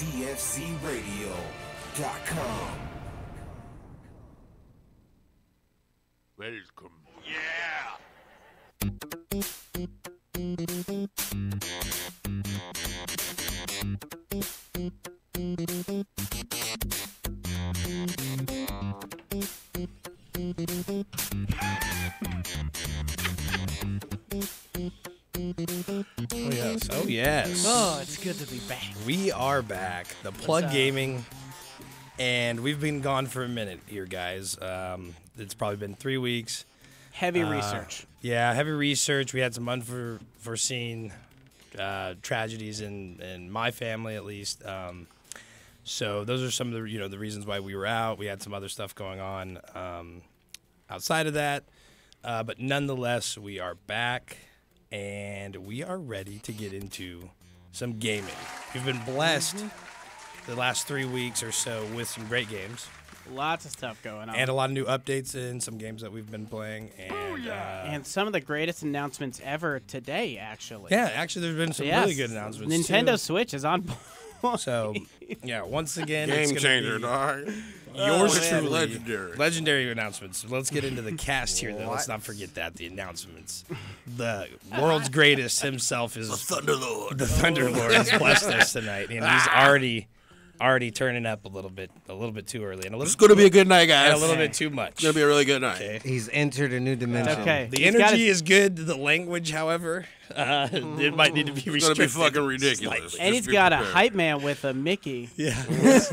DFCRadio.com. Welcome. Yeah! Oh yes, oh yes. Oh, it's good to be back. We are back. The Plug Gaming, and we've been gone for a minute here, guys. It's probably been 3 weeks. Heavy research. Yeah, heavy research. We had some unforeseen tragedies in my family, at least. So those are some of the the reasons why we were out. We had some other stuff going on outside of that, but nonetheless, we are back. And we are ready to get into some gaming. We've been blessed the last 3 weeks or so with some great games. Lots of stuff going on. And a lot of new updates in some games that we've been playing. And, and some of the greatest announcements ever today, actually. Yeah, actually, there's been some really good announcements, Nintendo too. Switch is on board. So, yeah, once again, Game it's changer, be dog. yours truly. Legendary Announcements. Let's get into the cast here, though. Let's not forget that, the announcements. The world's greatest himself is... The Thunderlord. The Thunderlord has blessed us tonight, and he's already turning up a little bit too early. And It's going to be a good night, guys. And a little bit too much. It's going to be a really good night. Okay. He's entered a new dimension. Okay. The energy is good. The language, however, it might need to be It's going restricted. to be fucking ridiculous. Slightly. And he's Just be got a prepared. hype man with a Mickey. Yeah. It's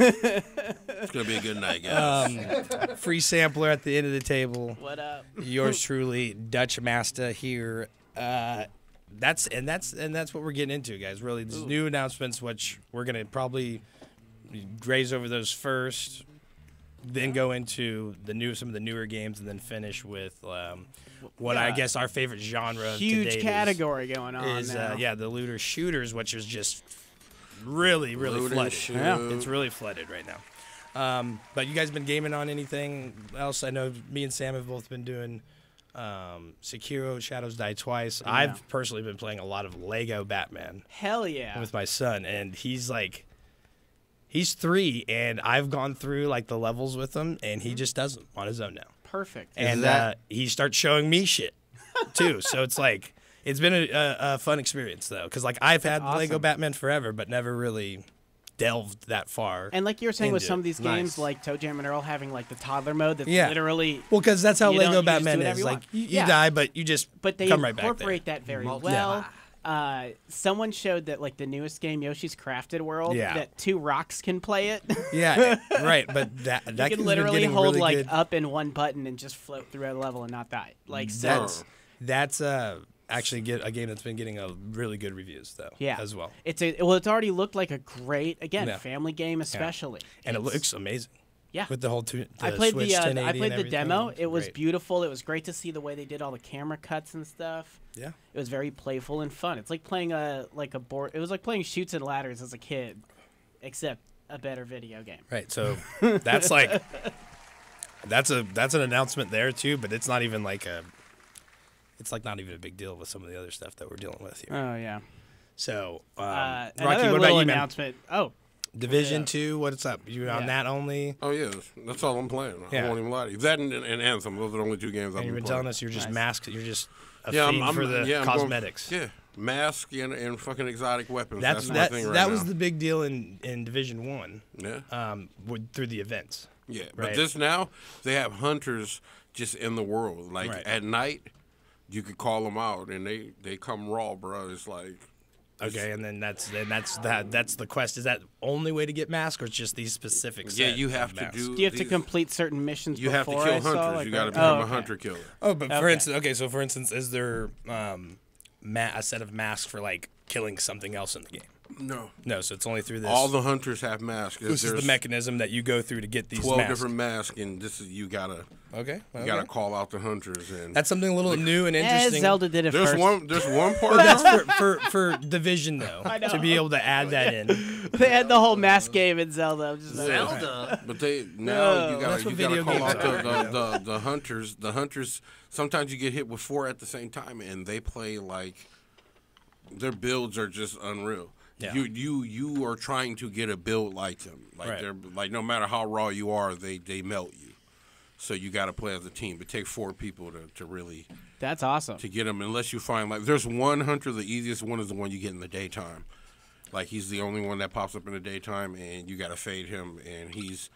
going to be a good night, guys. Free sampler at the end of the table. What up? Yours truly, Dutch Master here. That's what we're getting into, guys. Really, these new announcements, which we're gonna probably graze over those first, then go into some of the newer games, and then finish with what I guess our favorite genre. Huge today category going on is now. the looter shooters, which is just really Loot and flooded. shoot. Yeah. It's really flooded right now. But you guys been gaming on anything else? I know me and Sam have both been doing Sekiro, Shadows Die Twice. Yeah. I've personally been playing a lot of Lego Batman Hell yeah. with my son, and he's 3, and I've gone through like the levels with him, and he just does them on his own now. Perfect. And he starts showing me shit too. So it's like it's been a fun experience though, because like I've had Lego awesome. Batman forever, but never really delved that far. And like you were saying with into some of these games, Nice. like Toe Jam and Earl having like the toddler mode that's Yeah. literally. Well, because that's how You Lego don't- you just do Batman whatever is. you Like want. you Yeah. die, but you just But they come right back there. incorporate that very well. Someone showed that like the newest game, Yoshi's Crafted World, Yeah. that 2 rocks can play it. Yeah, right. But that You game's can been literally getting hold really like good. up in one button and just float through a level and not die. Like so. That's actually a game that's been getting a really good reviews though. Yeah. as well. It's already looked like a great Yeah. family game especially. And it It's- looks amazing. Yeah. With the whole I played Switch the 1080 I played and the everything. demo. It was Great. beautiful. It was great to see the way they did all the camera cuts and stuff. Yeah. It was very playful and fun. It's like playing a board. It was like playing Chutes and Ladders as a kid, except a better video game. Right. So that's like that's an announcement there too, but it's not even like not even a big deal with some of the other stuff that we're dealing with here. Oh yeah. So Another Rocky, what little about you, man? announcement. Oh, Division 2, what's up? You on Yeah. that only? Oh, yeah. That's all I'm playing. Yeah. I won't even lie to you. That and Anthem. Those are the only 2 games I've And you've been been playing. telling us you're just Nice. masked. You're just a Yeah, fiend for the I'm going- cosmetics. Yeah. Mask and fucking exotic weapons. That's my that. thing right That now. was the big deal in Division 1. Yeah. Through the events. Yeah. right. But this now, they have hunters just in the world. Like Right. at night, you could call them out and they come raw, bro. It's like. Okay, and then that's the quest. Is that only way to get mask, or it's just these specific? Yeah, set you of have to masks? do. do you have to these- complete certain missions? You have to before kill I saw, hunters. like, You got to right? become Oh, a okay. hunter killer. Oh, but for Okay. instance, so for instance, is there a set of masks for like killing something else in the game? No. No, so it's only through this. All the hunters have masks. this is the There's mechanism that you go through to get these 12 masks. different masks, and this is you gotta call out the hunters. And That's something a little new and interesting. Zelda did it there's first. there's one part. That's now- for Division though, know. to be able to add that in. They had the whole mask game in Zelda. I'm just like, Zelda. But they now you That's gotta what video call games out are. the hunters. The hunters. Sometimes you get hit with 4 at the same time, and they play like their builds are just unreal. Yeah. You are trying to get a build like them. Like Right. they're like no matter how raw you are, they melt you. So you got to play as a team. It takes 4 people to really That's awesome. to get them. Unless you find like there's one hunter. The easiest one is the one you get in the daytime. Like he's the only one that pops up in the daytime, and you got to fade him, and he's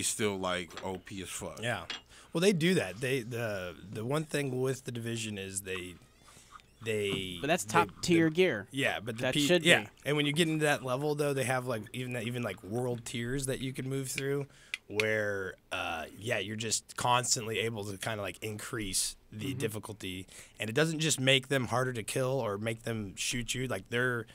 still like OP as fuck. Yeah. Well, they do that. The one thing with the division is they But that's top tier gear. Yeah, but That should be. yeah. And when you get into that level though, they have like even like world tiers that you can move through where you're just constantly able to kind of like increase the difficulty, and it doesn't just make them harder to kill or make them shoot you. Like their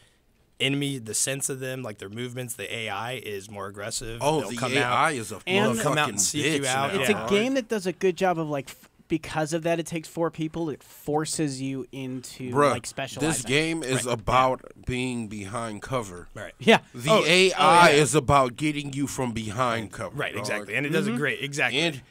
enemy, the sense of them, like their movements, the AI is more aggressive. Oh, They'll the come AI out, is a and motherfucking come out and seek you bitch out. now, It's Yeah. a game that does a good job of like because of that it takes 4 people, it forces you into Bruh, like specializing. this game is about being behind cover. right. Yeah. The Oh, AI yeah. is about getting you from behind cover. Right, dog. exactly. And it does a great exactly. And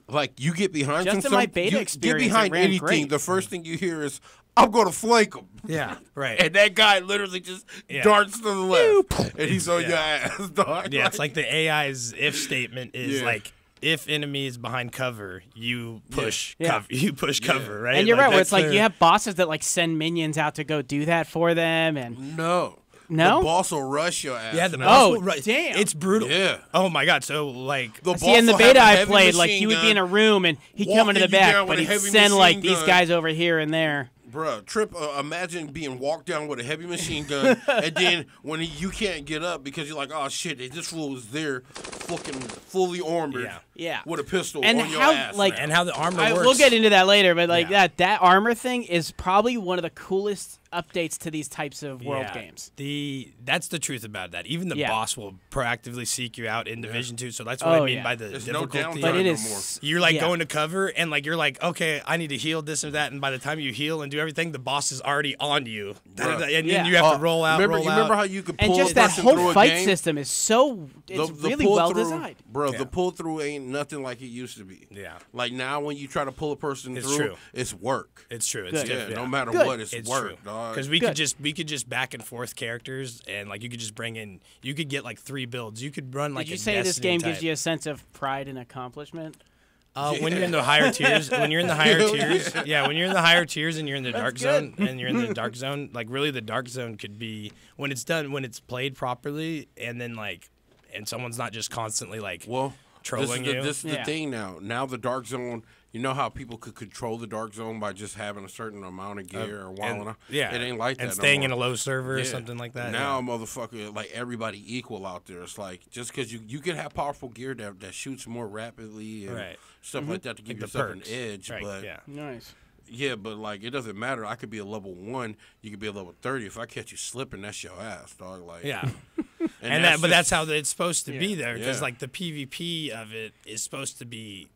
like you get behind Just from in my some- beta you experience, get it behind ran anything. great. The first thing you hear is I'm going to flank him. yeah, right. And that guy literally just Yeah. darts to the left, and he's on Yeah. your ass, dog. Yeah, it's like the AI's if statement is Yeah. like if enemy is behind cover, you push Yeah. cover. You push cover, right? And you're right, where it's that's like you their- have bosses that like send minions out to go do that for them, and no, No? The boss will rush your ass. yeah, the now. boss Oh, will ru- damn. It's brutal. Yeah. Oh my god. So like The see boss in the will have beta a I heavy played, like machine you would be in a gun, room and he'd come into the walking you back, down but with a he'd heavy send like machine these gun. guys over here and there. Bruh, Trip, imagine being walked down with a heavy machine gun, and then when you can't get up because you're like, oh shit, this fool is there, fucking fully armored, Yeah. Yeah. with a pistol And on your how, ass. like- now. and how the armor I, works. we'll get into that later, but like Yeah. that armor thing is probably one of the coolest updates to these types of world Yeah. games. That's the truth about that. Even the Yeah. boss will proactively seek you out in Division 2. So that's what I Oh, mean yeah. by the There's no difficulty. downtime But it no is You're like yeah. going to cover, and like you're like, okay, I need to heal this and that, and by the time you heal and do everything, the boss is already on you, Bruh. and Yeah. then you have to roll out. Remember, roll you out. remember how you could pull And just a that person whole through a fight game? system is so it's really pull well through, designed. bro. Yeah. The pull through ain't nothing like it used to be. Yeah. Like now, when you try to pull a person It's through, true. it's work. It's true. It's Good. different. Yeah, no Yeah. matter Good. what, it's It's work, true dog. because we Good. could just back and forth characters, and like you could just bring in, you could get like 3 builds. You could run like. Did you a say this Destiny game type. gives you a sense of pride and accomplishment? When you're in the higher tiers, when you're in the higher Hell tiers, yeah. when you're in the higher tiers and you're in the dark good. zone, and you're in the dark zone, like really the dark zone could be when it's done, when it's played properly, and then like, and someone's not just constantly like, Well, trolling you. This is the Yeah. thing now. Now the dark zone. You know how people could control the dark zone by just having a certain amount of gear or wilding out? yeah, It ain't like that. and no staying more. in a low server or Yeah. something like that. Now, yeah. motherfucker, like everybody equal out there. It's like just because you can have powerful gear that shoots more rapidly and Right. stuff like that to give Like the yourself an perks. edge. Right, But yeah. Nice. yeah, but like it doesn't matter. I could be a level 1. You could be a level 30. If I catch you slipping, that's your ass, dog. Like Yeah. and But just- that's how it's supposed to be Yeah. there, because Yeah. like the PvP of it is supposed to be.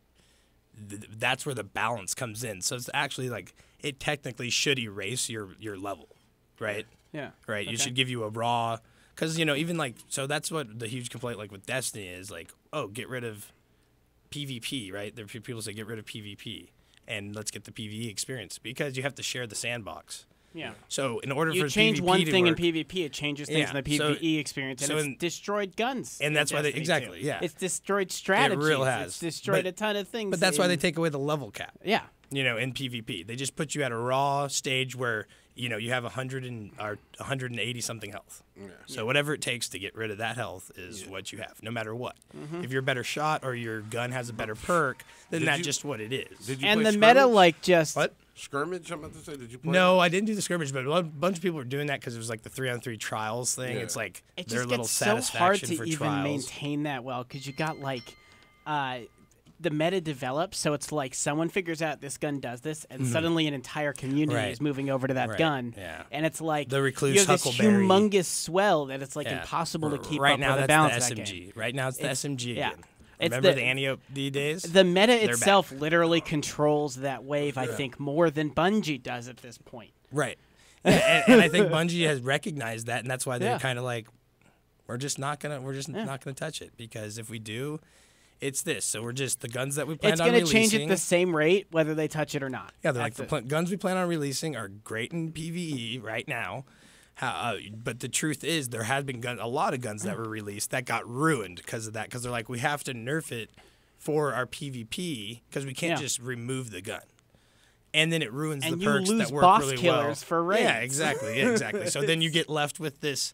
That's where the balance comes in. So it's actually like it technically should erase your level, right? Yeah. Right. You Okay. should give you a raw, because even like so that's what the huge complaint like with Destiny is like, oh, get rid of PvP, right? There are people say get rid of PvP and let's get the PvE experience, because you have to share the sandbox. Yeah. So in order You for change PvP one to thing work, in PvP, it changes things Yeah, in the so- PvE experience, and so it's in- destroyed guns. and in that's why they Destiny exactly 2. yeah. It's destroyed strategies. real has. It's destroyed But- a ton of things. But that's why they in- take away the level cap. Yeah. In PvP. They just put you at a raw stage where, you have 180 something health. So whatever it takes to get rid of that health is what you have, no matter what. Mm-hmm. If you're a better shot or your gun has a better perk, then Did that's you- just what it is. Did you And play the meta, Skirmish? like, just What? Skirmish? I'm about to say, did you play? No, I didn't do the skirmish, but a bunch of people were doing that because it was like the 3-on-3 trials thing. Yeah. It's like it their just little gets so hard satisfaction to for even trials. maintain that well, because you got like the meta develops, so it's like someone figures out this gun does this, and suddenly an entire community Right. is moving over to that Right, gun. yeah. And it's like The recluse you have this Huckleberry. humongous swell that it's like Yeah. impossible to keep right up now, with the that's balance the of that SMG. game. Right now, it's the It's- SMG yeah. again. It's Remember the- the ANIO days? The meta They're itself back. literally controls that wave, I think, more than Bungie does at this point. Right. Yeah, and I think Bungie has recognized that, and that's why they're Yeah. kind of like, we're just not gonna touch it, because if we do, it's this. So we're just the guns that we plan It's on going to releasing. change at the same rate whether they touch it or not. Yeah, they're like That's the it. guns we plan on releasing are great in PvE right now, But the truth is, there had been a lot of guns that were released that got ruined because of that. Because they're like, we have to nerf it for our PvP because we can't just remove the gun. And then it ruins the perks that work boss really killers well. for raids. Yeah, exactly. So then you get left with this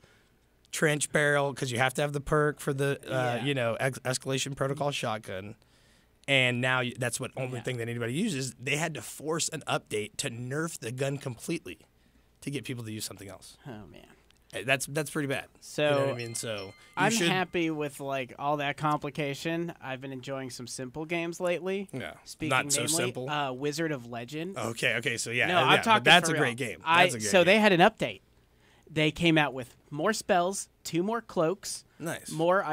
trench barrel because you have to have the perk for the escalation protocol shotgun. And now that's what only thing that anybody uses. They had to force an update to nerf the gun completely to get people to use something else. Oh man. That's pretty bad. So you know what I mean? So I'm happy with like all that complication. I've been enjoying some simple games lately. Yeah, Speaking not so namely, simple. Wizard of Legend. Okay. So yeah, No, yeah, I'm but talking that's for a real. great game. That's a great game. They had an update. They came out with more spells, 2 more cloaks, Nice. more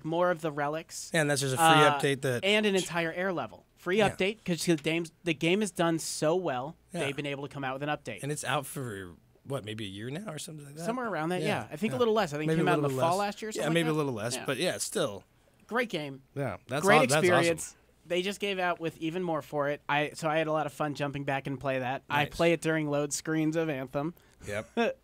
more of the relics, Yeah, and that's just a free update that and an entire air level. Free update because the game is done so well. Yeah. They've been able to come out with an update. and it's out for what, maybe a year now or something like that. Somewhere around that, Yeah, I think yeah. a little less. I think Maybe it came a out in the little fall less. last year or Yeah, something maybe like a that. little less, Yeah. but yeah, still. Great game. Yeah, that's Great that's experience. awesome. They just gave out with even more for it. So I had a lot of fun jumping back and play that. I Nice. play it during load screens of Anthem. Yep.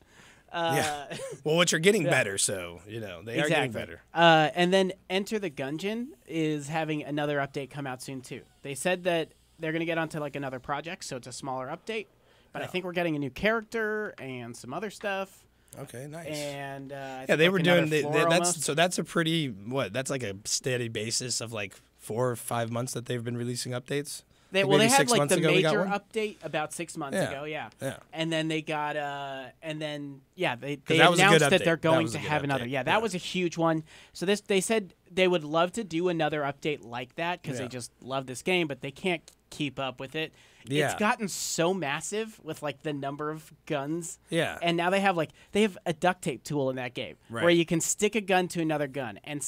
Yeah. Well, which are getting better, so they are getting better. And then Enter the Gungeon is having another update come out soon too. They said that they're going to get onto like another project, so it's a smaller update. But I think we're getting a new character and some other stuff. Okay, nice. And I Yeah, think, they like, were another doing floor that's almost. so that's a pretty that's like a steady basis of like 4 or 5 months that they've been releasing updates. They Maybe had 6 like months the ago we got major one? update about 6 months Yeah. ago, yeah. Yeah. And then they got they that was a good announced that update. they're That going was to a good have another. update. Yeah, that Yeah. was a huge one. So they said they would love to do another update like that because Yeah. they just love this game, but they can't keep up with it. Yeah. It's gotten so massive with like the number of guns. Yeah. And now they have a duct tape tool in that game where Right. you can stick a gun to another gun. And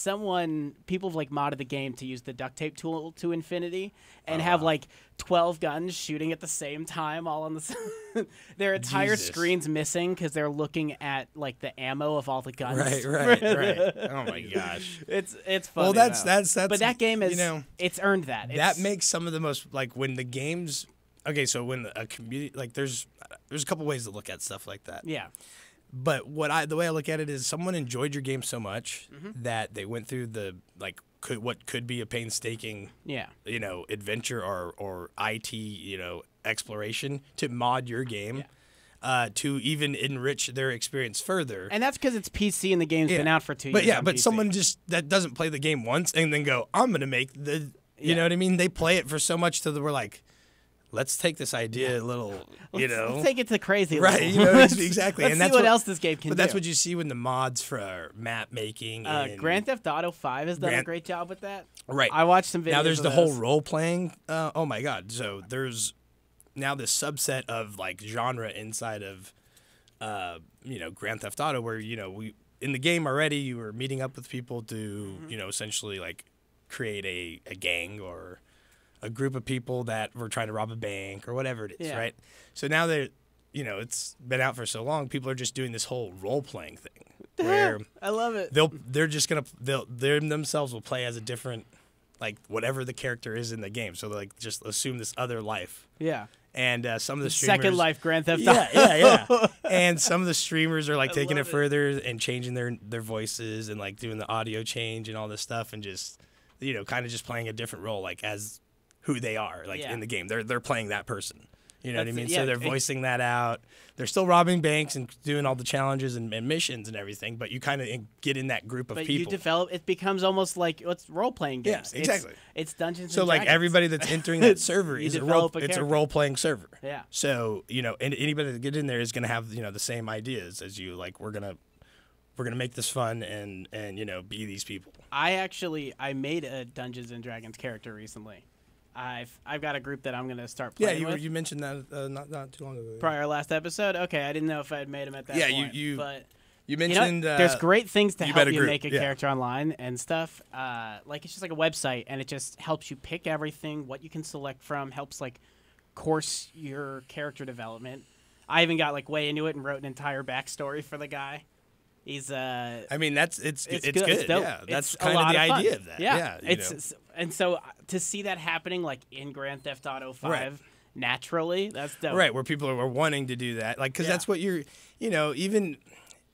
people have like modded the game to use the duct tape tool to infinity and have like 12 guns shooting at the same time all on the their entire Jesus. screen's missing because they're looking at like the ammo of all the guns. Right. Oh my gosh. It's funny. Well, that's but that game is it's earned that. that It's- makes some of the most like when the games. Okay, so when a community like there's a couple ways to look at stuff like that. yeah. But the way I look at it is someone enjoyed your game so much that they went through the what could be a painstaking Yeah. adventure or IT exploration to mod your game to even enrich their experience further. And that's because it's PC and the game's been out for 2 But years. yeah, on but PC. someone just that doesn't play the game once and then go, I'm gonna make the you know what I mean? They play it for so much till we're like, let's take this idea a little, Let's take it to crazy right? level. Exactly. Let's and that's see what else this game can But do. that's what you see when the mods for map making. And, Grand Theft Auto 5 has done a Grand- great job with that. Right. I watched some videos. Now there's of the whole those. role playing. Oh my god! So there's now this subset of like genre inside of, Grand Theft Auto, where we in the game already you were meeting up with people to essentially like create a gang or a group of people that were trying to rob a bank or whatever it is, Yeah. right? So now that it's been out for so long, people are just doing this whole role playing thing where I love it. they themselves will play as a different like whatever the character is in the game. So like just assume this other life. Yeah. And some of the streamers, Second Life Grand Theft Auto. yeah. And some of the streamers are like taking it love it. further and changing their voices and like doing the audio change and all this stuff and just kind of just playing a different role like as who they are like Yeah. in the game. They're playing that person. You know what I That's mean? it, So yeah. they're voicing that out. They're still robbing banks and doing all the challenges and missions and everything, but you kind of get in that group of But people. you develop, it becomes almost like it's role playing Yeah, games. exactly. It's Dungeons So and like Dragons. everybody that's entering that server You is a develop a it's a character. role playing server. Yeah. So and anybody that get in there is going to have the same ideas as you. Like we're gonna make this fun and be these people. I made a Dungeons and Dragons character recently. I've got a group that I'm gonna start Yeah, playing with. you mentioned that not too long ago. Prior last episode. Okay, I didn't know if I had made him at that Yeah, point. you but You you know, mentioned there's great things to you help bet a you group, make a yeah. character online and stuff. Like it's just like a website, and it just helps you pick everything, what you can select from, helps like course your character development. I even got like way into it and wrote an entire backstory for the guy. He's I mean it's good. It's dope. Yeah, that's It's a kind of lot the fun. idea of that. Yeah, you know. and so to see that happening like in Grand Theft Auto 5 Right. naturally, that's dope. Right, where people are wanting to do that, like, because Yeah. that's what you're, even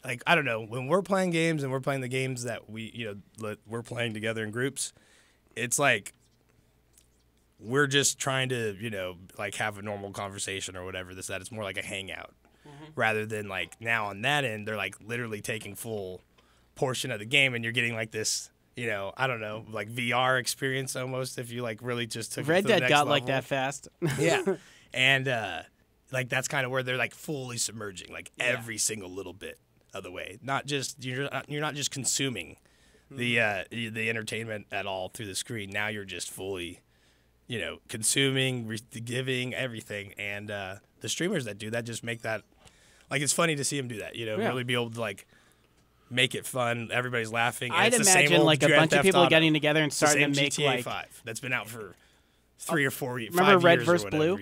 like I don't know, when we're playing games and we're playing the games that we're playing together in groups, it's like we're just trying to, like have a normal conversation or whatever. That it's more like a hangout rather than like now on that end, they're like literally taking full portion of the game and you're getting like this, I don't know, like VR experience almost if you like really just took Red it to the Dead next got level. like that fast. Yeah. And like that's kind of where they're like fully submerging like every single little bit of the way. Not just you're not just consuming the entertainment at all through the screen. Now you're just fully consuming, giving everything. And the streamers that do that just make that like it's funny to see them do that. Really be able to like make it fun. Everybody's laughing. And I'd it's the same imagine old like a Grand bunch of Theft people Auto. getting together and It's the starting to same make GTA like 5 that's been out for 3 or 4 years. remember 5 Red years vs. or whatever,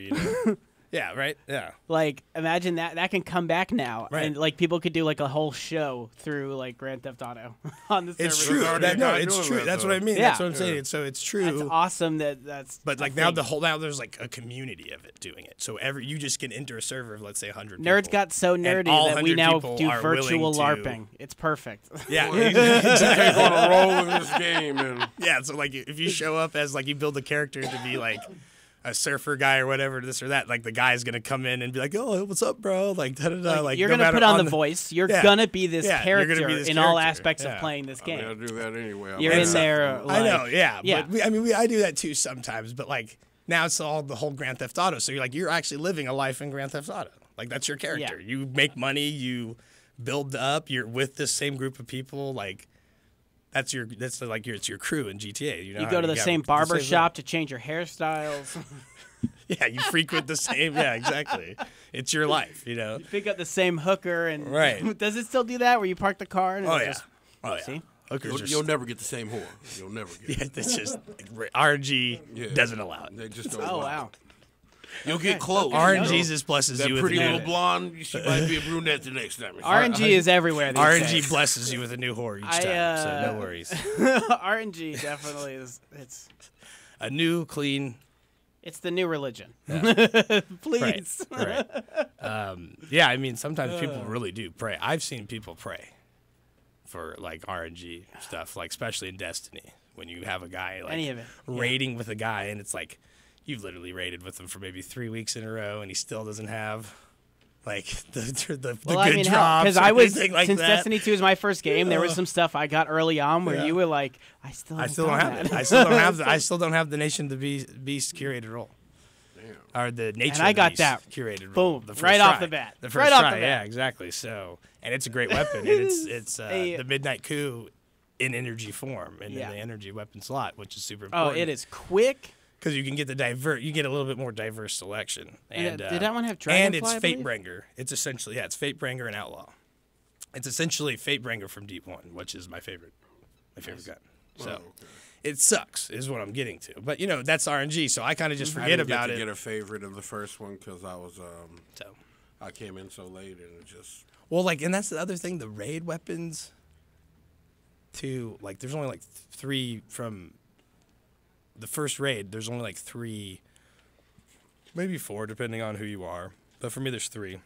Blue? Yeah, right. Yeah. Like, imagine that can come back now, Right. and like people could do like a whole show through like Grand Theft Auto on the server. It's true. already No, guy it's doing true. that, That's though. what I mean. Yeah. That's what I'm saying. So it's true. That's awesome. That's But like a now thing. now there's like a community of it doing it. So you just can enter a server of let's say 100 nerds people. got so And nerdy all that we 100 now people do are virtual willing to- LARPing. It's perfect. Yeah, Take on a role in this game, and yeah. So like if you show up as like you build a character to be like a surfer guy or whatever, this or that, like the guy's gonna come in and be like, "Oh, what's up, bro?" Like da da da. Like you're no gonna matter put on the voice. You're Yeah. gonna be this Yeah, you're character gonna be this in all character. aspects Yeah. of playing this I mean, I game. do that anyway. You're in there. I know, like- yeah. yeah. But I do that too sometimes. But like now it's all the whole Grand Theft Auto. So you're actually living a life in Grand Theft Auto. Like that's your character. Yeah. You make money. You build up. You're with the same group of people. Like it's your crew in GTA. You go to the same barber shop to change your hairstyles. Yeah, you frequent the same. Yeah, exactly. It's your life. You pick up the same hooker, and Right. does it still do that where you park the car? And Oh it yeah. just- Oh yeah. See? Hookers are You'll never get the same whore. You'll never get. Yeah, it's just RNG Yeah. doesn't allow it. They just don't. Oh allow wow. it. You'll get close. RNG you know? just blesses That you with pretty a new little blonde. She might be a brunette the next time. RNG is everywhere. These RNG days. blesses you with a new whore each I, time, so no worries. RNG definitely is. A new, clean. It's the new religion. Please. Right. Yeah, I mean, sometimes people really do pray. I've seen people pray for like RNG stuff, like especially in Destiny, when you have a guy like Any of it, yeah. raiding with a guy, and it's like you've literally raided with him for maybe 3 weeks in a row, and he still doesn't have like the Well, good I mean, drops. because or I was anything like since that. Destiny 2 is my first game. There was some stuff I got early on where Yeah. you were like, I still don't have it. I still don't have the. I still don't have the Nation of the Beast curated role. Or the nature. And I of the got Beast that. curated role. Boom, The first right off try. the bat. The first Right off try, the bat. yeah, exactly. So, and it's a great weapon. And it's a- the Midnight Coup in energy form and Yeah. in the energy weapon slot, which is super Oh, important. it is quick. Because you can get you get a little bit more diverse selection. And, And did that one have And Dragonfly, it's I believe? Fatebringer. It's essentially it's Fatebringer and Outlaw. It's essentially Fatebringer from Deep One, which is my favorite gun. So it sucks, is what I'm getting to. But that's RNG, so I kind of just I forget didn't about get it. to get a favorite of the first one because I was So I came in so late and it just and that's the other thing. The raid weapons. There's only like 3 from the first raid. There's only like 3, maybe 4, depending on who you are. But for me, there's 3: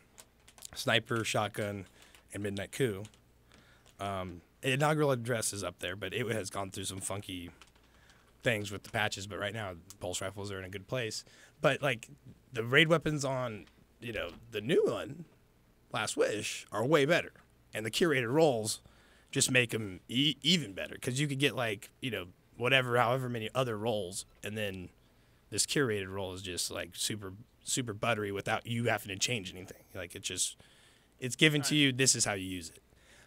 sniper, shotgun, and midnight coup. Inaugural address is up there, but it has gone through some funky things with the patches. But right now, pulse rifles are in a good place. But like the raid weapons on, the new one, Last Wish, are way better, and the curated roles just make them even better because you could get like however many other roles, and then this curated role is just like super buttery without you having to change anything. Like it's given to you. This is how you use it.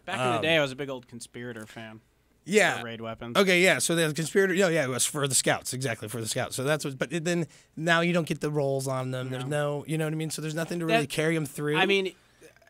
Back in the day, I was a big old conspirator fan. Yeah. For raid weapons. Okay, yeah. So the conspirator, it was for the scouts, exactly for the scouts. So that's what. But then now you don't get the rolls on them. There's no, you know what I mean. So there's nothing to really carry them through. I mean,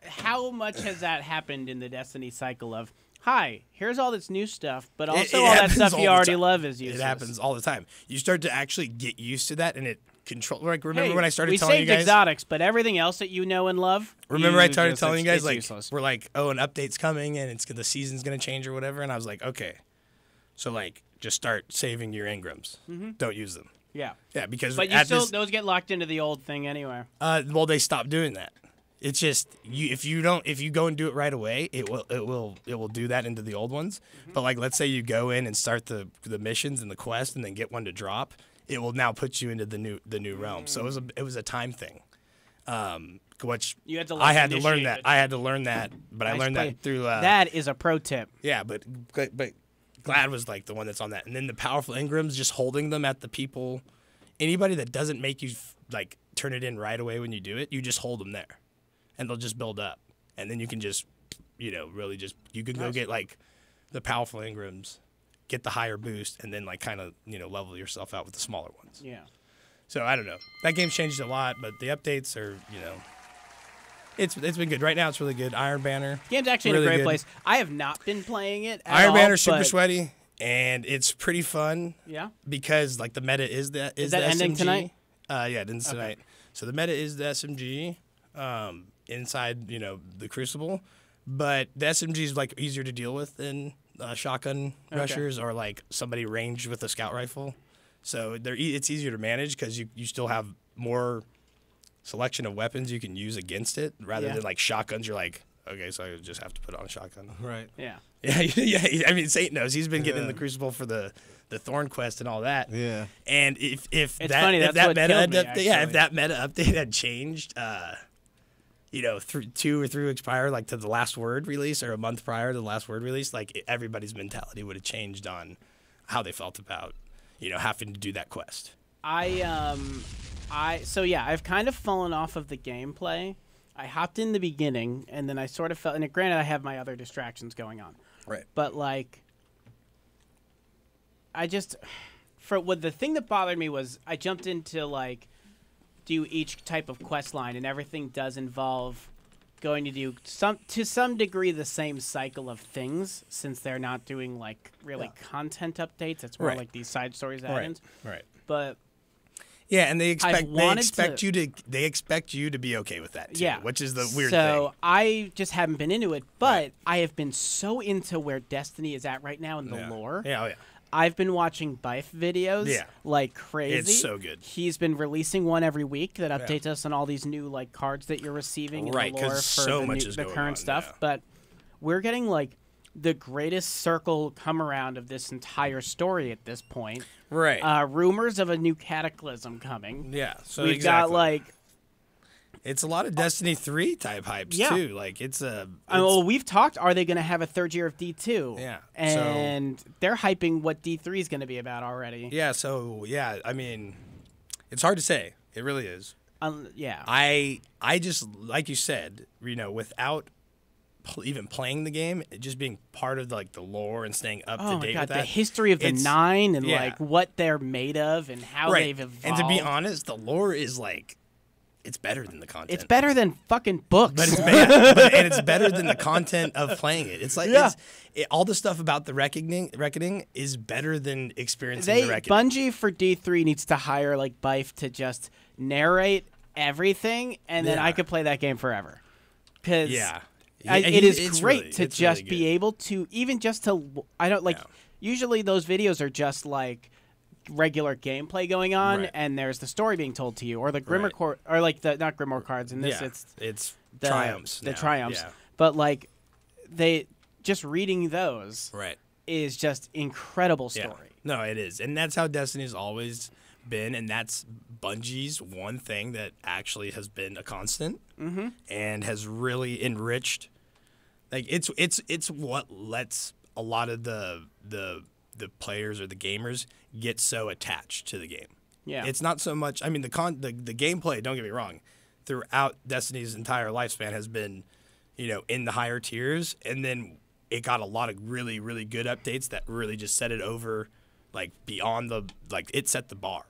how much has that happened in the Destiny cycle of? Hi, here's all this new stuff, but also all that happens stuff all you the already time. love is useless. It happens all the time. You start to actually get used to that, and it control. Like remember Hey, when I started we telling you saved guys? exotics, but everything else that you know and love. Remember I you started just- telling you guys it's like useless. we're like, oh, an update's coming and the season's gonna change or whatever, and I was like, okay, so like just start saving your engrams. Don't use them. Yeah. Yeah, because But you at still this, those get locked into the old thing anyway. well, they stopped doing that. It's just if you go and do it right away, it will do that into the old ones. But like, let's say you go in and start the missions and the quest, and then get one to drop, it will now put you into the new realm. So it was a time thing. Which You had to, I had to learn initiate that. it. I had to learn that, but I Nice learned play. that through. That is a pro tip. Yeah, but Glad was like the one that's on that, and then the powerful engrams, just holding them at the people. Anybody that doesn't make you like turn it in right away when you do it, you just hold them there, and they'll just build up, and then you can just, really just you can go get like the powerful engrams, get the higher boost, and then like kind of level yourself out with the smaller ones. Yeah. So I don't know. That game's changed a lot, but the updates are it's been good. Right now it's really good. Iron Banner. Game's actually really in a great good. place. I have not been playing it at Iron all, Banner's super but- sweaty, and it's pretty fun. Yeah. Because like the meta is Is the that ending SMG. tonight? Yeah, it ends tonight. So the meta is the SMG inside the Crucible, but the SMG is like easier to deal with than shotgun rushers or like somebody ranged with a scout rifle. So it's easier to manage because you still have more selection of weapons you can use against it rather than like shotguns. You're like, okay, so I just have to put on a shotgun. Right. Yeah. Yeah. I mean, Saint knows he's been getting in the Crucible for the Thorn quest and all that. Yeah. And if It's that funny, if that's that what meta killed me, if actually. that meta update had changed, two or through expire like to the last word release or a month prior to the last word release, like everybody's mentality would have changed on how they felt about having to do that quest. I've kind of fallen off of the gameplay. I hopped in the beginning, and then I sort of felt. And granted, I have my other distractions going on. Right. But like, the thing that bothered me was I jumped into like, do each type of quest line, and everything does involve going to do to some degree the same cycle of things, since they're not doing like really content updates. It's more Right. like these side stories add-ins. Right. But Yeah, and they expect wanted you to be okay with that too, yeah, which is the weird so thing. I just haven't been into it, but I have been so into where Destiny is at right now in the lore. Yeah, oh yeah. I've been watching Bife videos like crazy. It's so good. He's been releasing one every week that updates us on all these new like cards that you're receiving in Right, the lore 'cause for so the, much is the going current on, stuff. yeah. But we're getting like the greatest circle come around of this entire story at this point. Right. Rumors of a new cataclysm coming. Yeah. So We've got like it's a lot of Destiny 3 type hypes too. Like it's a well, we've talked. Are they going to have a third year of D2? Yeah, and they're hyping what D3 is going to be about already. yeah, so yeah, I mean it's hard to say. It really is. Yeah. I just like you said, without even playing the game, just being part of like the lore and staying up Oh to my date God, with that. the history of the It's- Nine and yeah. like what they're made of and how right. they've evolved. And to be honest, the lore is like it's better than the content. it's better than fucking books. But and it's better than the content of playing it. It's like all the stuff about the reckoning is better than experiencing the reckoning. Bungie for D3 needs to hire like Bife to just narrate everything, and then Yeah. I could play that game forever. Because Yeah. it is It's great really- to it's just really be good. able to I don't like. Yeah. Usually those videos are just like regular gameplay going on, Right. and there's the story being told to you, or the Grimoire Right. card, or like the not Grimoire cards. In this, Yeah. it's the triumphs. the now. triumphs. Yeah. But like they just reading those Right. is just incredible Yeah. story. No, it is. And that's how Destiny's always been, and that's Bungie's one thing that actually has been a constant and has really enriched. Like it's what lets a lot of the players or the gamers get so attached to the game. Yeah. It's not so much. I mean, the gameplay. Don't get me wrong. Throughout Destiny's entire lifespan has been, in the higher tiers, and then it got a lot of really, really good updates that really just set it over, like beyond it set the bar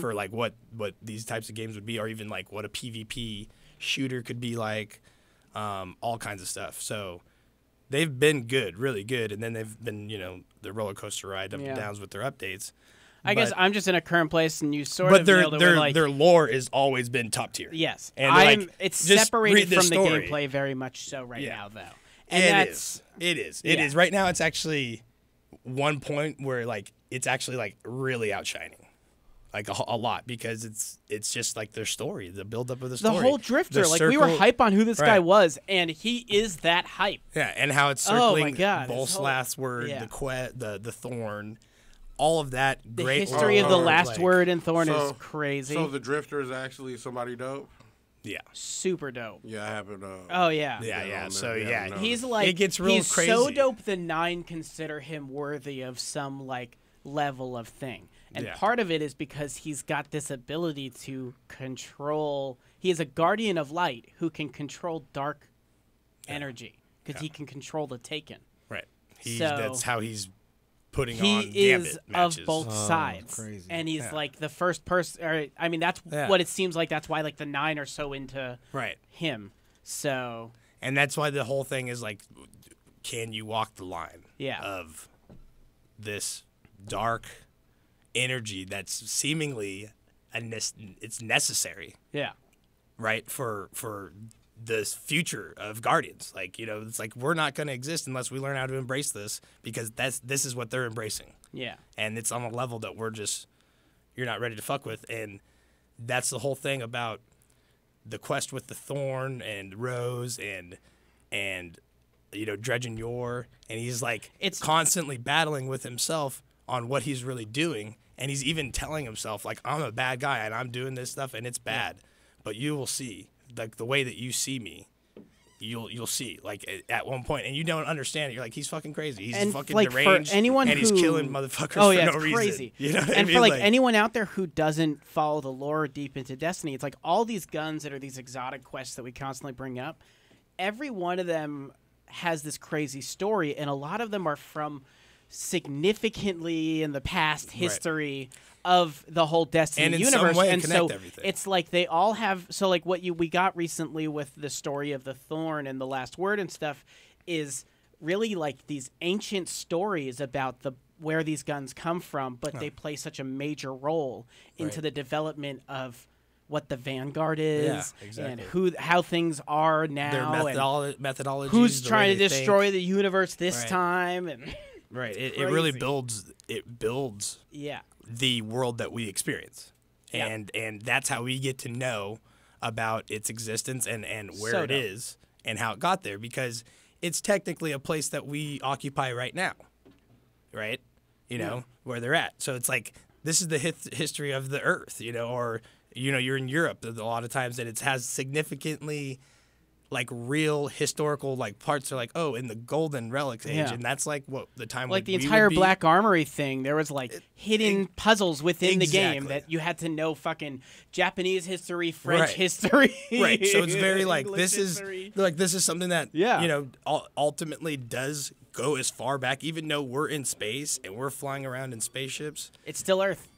for like what these types of games would be, or even like what a PvP shooter could be like, all kinds of stuff. So they've been good, really good, and then they've been, the roller coaster ride up and downs with their updates. I guess But- I'm just in a current place, and you sort But of their nailed it with, like, their lore has always been top tier. yes, and it's just separated read the from the story. gameplay very much so right Yeah. now, though. And that's It is. Yeah. Right now, it's actually one point where like it's actually like really outshining like a lot, because it's just like their story, the buildup of the story. The whole Drifter, The like we were circle- hype on who this guy Right. was, and he is that hype. Yeah, and how it's Oh my circling God, his whole- Bolslath's word, yeah. the thorn, all of that. The Great history of the lore, last like- word in Thorn is So- crazy. So the Drifter is actually somebody dope. Yeah. Super dope. Yeah, I haven't. Oh yeah. Yeah. on So there. yeah, no. He's like It gets real he's so crazy. dope the 9 consider him worthy of some like level of thing. And Yeah. part of it is because he's got this ability to control. He is a guardian of light who can control dark energy because he can control the Taken. Right. So- That's how he's putting He on is Gambit of matches. both sides, crazy. and he's Yeah. like the first person. Or, I mean, that's Yeah. what it seems like. That's why like the 9 are so into Right. him. So And that's why the whole thing is like, can you walk the line Yeah. of this dark energy that's seemingly it's necessary, yeah, right, for the future of Guardians. Like, you know, it's like we're not going to exist unless we learn how to embrace this, because this is what they're embracing, yeah, and it's on a level that you're not ready to fuck with. And that's the whole thing about the quest with the Thorn and Rose and you know, Dredgen Yor, and he's like It's- constantly battling with himself on what he's really doing, and he's even telling himself like, I'm a bad guy and I'm doing this stuff and it's bad, but you will see, like the way that you see me, you'll see, like at one point, and you don't understand it. You're like, he's fucking crazy. He's and fucking like deranged, for anyone and he's who, killing motherfuckers oh for yeah, no it's reason. crazy. You know what I and mean? for like anyone out there who doesn't follow the lore deep into Destiny, it's like all these guns that are these exotic quests that we constantly bring up. Every one of them has this crazy story, and a lot of them are from significantly in the past history of the whole Destiny And in some universe. way and connect so everything. it's like they all have. So like what we got recently with the story of the Thorn and the Last Word and stuff is really like these ancient stories about where these guns come from, but they play such a major role into Right. the development of what the Vanguard is exactly. and how things are their now and methodologies, who's the trying way to they think. destroy the universe this Right. time. And Right. It really Crazy. builds yeah, the world that we experience. Yeah. And that's how we get to know about its existence and where So it dope. is and how it got there, because it's technically a place that we occupy right now. Right? You know, where they're at. So it's like, this is the history of the earth, you know, or, you know, you're in Europe a lot of times, and it has significantly like real historical like parts are like, oh, in the golden relics age, Yeah. and that's like what the time like the we entire would be. Black Armory thing. There was like hidden puzzles within the game Exactly. that you had to know fucking Japanese history, French Right. history. Right, so it's very like English this history. is something that Yeah. you know ultimately does go as far back, even though we're in space and we're flying around in spaceships. It's still Earth.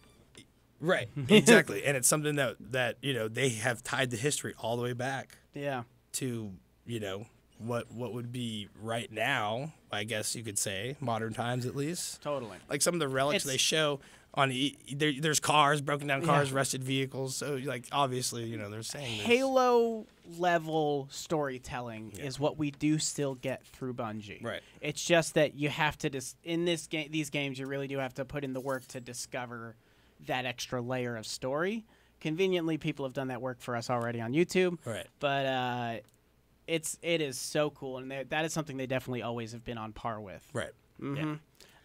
Right, exactly, and it's something that you know they have tied the history all the way back Yeah. to, you know, what would be right now, I guess you could say, modern times at least. Totally. Like some of the relics It's- they show on there's cars, broken down cars, Yeah. rusted vehicles. So like obviously, you know, they're saying this. Halo level storytelling is what we do still get through Bungie. Right. It's just that you have to in this game, these games, you really do have to put in the work to discover that extra layer of story. Conveniently, people have done that work for us already on YouTube. Right. But it is so cool, and that is something they definitely always have been on par with. Right.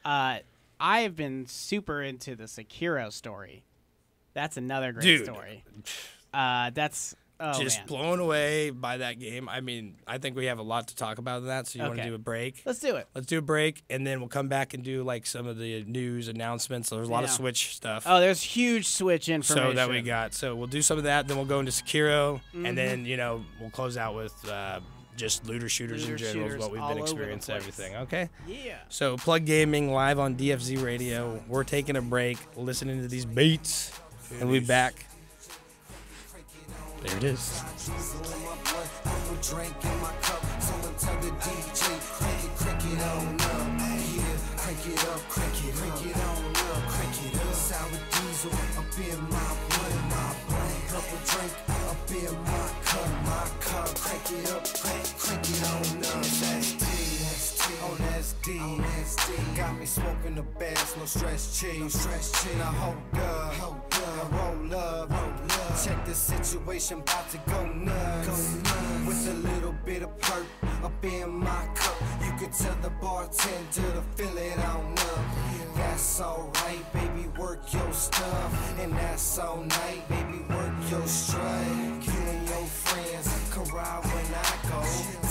I have been super into the Sekiro story. That's another great Dude. story. That's Just man. blown away by that game. I mean, I think we have a lot to talk about in that. So you want Okay. to do a break? Let's do it. Let's do a break, and then we'll come back and do like some of the news announcements. So there's a lot of Yeah. Switch stuff. Oh, there's huge Switch information. So that we got. So we'll do some of that. Then we'll go into Sekiro, Mm-hmm. and then you know we'll close out with just looter shooters Looter in general, is shooters what we've all been over the experiencing. place. Everything. Okay. Yeah. So Plug Gaming live on DFZ Radio. We're taking a break, listening to these beats, and we'll be back. There it is. Drink in my cup, someone tell the DJ, crank it on up. Yeah, crank it up, crank it on up, crank it up. Sour diesel up in my blood, purple drink up in my cup, crank it up, crank it on up. That's D, oh that's D. Got me smoking the bass, no stress cheese, Now hold up. up, roll up. Check the situation, about to go nuts. With a little bit of perk up in my cup, you could tell the bartender to fill it on up. That's alright, baby, work your stuff. And that's all night, baby, work your strut. You and your friends can ride when I go.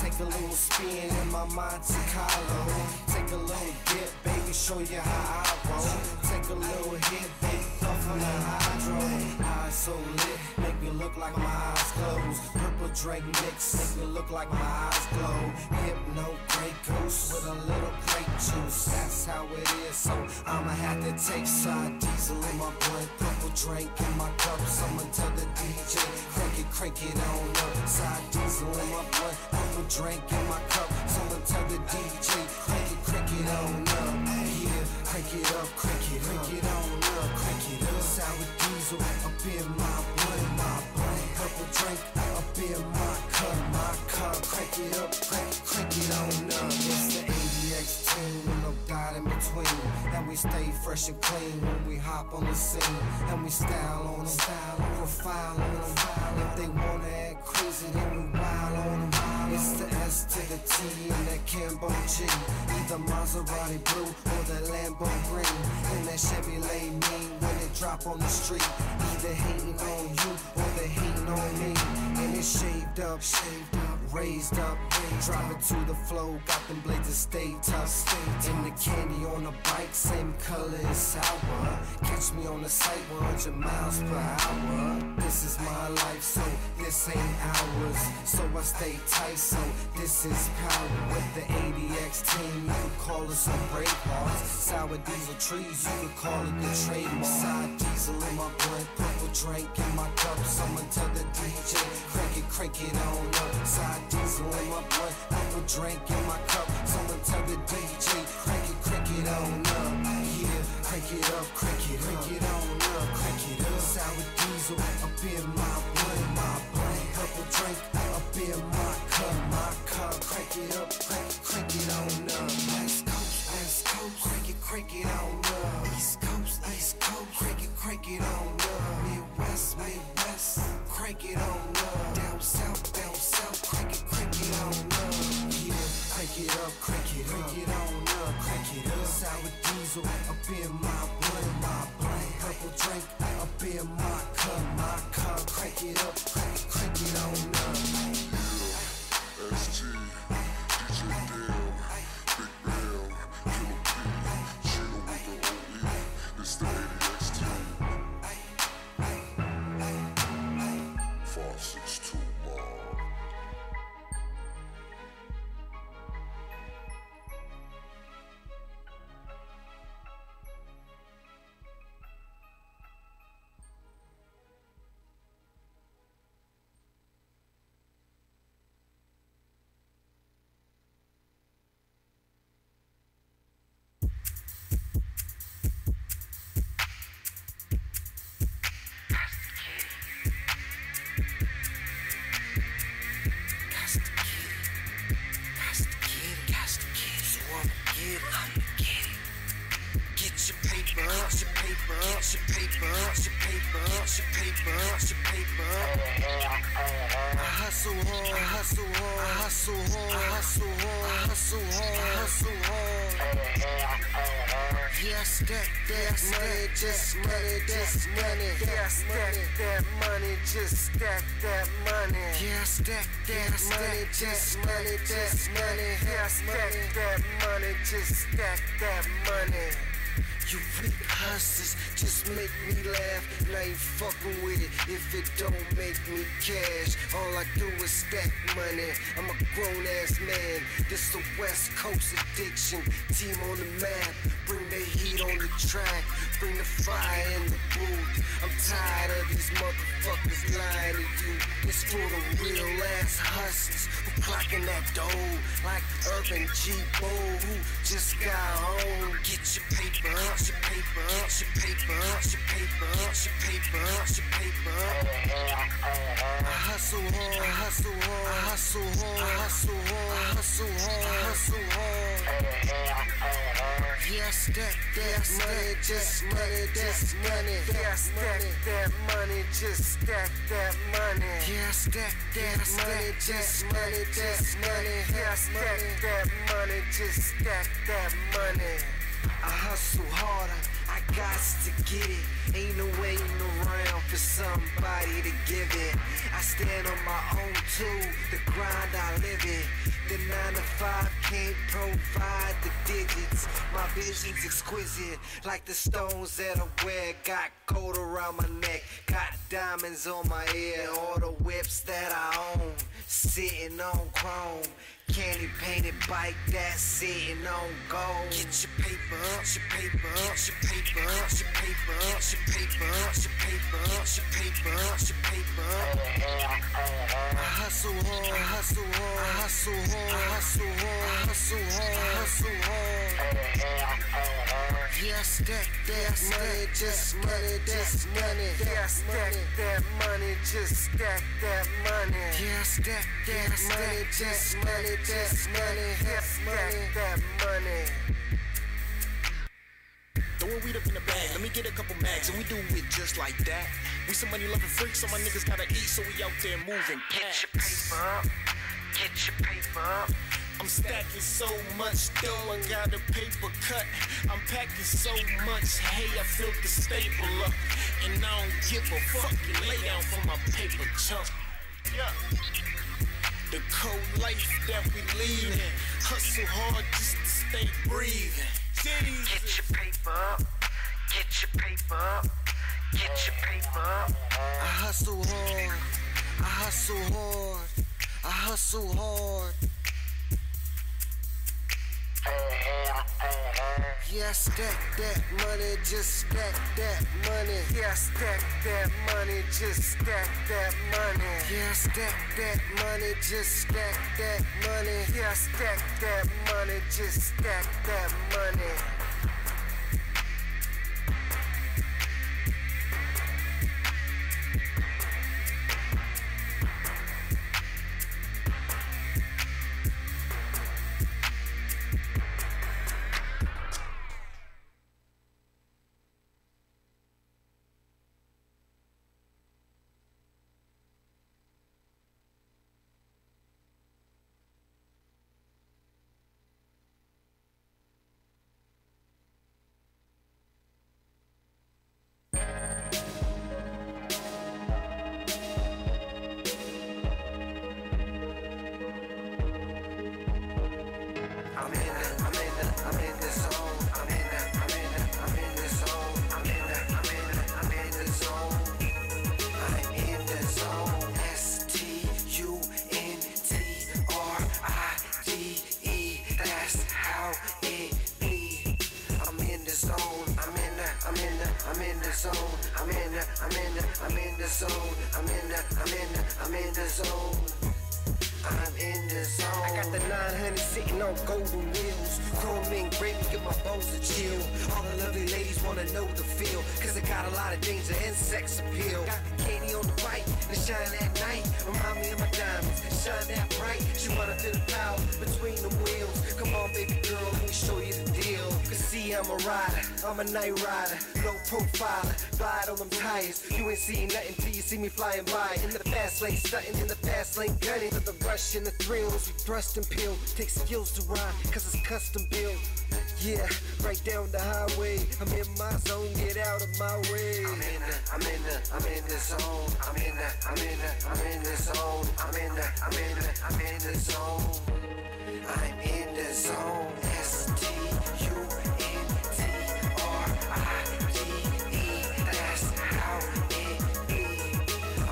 Take a little spin in my Monte Carlo. Take a little dip, baby, show you how I roll. Take a little hit, baby, puff on the hydro. Eyes so lit, make me look like my eyes closed. Purple drink mix, make me look like my eyes glow. Hypno Grey Goose with a little grape juice. That's how it is, so I'ma have to take side diesel in my blunt. Purple drink in my cup, someone tell the DJ, crank it on up. Side diesel in my blunt, purple drink in my cup, someone tell the DJ, crank it on up. Yeah, crank it up, crank it on up, crank it up. Sour diesel up in my blunt, purple drink up in my cup, crank it up, crank it on up. It's the ADX team with no doubt in between, and we stay fresh and clean when we hop on the scene, and we style on them, profile on them. If they wanna act crazy, then we wild on them. It's the S to the T and that Cambo G, either Maserati blue or the Lambo green, and that Chevrolet mean when it drop on the street, either hating on you or they hating on me. And it's shaved up, raised up, drop it to the flow, got them blades to stay tough. And the candy on the bike, same color as sour. Catch me on the site 100 miles per hour. This is my life, so this ain't ours. So I stay tight, so this is power. With the ADX team, you can call us some brave hearts. Sour diesel trees, you can call it the trademark. Side diesel in my blunt, purple drink in my cup. Someone tell the DJ, crank it on up. Side diesel in my blunt, purple drink in my cup. Someone tell the DJ, crank it on up. Yeah, crank it up, crank it on up, crank it up. Sour diesel up in my blunt, purple drink up in my cup, crank it up, crank it on up. West Coast, crank it on up. East Coast, crank it on up. Midwest, crank it on up. Down south, crank it on up. Yeah, crank it up, crank it on up, crank it up. Sour diesel up in my blunt, purple drink up in my cup, crank it up, crank it on up. SG, DJ Dale, Big Bell, Killer P, Chino with the OE, it's the ADX team. 462 Mob. Yeah, stack that money, just money. Yeah, stack that money, just stack that money. Yeah, stack that money, just money. Yeah, stack that money, just stack that money. You weak hustlers just make me laugh, and I ain't fucking with it if it don't make me cash. All I do is stack money. I'm a grown ass man. This the West Coast addiction. Team on the map, bring the heat on the track, bring the fire in the booth. I'm tired of these motherfuckers lying to you. It's for the real ass hustlers who clocking that dough like Urban G. Bo, who just got home. Get your paper up. Get your paper up, get your paper up, get your paper up, get your paper up, get your paper up. I hustle hard, I hustle hard, I hustle hard, I hustle hard, I hustle hard, I hustle hard. Yeah, stack that money, just money, just money. Yeah, stack that money, just stack that money. Yeah, stack that money, just money, just money. Yeah, stack that money, just stack that money. I hustle harder, I got to get it. Ain't no waiting around for somebody to give it. I stand on my own too, the grind I live it. The 9 to 5 can't provide the digits. My vision's exquisite, like the stones that I wear. Got gold around my neck, got diamonds on my ear. All the whips that I own, sitting on chrome. Candy painted bike that's sitting on gold. Get your paper up, get your paper up, get your paper up, get your paper up, get your paper up, get your paper up, get your paper up, get your paper up. I hustle hard, I hustle hard, I hustle hard, I hustle hard, I hustle hard, I hustle hard. Yeah, stack that money, just money, just money. Yeah, stack that money, just stack that money. Yeah, stack that money, just money, just money. Yeah, stack that money. Throwing weed up in the bag, let me get a couple mags, and we do it just like that. We some money loving freaks, so my niggas gotta eat, so we out there moving packs. Get your paper up, get your paper up. I'm stacking so much dough, I got a paper cut. I'm packing so much hay, I feel the staple up. And I don't give a fuck, you lay down for my paper chunk. Yeah. The cold life that we leading, hustle hard just to stay breathing. Get your paper up, get your paper up, get your paper up. I hustle hard, I hustle hard, I hustle hard. Yeah, stack that money, just stack that money. Yeah, stack that money, just stack that money. Yeah, stack that money, just stack that money. Yeah, stack that money, just stack that money. I'm in the zone. I'm in the zone. I got the 900 sitting on golden wheels. Chrome and great, get my bones to chill. All the lovely ladies wanna know the feel, cause I got a lot of danger and sex appeal. Got the candy on the bike, and shine at night. Remind me of my diamonds, shine that bright. She wanna feel the power between the wheels. Come on, baby girl, let me show you the deal. Cause see, I'm a rider, I'm a night rider, low profiler, glide on them tires. You ain't seeing nothing till you see me flying by. In the fast lane, stunting in the fast lane, gunning. For the rush and the thrills, we thrust and peel. Take skills to ride, cause it's custom built. Yeah, right down the highway. I'm in my zone, get out of my way. I'm in the zone. I'm in the zone. I'm in the zone. I'm in the zone. STUNTRIDE. That's how it be.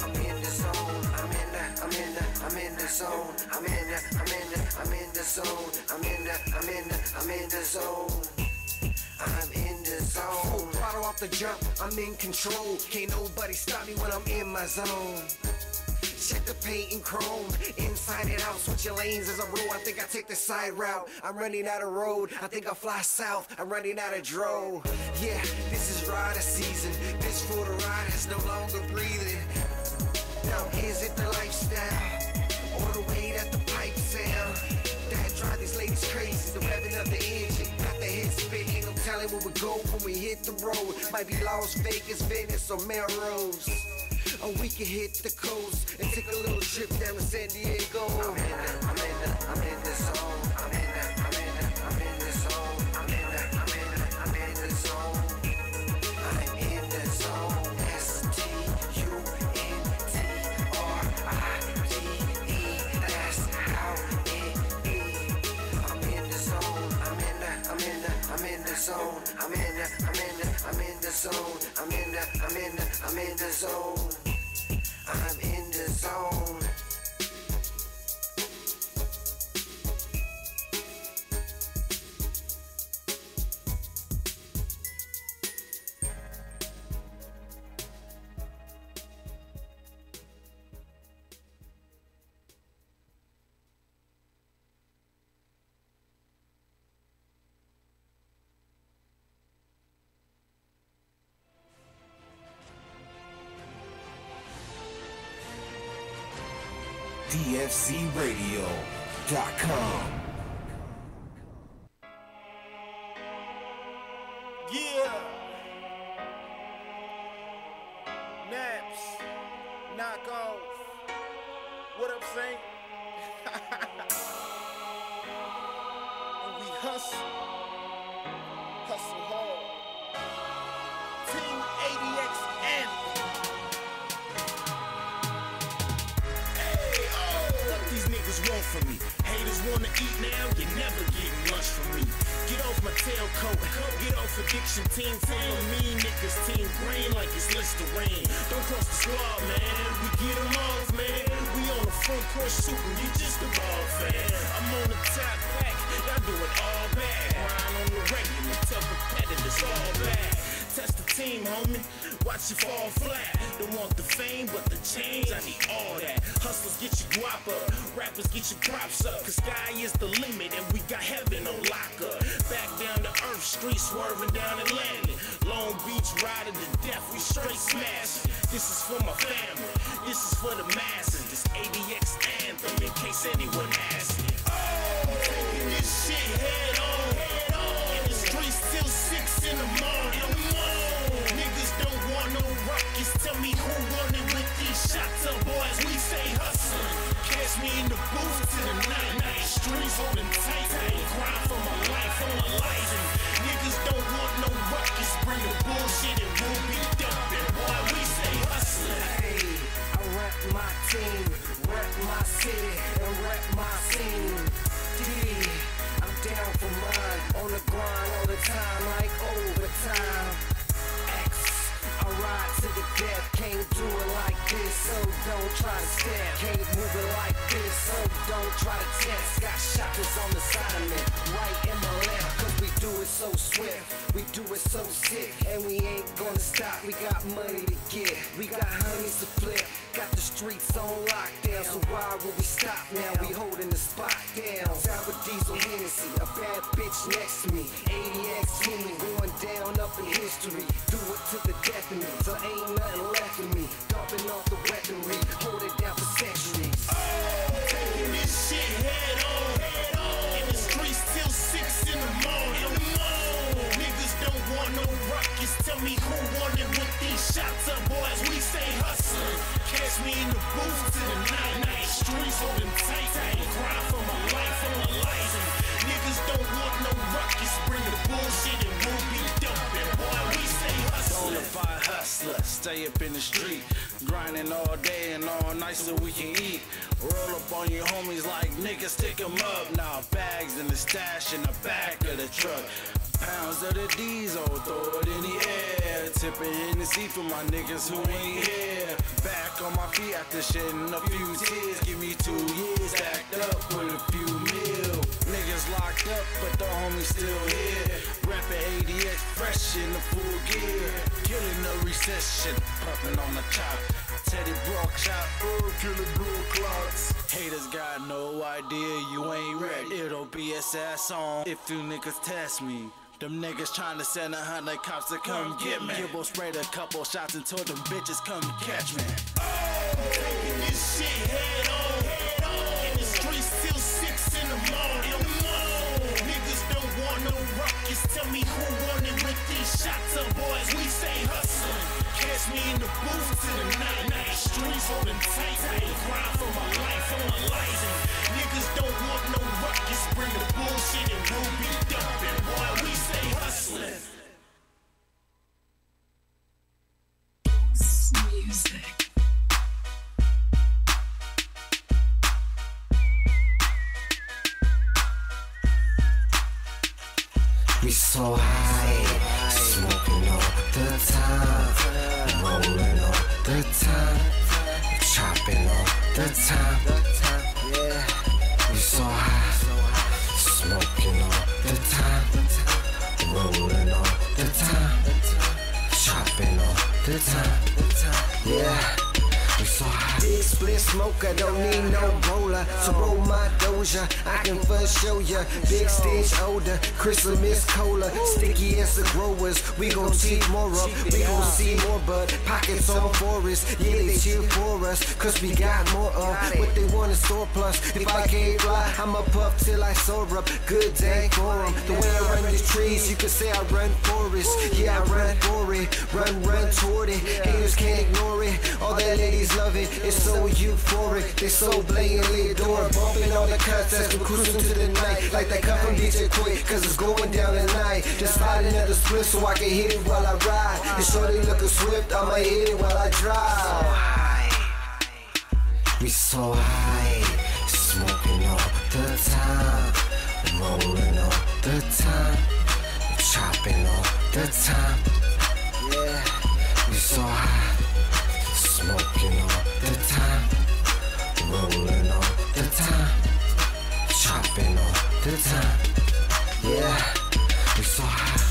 I'm in the zone. I'm in the zone. I'm in the zone. I'm in the zone. I'm in the zone. Full throttle off the jump, I'm in control. Can't nobody stop me when I'm in my zone. Check the paint and chrome, inside and out. Switch your lanes as I roll. I think I take the side route. I'm running out of road. I think I'll fly south. I'm running out of drove. Yeah, this is rider season. This for the riders no longer breathing. Now is it the lifestyle, or the way that the pipes sound that drive these ladies crazy? The revving of the hit the road. Might be Las Vegas, Venice, or Melrose. Or we can hit the coast and take a little trip down to San Diego. I'm in the zone. I'm in the zone. I'm in the zone. I'm in the zone. STUNTRIDE. That's how it be. I'm in the zone. I'm in the zone. I'm in the zone. I'm in the zone. I'm in the zone. DFCRadio.com. Yeah. Naps. Knock off. What up, Saint? And we hustle. Hustle hard. Team ADX Anthem. Hey, oh, what these niggas want from me? Haters wanna eat now, you never get lunch from me. Get off my tailcoat, get off addiction. Team full of mean niggas, team green like it's Listerine. Don't cross the squad, man, we get them off, man. We on the front court shooting, you just a ball fan. I'm on the top back, y'all do it all bad. Grind on the regular, tell competitors all bad. Test the team, homie, watch you fall flat. Don't want the fame, but the change, I need all that. Hustlers get your guap up, rappers get your props up. Cause sky is the limit and we got heaven on lockup. Back down to earth, street swerving down Atlantic. Long Beach riding to death, we straight smashing. This is for my family, this is for the masses. This ADX Anthem in case anyone asks it. Oh, I'm taking this shit head on. In the streets till 6 in the morning. Niggas don't want no ruckus. Tell me who won it with these shots up, boys. We say hustling. Catch me in the booth to the night. Streets holding tight. I ain't crying for my life, for my life. And niggas don't want no ruckus. Bring the bullshit and we'll be dumping. Boy, we say hustling. Hey, I rep my team, rep my city, and rep my scene. D, I'm down for mine, on the grind all the time, like overtime. X, I ride to the death, can't do it like this, so don't try to step. Can't move it like this, so don't try to test. Got shotters on the side of me, right in the left, cause we do it so swift, we do it so sick, and we ain't gonna stop. We got money to get, we got honeys to flip, got the streets on lockdown, so why would we stop now? We holding the spot down. Sour diesel Hennessy, a bad bitch next to me. ADX human going down up in history. Do it to the death of me, so ain't nothing left of me. Dumping off the weaponry, hold it down for centuries. Oh, taking this shit head on. In the streets till 6 in the morning. Niggas don't want no ruckus. Tell me who won it with these shots up, boys. We say hustling. Catch me in the booth to the night. Streets holding tight. I ain't crying for my life, for my life. And niggas don't want no ruckus. Bring the bullshit and we'll be dumping. Boy, we say hustling. Bonafide hustler, stay up in the street, grinding all day and all night so we can eat. Roll up on your homies like niggas, stick 'em up. Now bags in the stash in the back of the truck. Pounds of the diesel, throw it in the air. Tipping Hennessy for my niggas who ain't here. Back on my feet after shedding a few tears. Give me 2 years, stacked up with a few mil. Niggas locked up, but the homies still here. Rapping ADX fresh in the full gear. Killing the recession, pumping on the chop. Teddy Brock chop, killing blue clocks. Haters got no idea you ain't ready. It'll be a sad song if you niggas test me. Them niggas tryna send 100 cops to come get me. Gibbo sprayed a couple shots and told them bitches come catch me. Oh, taking this shit head on. In the streets till 6 in the morning. Niggas don't want no ruckus. Tell me who won it with these shots up, boys. We stay hustling. Catch me in the booth till the night. Streets holding tight. I grind for my life. I'm a light. Niggas don't want no ruckus. Bring the bullshit and we'll be dumping. Boy, we stay hustling. Music. We so high, smoking all the time, rolling all the time, chopping all the time. Yeah, we so high, smoking all the time, rolling all the time, chopping all the time. Yeah. We so high. Big split smoker, don't need no roller. So roll my doja, I can first show ya. Big stage older, Christmas cola. Sticky as the growers, we gon' teach more up. We gon' see more bud, pockets on forest. Yeah, they cheer for us, cause we got more of what they want in store plus. If I can't fly, I'ma puff till I soar up. Good day for 'em. The way I run these trees, you can say I run forest. Yeah, I run for it, run toward it. Haters can't ignore it. All that ladies love it, it's so euphoric. They so blatantly adore. Bumping all the cuts as we cruising to the night. Like that cut from DJ Quick, cause it's going down tonight. Just sliding at the split so I can hit it while I ride. And shorty looking swift, I'ma hit it while I drive. We so high, smoking all the time, rolling all the time, chopping all the time. Yeah, we so high, smoking all the time, rolling all the time, chopping all the time. Yeah, we so high.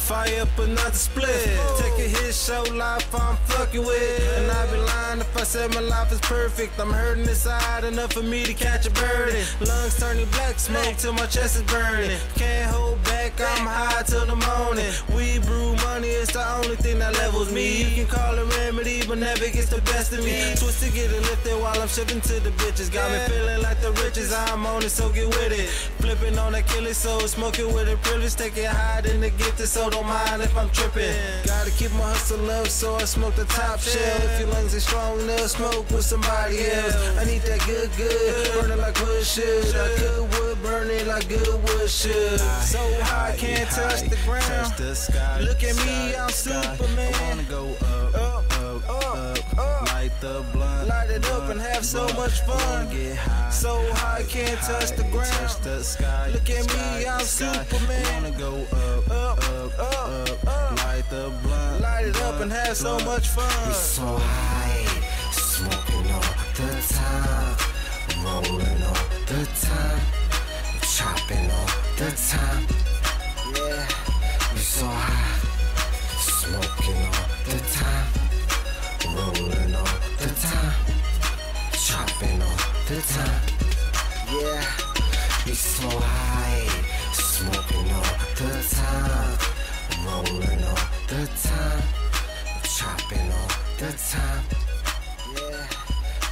Fire up another split. Take a hit, show life I'm fucking with. And I'd be lying if I said my life is perfect. I'm hurting inside enough for me to catch a birdie. Lungs turning black, smoke till my chest is burning. Can't hold back, I'm high till the morning. We brew money, it's the only thing that levels me. You can call it remedy, but never gets the best of me. Twist to get it lifted while I'm shipping to the bitches. Got me feeling like the riches, I'm on it, so get with it. Flipping on that killer soul, smoking with a privilege. Take it higher than the gifted, so don't mind if I'm tripping. Gotta keep my hustle up, so I smoke the top shell. If your lungs are strong enough, smoke with somebody else. I need that good, burning like wood should. Like good wood, burning like good wood should. So high, can't touch the ground. Look at me, I'm Superman. I wanna go up, light the blunt, light it up and have so much fun. So high, can't touch the ground. Look at me, I'm Superman. I wanna go up, light the blunt, light it up and have so much fun. We so high, smoking all the time, rolling all the time, chopping all the time. Yeah, we so high, smoking all the time, rolling all the time, chopping all the time. Yeah, we so high, smoking all the time, rolling all the time, chopping all the time. Yeah,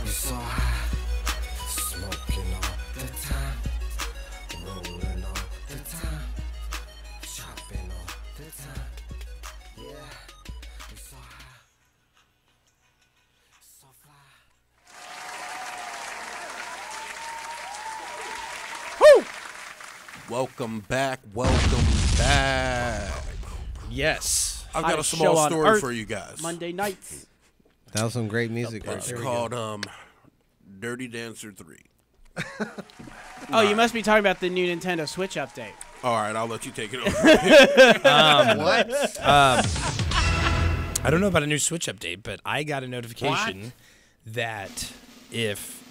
we so high, smoking all the time, rolling all the time, chopping all the time. Yeah, we so high, so fly. Woo! Welcome back. Yes. I've got a Hottest small show on story Earth, for you guys. Monday nights. That was some great music. It's called Dirty Dancer 3. Oh, you must be talking about the new Nintendo Switch update. All right, I'll let you take it over. What? I don't know about a new Switch update, but I got a notification that if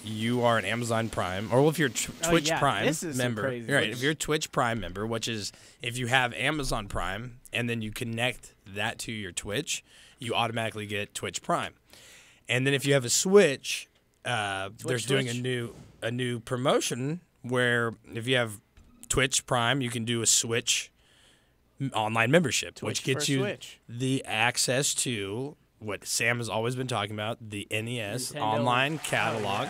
you are an Amazon Prime, or if you're Twitch Prime this is member, crazy. right? If you're a Twitch Prime member, which is if you have Amazon Prime and then you connect that to your Twitch, you automatically get Twitch Prime. And then if you have a Switch, there's doing a new promotion where if you have Twitch Prime, you can do a Switch online membership, which gets you the access to what Sam has always been talking about, the NES Nintendo online catalog.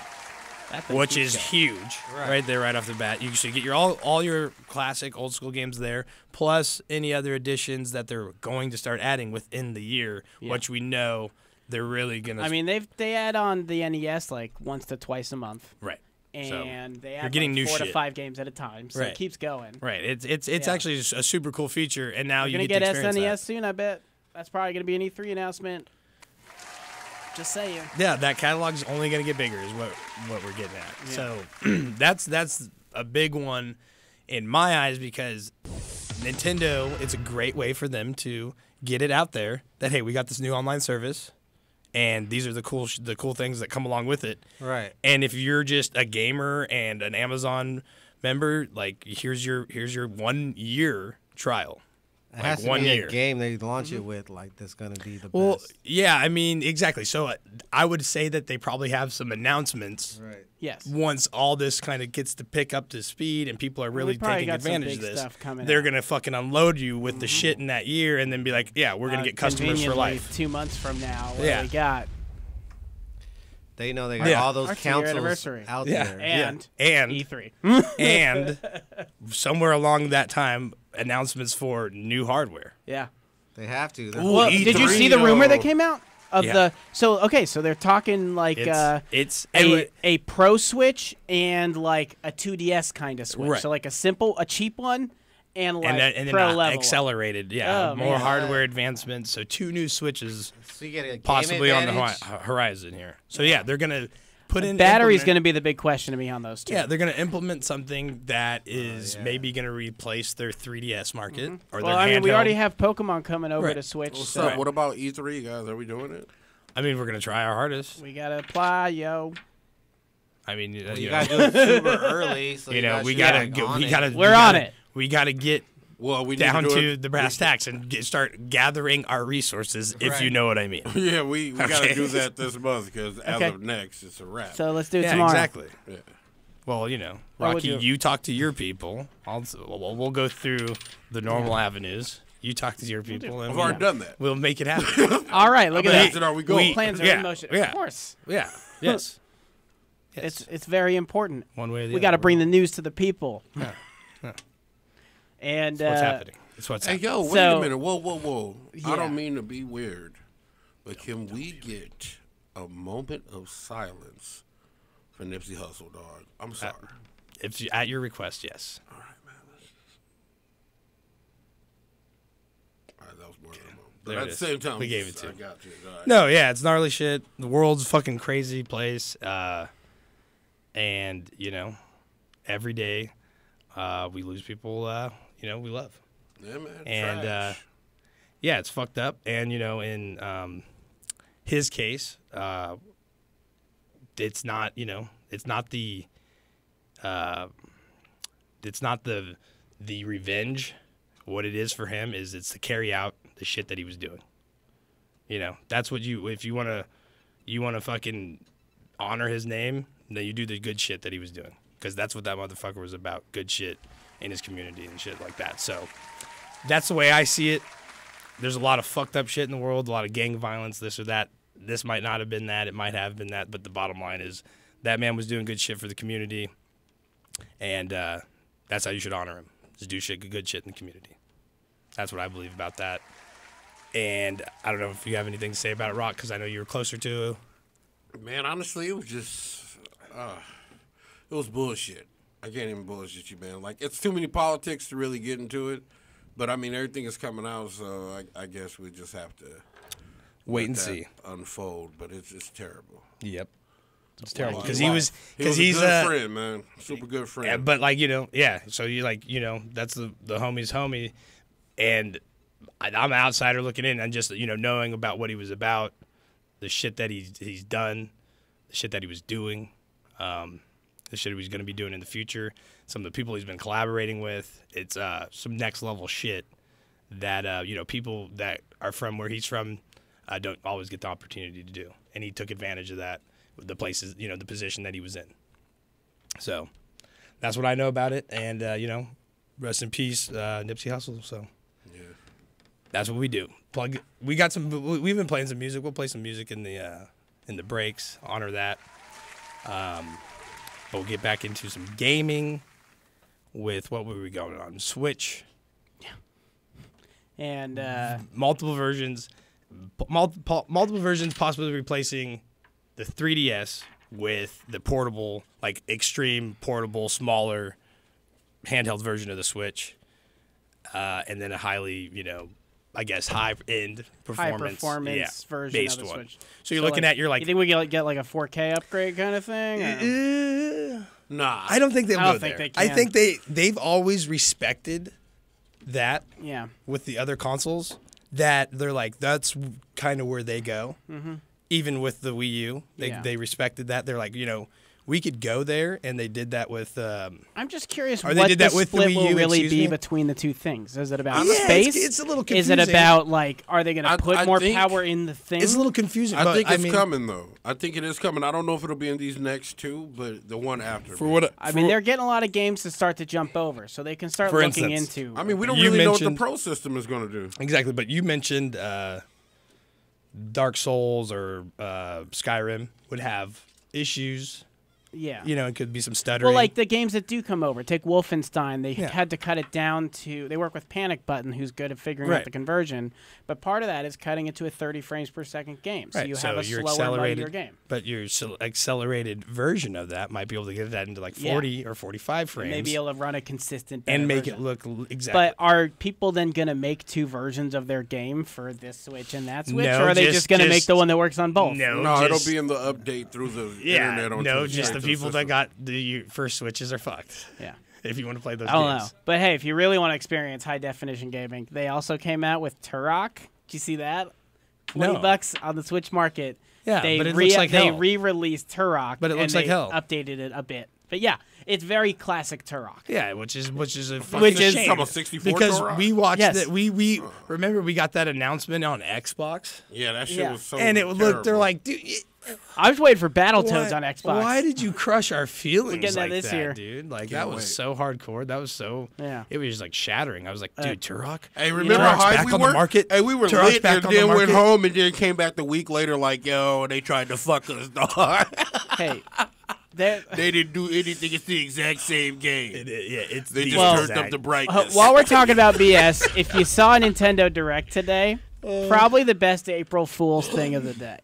That thing which keeps is going. huge right there, right off the bat. You should get your all your classic old school games there, plus any other additions that they're going to start adding within the year, which we know they're really gonna. I mean, they add on the NES like once to twice a month, right. and they you're add getting like new 4 to shit. 5 games at a time, so Right. it keeps going. Right. It's Yeah. actually just a super cool feature, and now We're you gonna get get to experience SNES that. soon, I bet. That's probably gonna be an E3 announcement. Just saying. Yeah, that catalog's only going to get bigger is what we're getting at. Yeah. So that's a big one in my eyes because Nintendo, it's a great way for them to get it out there that, hey, we got this new online service, and these are the cool things that come along with it. Right. And if you're just a gamer and an Amazon member, like here's your 1 year trial. It has to 1 be year. a game they launch it with, like that's gonna be the Well, best. yeah, I mean, exactly. So I would say that they probably have some announcements Right. Yes. once all this kind of gets to pick up to speed and people are really probably taking got some advantage of big this. stuff coming They're out. going to fucking unload you with the shit in that year and then be like, yeah, we're going to get customers for Conveniently, life. 2 months from now, what Yeah. do we got? They know they got Yeah. all those Our 2-year councils anniversary. out Yeah. there. And And E3. and somewhere along that time, announcements for new hardware. Yeah. They have to. Ooh, Well, did you E3 see the rumor that though. came out of Yeah. so they're talking like a pro Switch and like a 2DS kind of Switch. Right. So like a cheap one and like and then pro level. accelerated, yeah, Oh, more man. hardware advancements. So 2 new Switches So you get a game possibly on the advantage. horizon here. So yeah, they're going to put in Battery's implement- going to be the big question to me on those two. Yeah, they're going to implement something that is maybe going to replace their 3DS market or Well, their I mean, we handheld. already have Pokemon coming over Right. to Switch, What's so up? What about E3, guys? Are we doing it? I mean, we're going to try our hardest. we gotta apply, yo. I mean, You you gotta know, do it super early. So you know, we should gotta be go, on we it. gotta We're we on gotta- it. We gotta get Well, we need down to, do to it. the brass tacks and start gathering our resources, if you know what I mean. Yeah, we got to Okay. do that this month because as Okay. of next, it's a wrap. So let's do it Yeah, tomorrow. exactly. yeah. Well, you know, What would Rocky, you- you talk to your people. We'll go through the normal avenues. You talk to your people, and I've already done that. we'll make it happen. All right, look at How many that. are we going? Plans are yeah, in motion. yeah. Of course. Yeah. Yes. Yes. It's very important. One way or the We other. got to bring the news to the people. Yeah. Yeah. And What's happening? It's what's Hey, happening. yo, wait So- a minute. Whoa. Yeah. I don't mean to be weird, but can we get a moment of silence for Nipsey Hussle, dog? I'm sorry. If you, at your request, yes. All right, man. All right, that was more than a moment. But There at it the is. same time, We gave it to I you. got you. All right. No, yeah, it's gnarly shit. The world's a fucking crazy place. And, you know, every day we lose people, you know, we love. Yeah, man. And, trash. yeah, it's fucked up. And, you know, in his case, it's not, you know, it's not the revenge. What it is for him is it's to carry out the shit that he was doing. You know, that's what if you want to fucking honor his name, then you do the good shit that he was doing. Because that's what that motherfucker was about. Good shit in his community and shit like that. So that's the way I see it. There's a lot of fucked up shit in the world, a lot of gang violence, this or that. This might not have been that. It might have been that. But the bottom line is that man was doing good shit for the community. And that's how you should honor him. Just do good shit in the community. That's what I believe about that. And I don't know if you have anything to say about it, Rock, because I know you were closer to. Man, honestly, it was just, it was bullshit. I can't even bullshit you, man. Like, it's too many politics to really get into it. But, I mean, everything is coming out, so I guess we just have to Wait let and that see. unfold. But it's just terrible. Yep. It's terrible. Wow. Because He he's a good friend, man. Super good friend. Yeah, but like, you know, yeah. So you like, you know, that's the homie's homie, and I'm an outsider looking in, and just, you know, knowing about what he was about, the shit that he's done, the shit that he was doing, the shit he was going to be doing in the future, some of the people he's been collaborating with. It's some next level shit that you know, people that are from where he's from don't always get the opportunity to do, and he took advantage of that. The places, you know, the position that he was in. So that's what I know about it. And, you know, rest in peace, Nipsey Hussle. So yeah. That's what we do. We've been playing some music. We'll play some music in the breaks, honor that. But we'll get back into some gaming with what were we going on? Switch. And Multiple versions. Multiple versions possibly replacing the 3DS with the portable, like extreme portable, smaller handheld version of the Switch. And then a highly, I guess high-end performance. high performance version based of the one. Switch. So you're looking at, you're like, you think we get like a 4K upgrade kind of thing? or- Nah. I don't think they'll I don't go think there. they I can. think they've always respected that Yeah. with the other consoles, that they're like, that's kind of where they go. Mm-hmm. Even with the Wii U, they respected that. They're like, we could go there, and they did that with. I'm just curious Or what they did that the with the split Wii will U, really excuse be me? between the two things. Is it about Yeah, space? it's a little Is it confusing. about like, are they going to put I more think- power in the thing? It's a little confusing. I but, think it's mean, coming though. I think it is coming. I don't know if it'll be in these next two, but the one after. For what? I mean, they're getting a lot of games to start to jump over, so they can start For looking instance, into. I mean, we don't You really know what the mentioned- Pro system is going to do. Exactly, but you mentioned Dark Souls or Skyrim would have issues. yeah. It could be some stuttering. Well, like the games that do come over, take Wolfenstein. They Yeah. had to cut it down to. They work with Panic Button, who's good at figuring Right. out the conversion. But part of that is cutting it to a 30 frames per second game, so Right, you so have a your slower, muddier accelerated game. But your accelerated version of that might be able to get that into like 40 or 45 frames, Maybe able to run a consistent and better make it version. look exactly. But are people then going to make two versions of their game for this Switch and that Switch, No, or are they just- just going to make just- the one that works on both? no, No, just, it'll be in the update through the yeah, internet. On no, to just the straight to people that system. got the first Switches are fucked. Yeah. If you want to play those I don't games. know. But hey, if you really want to experience high definition gaming, they also came out with Turok. Did you see that? No. $20 on the Switch market. Yeah, they but it looks like they hell. re-released Turok, But it looks and like they hell. updated it a bit. But yeah, it's very classic Turok. Yeah, which is a fucking Which is- shame. Talking about 64 because Turok? we watched Yes. that. We remember we got that announcement on Xbox, Yeah, that shit Yeah. was so. and it looked. They're terrible. like, dude. I was waiting for Battletoads Why- on Xbox. Why did you crush our feelings getting that like this that, year. dude? Like Can't that was wait. so hardcore. That was so. Yeah. It was just like shattering. I was like, dude, Turok. Hey, remember Turok's how hype back we on were? the market. Hey, we were Turok's lit back and on the then went market. home and then came back the week later like, yo, they tried to fuck us, dog. Hey, they They didn't do anything. It's the exact same game. Yeah, it's They the just Well- turned exact- up the brightness. while we're talking about BS, if you saw a Nintendo Direct today, probably the best April Fool's thing of the day.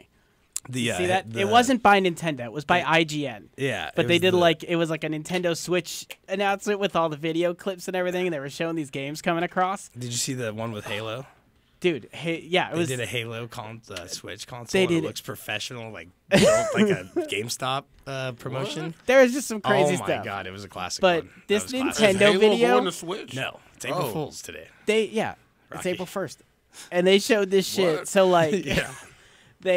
The, See that? It wasn't by Nintendo. It was by IGN. Yeah, But it they was did the- it was like a Nintendo Switch announcement with all the video clips and everything, and they were showing these games coming across. Did you see the one with Halo? Dude, hey, yeah, it They was. did a Halo Switch console. They and did it it. looks professional, like like a GameStop promotion. There was just some crazy oh my stuff. god, it was a classic. But one. That this was classic. Is Nintendo Halo video- going to Switch? No, it's April Oh. Fool's today. It's Rocky. April 1st, and they showed this shit. What? So like, Yeah.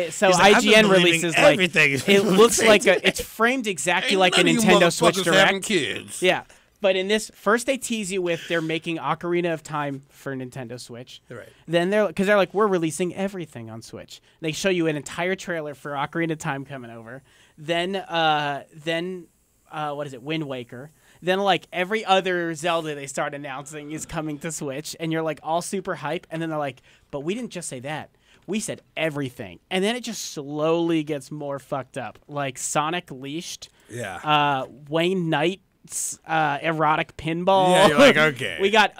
so He's like, "I've been IGN believing releases like everything it looks like it's framed exactly Ain't like a none of you Nintendo Switch motherfuckers having Direct. kids. Yeah. But in this, first they tease you with they're making Ocarina of Time for Nintendo Switch. Right. Then they're like, we're releasing everything on Switch. They show you an entire trailer for Ocarina of Time coming over. Then what is it? Wind Waker. Then like every other Zelda they start announcing is coming to Switch, and you're like all super hype. And then they're like, but we didn't just say that. We said everything. And then it just slowly gets more fucked up. Like Sonic Leashed. Yeah. Wayne Knight's erotic pinball. Yeah, you're like, okay. We got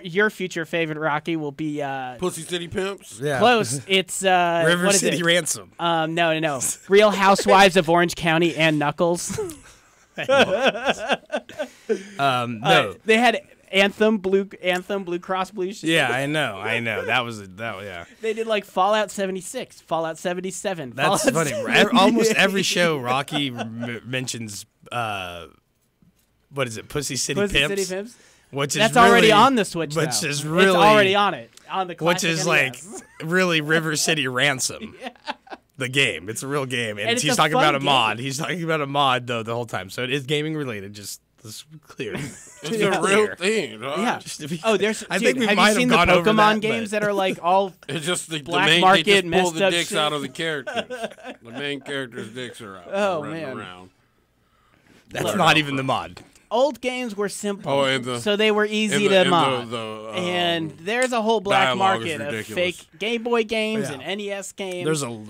your future favorite Rocky will be Pussy City Pimps. Yeah. close. It's River what is City it? Ransom. No. Real Housewives of Orange County and Knuckles. No. They had Anthem, Blue Cross Blue Shield. Yeah, I know. Yeah. They did like Fallout 76, Fallout 77. That's Fallout funny. 78. Almost every show, Rocky mentions, what is it, Pussy City Pussy Pimps? City Pimps. Which is That's really, already on the Switch. Which though. is really, it's already on it on the which classic is like NES. really River City Ransom. The game. It's a real game, and, it's he's a talking fun about a game. mod. He's talking about a mod though the whole time, so it is gaming related. Just clear. It's a real thing, dog. Yeah. Just to be- Oh, there's. I dude, think we have might you have seen the gone over Pokemon that, games but- that are like all? It's just the Black main, market they just pull messed the up dicks shit. out of the characters. The main character's dicks are out. Oh, running man. around. That's not even the mod. Old games were simple, Oh, and the- so they were easy and the- to mod. the, and there's a whole black dialogue is market of ridiculous. fake Game Boy games Yeah. and NES games. There's a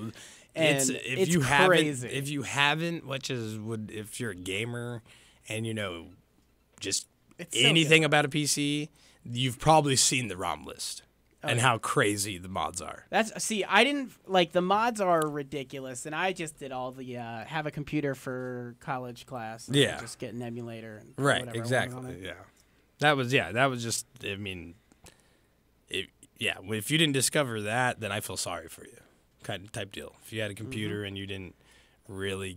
And if it's you crazy. haven't, if you haven't, if you're a gamer and just It's so anything about a PC, you've probably seen the ROM list and how crazy the mods are. I didn't like the mods are ridiculous, and I just did all the have a computer for college class. And Yeah. just get an emulator. And Right, whatever I want on exactly. it. Yeah. That was just, I mean, if you didn't discover that, then I feel sorry for you. Kind of type deal. If you had a computer and you didn't really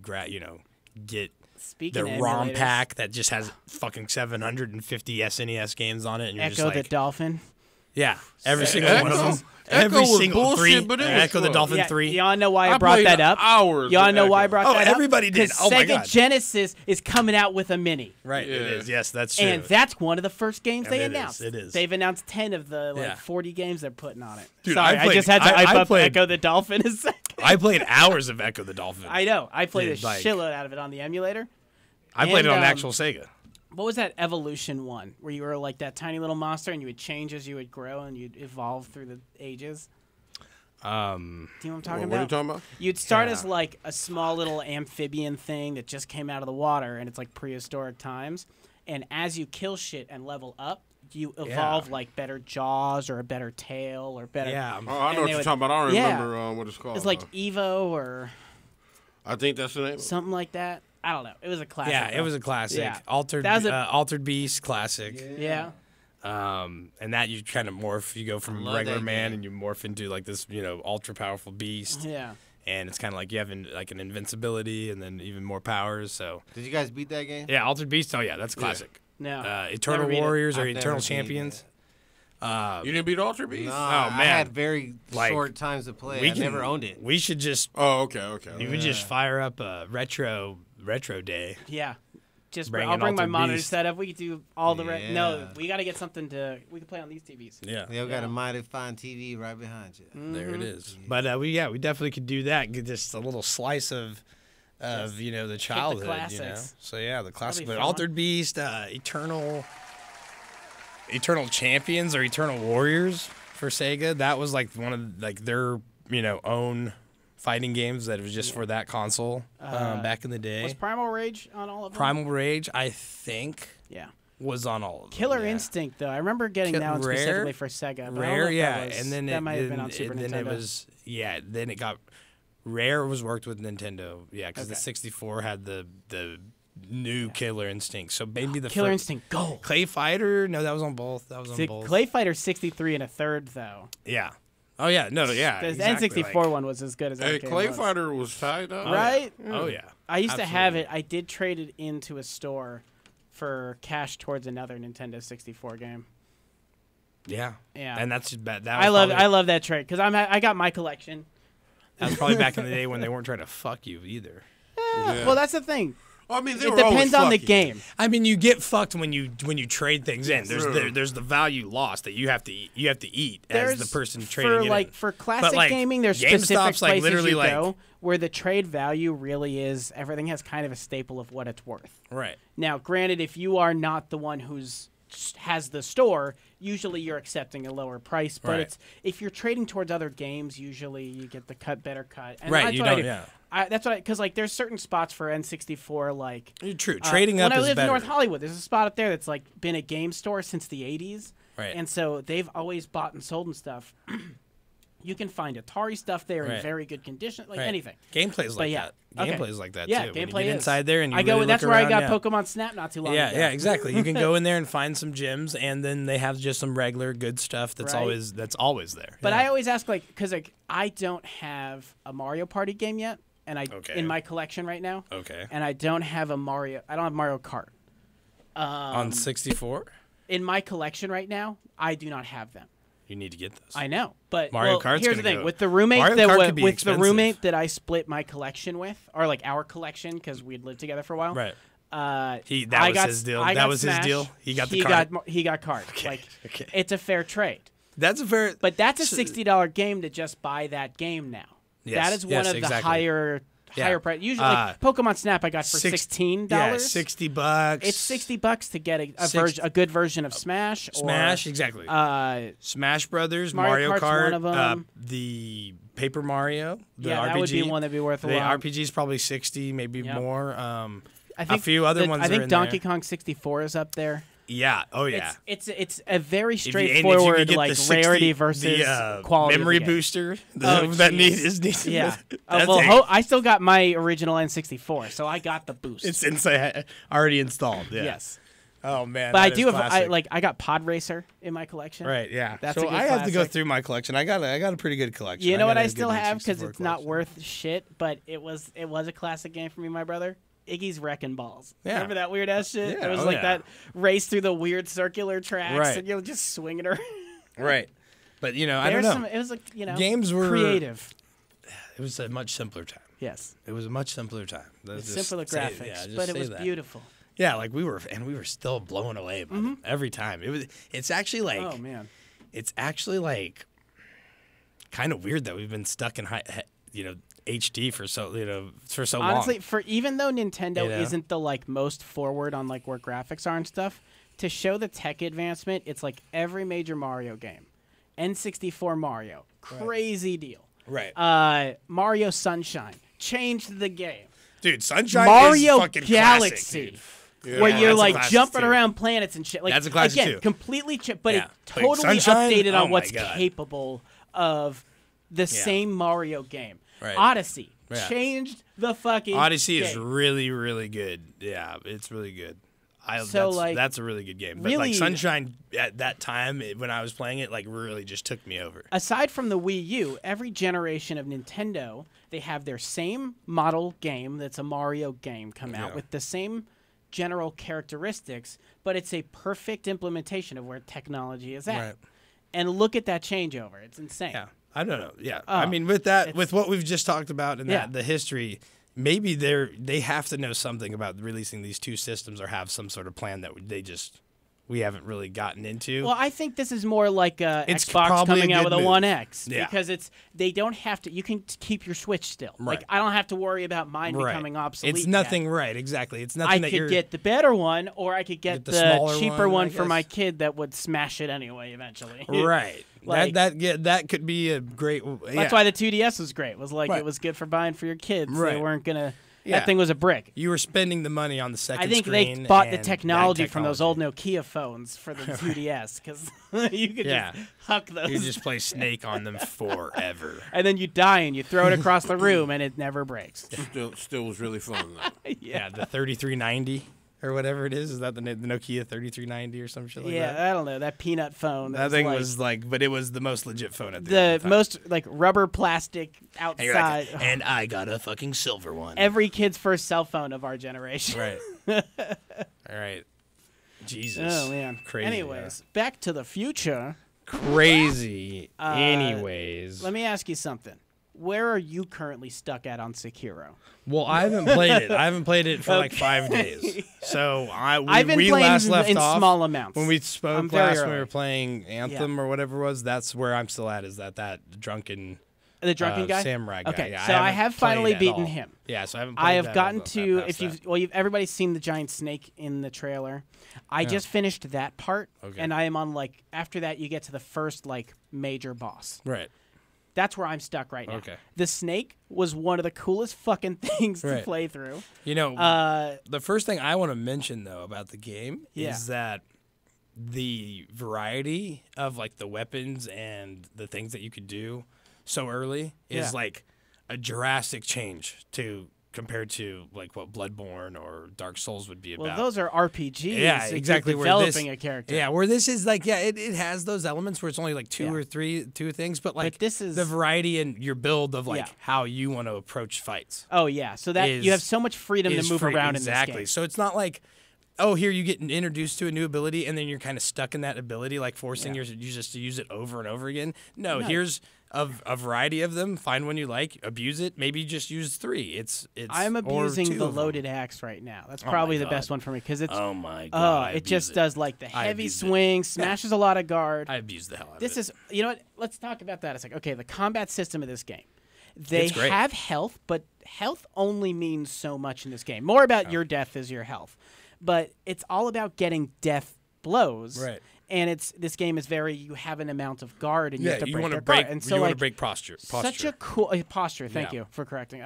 get Speaking the of ROM emulators, pack that just has fucking 750 SNES games on it, and you're Echo just like, the Dolphin. yeah, every single Echo- one of them. Echo Every was single bullshit, three. but it was Echo the fun. Dolphin Yeah, 3. y'all know why I I brought played that up? hours Y'all with know why I Echo. brought Oh, that up? everybody did. 'Cause Oh my Sega God. Genesis is coming out with a mini. Right, it Yeah. is. Yes, that's true. And that's one of the first games they it is, announced. it is. They've announced 10 of the Yeah. 40 games they're putting on it. Dude, Sorry, I just had to played- I hype up played- Echo the Dolphin a second. I played hours of Echo the Dolphin. I know. I played Dude, a like- shitload out of it on the emulator. I played and, it on um, actual Sega. What was that Evolution one where you were like that tiny little monster and you would change as you would grow and you'd evolve through the ages? Do you know what I'm talking What are you about? talking about? You'd start Yeah. as like a small little amphibian thing that just came out of the water, and it's like prehistoric times. And as you kill shit and level up, you evolve like better jaws or a better tail or better. Yeah. Oh, I And know what they you're would- talking about. I don't yeah. remember what it's called. It's like Evo or I think that's the name. something like that. I don't know. It was a classic. Yeah, it though. was a classic. Yeah. Altered That was a- Altered Beast classic. Yeah. And that you kind of morph. You go from love regular that man game. and you morph into like this, ultra powerful beast. Yeah. And it's kind of like you have like an invincibility and then even more powers. So Did you guys beat that game? yeah, Altered Beast. Oh yeah, that's classic. No. Eternal Never beat it. Warriors or I've never Eternal beat Champions. You didn't beat Alter Beast? No, Oh, I man. had very Like, short times to play. We I never owned it. We should just Oh, okay. we would just fire up a retro day. Yeah. Just Bring I'll an bring my Altered monitor Beast. set up. We could do all the no. Yeah. We got to get something we can play on these TVs. Yeah. They've got a mighty fine TV right behind you. There Mm-hmm. it is. But we definitely could do that. Get just a little slice of the childhood. classics. So yeah, the classic. be But fun. Altered Beast, Eternal Champions or Eternal Warriors for Sega. That was like one of their own fighting games that was just for that console back in the day. Was Primal Rage on all of them? Primal Rage, I think, Yeah. was on all of them. Killer yeah. Instinct though. I remember getting that one Rare- specifically for Sega. But I don't know Rare, if yeah, that was, and then that it, might have been on Super and Nintendo. then it was then it got Rare was worked with Nintendo, yeah, because the Okay. 64 had the new Killer Instinct. So maybe the Killer first, Instinct Gold. Clay Fighter, no, that was on both. That was on both. Clay Fighter 63 and a third though. Yeah. Oh yeah, no, yeah. The exactly, N64 like- one was as good as Hey, that game Clay was. Fighter was tied up. Right? Oh yeah. I used to have Absolutely. it. I did trade it into a store for cash towards another Nintendo 64 game. Yeah. Yeah. And that's bad. That I was love probably- that trade because I got my collection. That was probably back in the day when they weren't trying to fuck you either. Yeah. Well, that's the thing. I mean, they It were always depends on the fucking. game. I mean, you get fucked when you trade things in. True. There's the value lost that you have to eat as There's the person trading for it like in. for classic like, gaming. There's GameStop's, specific like, places literally, you like- go where the trade value really is. Everything has kind of a staple of what it's worth. Right. Now, granted, if you are not the one who's has the store, usually you're accepting a lower price. But Right. it's if you're trading towards other games, usually you get the better cut. And Right, that's you what I don't- do. yeah. That's what because like there's certain spots for N64 like True. Trading up when I is lived better. in North Hollywood, there's a spot up there that's like been a game store since the 80s. Right. And so they've always bought and sold and stuff. You can find Atari stuff there in Right. very good condition, like Right. anything. Gameplay's like yeah. that. Okay. Gameplay's like that Yeah, too. When gameplay you get is. inside there and you I go. really That's look where I around, got yeah. Pokemon Snap not too long Yeah, ago. yeah, exactly. You can go in there and find some gems, and then they have just some regular good stuff that's Right. always there. But yeah. I always ask because I don't have a Mario Party game yet, and Okay. in my collection right now, Okay. and I don't have I don't have Mario Kart. On 64, In my collection right now, I do not have them. you need to get those. I know, but Mario well, Kart's here's the gonna thing: go- with the roommate Mario that Kart could be with the expensive. roommate that I split my collection with, or like our collection because we'd lived together for a while. Right. That was his deal. That was his deal? He got the cart? He got card. Like okay. it's a fair trade, That's a fair. but that's a $60 game to just buy that game now. Yes, That is one yes, of the exactly. higher price. Usually, like Pokemon Snap, I got for $16. Yeah, $60. It's $60 to get a good version of Smash. Smash, exactly. Smash Brothers, Mario Mario Kart's Kart, one of 'em. the Paper Mario, the Yeah, RPG. that would be one that'd be worth a the lot. RPG is probably 60, maybe Yep. more. I think a few other ones. I are think in Donkey there. Kong 64 is up there. Yeah. Oh yeah. It's a very If you- and if you straightforward could get like the 60 rarity versus the, quality. memory of the game. booster Oh, that jeez. is needed. Yeah. That's Well, it. I still got my original N64, so I got the boost. It's inside, already installed. Yeah. Yes. Oh man. But that I is do have classic. I got Pod Racer in my collection. Right. Yeah. That's so a good I have to go classic. through my collection. I got a pretty good collection. You know what got I a good still have because N64 it's not collection. worth shit, but it was a classic game for me, and my brother. Iggy's Wrecking Balls. Yeah. Remember that weird ass shit? Yeah, It was oh like yeah. that race through the weird circular tracks, Right. and you're just swinging around. Right. But I don't There's know. some. It was like Games were creative. It was a much simpler time. Yes. It was a much simpler time. With Just simpler say- graphics, yeah, just but it say was that. beautiful. Yeah, like we were still blown away by them every time. It's actually like Oh man. it's actually like kind of weird that we've been stuck in HD for so Honestly, long. even though Nintendo You know? isn't the like most forward on like where graphics are and stuff, to show the tech advancement, it's like every major Mario game, N64 Mario, crazy deal. Right. Mario Sunshine changed the game. Dude, Sunshine Mario is fucking Galaxy. classic, dude. Where Yeah, you're that's a like classic jumping too. around planets and shit. Like, That's a classic again, too. completely but Yeah. it But totally Sunshine? updated Oh on my what's God. capable of the same Mario game. Right. Odyssey Yeah. changed the fucking Odyssey is game. really, really good. Yeah, it's really good. That's a really good game. But really- like Sunshine at that time when I was playing it, like really just took me over. Aside from the Wii U, every generation of Nintendo, they have their same model game that's a Mario game come out Yeah. with the same general characteristics, but it's a perfect implementation of where technology is at. Right. And look at that changeover. It's insane. Yeah, I don't know. Yeah, Oh, I mean with what we've just talked about and Yeah. the history, maybe they have to know something about releasing these two systems or have some sort of plan that we haven't really gotten into. Well, I think this is more like It's Xbox probably coming a out good with a move. One X Yeah. because they don't have to. You can keep your Switch still. Right. Like I don't have to worry about mine Right. becoming obsolete. It's yet. nothing right, exactly. It's nothing I that could you're get the better one, or I could get the the smaller cheaper one, one I for my guess. kid that would smash it anyway eventually. right. Like- that could be a great. That's why the 2DS was great. It was like Right. it was good for buying for your kids. They Right. weren't gonna. Yeah. That thing was a brick. you were spending the money on the second. I think screen they bought the and technology that from those old technology. Nokia phones for the 2DS because you could Yeah. just huck those. You just play Snake on them forever. and then you die and you throw it across the room and it never breaks. Still was really fun though. Yeah, the 3390 or whatever it is. Is that the Nokia 3390 or some shit like Yeah, that? I don't know that peanut phone. That thing was like, but it was the most legit phone at the time. most like rubber plastic And you're like, outside. and I got a fucking silver one. Every kid's first cell phone of our generation. Right. All right. Jesus. Oh man. Crazy. Anyways, Back to the Future. Crazy. Anyways. Let me ask you something. Where are you currently stuck at on Sekiro? Well, I haven't played it. I haven't played it for like 5 days. So I've been we playing last left in off small amounts. when we I'm spoke very last when we early. were playing Anthem or whatever it was. That's where I'm still at. Is that drunken The drunken guy? samurai guy? Okay, Yeah, so I haven't have played finally at beaten all. him. Yeah, so I haven't. Played I have that gotten past to that. everybody's seen the giant snake in the trailer. I just finished that part, Okay. and I am on like after that you get to the first like major boss. Right. That's where I'm stuck right now. Okay. The snake was one of the coolest fucking things to Right. play through. You know, the first thing I want to mention though about the game Yeah. is that the variety of like the weapons and the things that you could do so early is Yeah. like a drastic change to compared to like what Bloodborne or Dark Souls would be Well, about. those are RPGs. Yeah, so you're exactly. Where Developing this, a character. Yeah, where this is like, it has those elements where it's only like two Yeah. or two things, but like this is- the variety in your build of like Yeah. how you want to approach fights. Oh yeah. So that you have so much freedom to is move free. around Exactly. in this game. So it's not like, oh, here you get introduced to a new ability and then you're kind of stuck in that ability, like forcing your users to use it over and over again. No, here's a variety of them. Find one you like, abuse it. Maybe just use 3. It's. I'm or abusing 2 the of them. loaded axe right now. That's Oh my probably the God. best one for me because it's. Oh my Oh, god! I it just abuse does like the I heavy abuse it. swing, smashes a lot of guard. I abuse the hell out of This it. is, you know what? Let's talk about that. It's like, okay, the combat system of this game. They It's great. have health, but health only means so much in this game. More about your death is your health, but it's all about getting death blows. Right. And this game is very, you have an amount of guard and you have to break want their to break. guard. And so you want like to break posture. such a cool posture. Thank Yeah. you for correcting.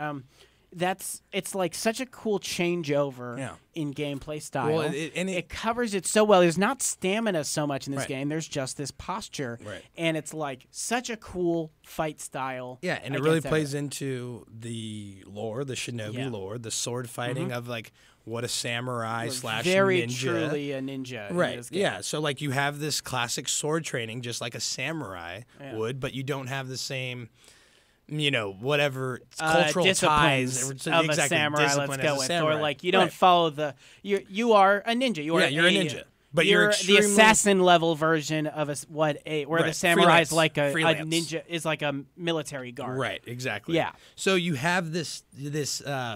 It's like such a cool changeover in gameplay style. Well, it covers it so well. There's not stamina so much in this Right. game. There's just this posture, Right. and it's like such a cool fight style. Yeah, and it really against plays into the lore, the shinobi lore, the sword fighting of like what a samurai slash very ninja. truly a ninja. In Right. this game. Yeah. So like you have this classic sword training, just like a samurai Yeah. would, but you don't have the same, whatever cultural ties disciplines of a samurai. Let's discipline go as a with, samurai. or like you don't Right. follow the. You are a ninja. You are you're a ninja. But you're you're the extremely- assassin level version of where the Right. samurai is like a Freelance. ninja, is like a military guard. Right, exactly. Yeah. So you have this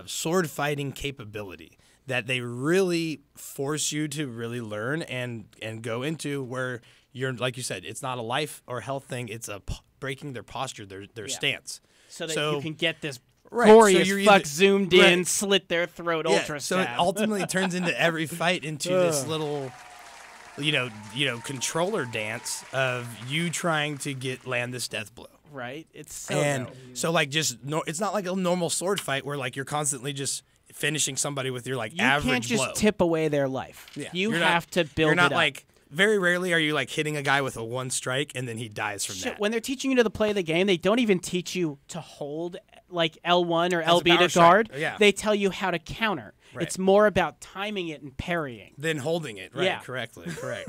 sword fighting capability that they really force you to really learn and go into, where you're, like you said, it's not a life or health thing. It's breaking their posture, their stance. So that you can get this Right, gory so as you're fuck either- zoomed in, right. slit their throat, ultra So it stab. ultimately turns into every fight into this little, controller dance of you trying to land this death blow. Right? It's so And dope. so it's not like a normal sword fight where like you're constantly just finishing somebody with your like You average can't just blow. tip away their life. Yeah. You You're have to build You're not it up. like, very rarely are you like hitting a guy with a one strike and then he dies from Shit, that. when they're teaching you to play the game, they don't even teach you to hold like L1 or As a LB power to guard. strike, yeah. They tell you how to counter. Right. It's more about timing it and parrying. Then holding it, right? Yeah. Correctly, correct.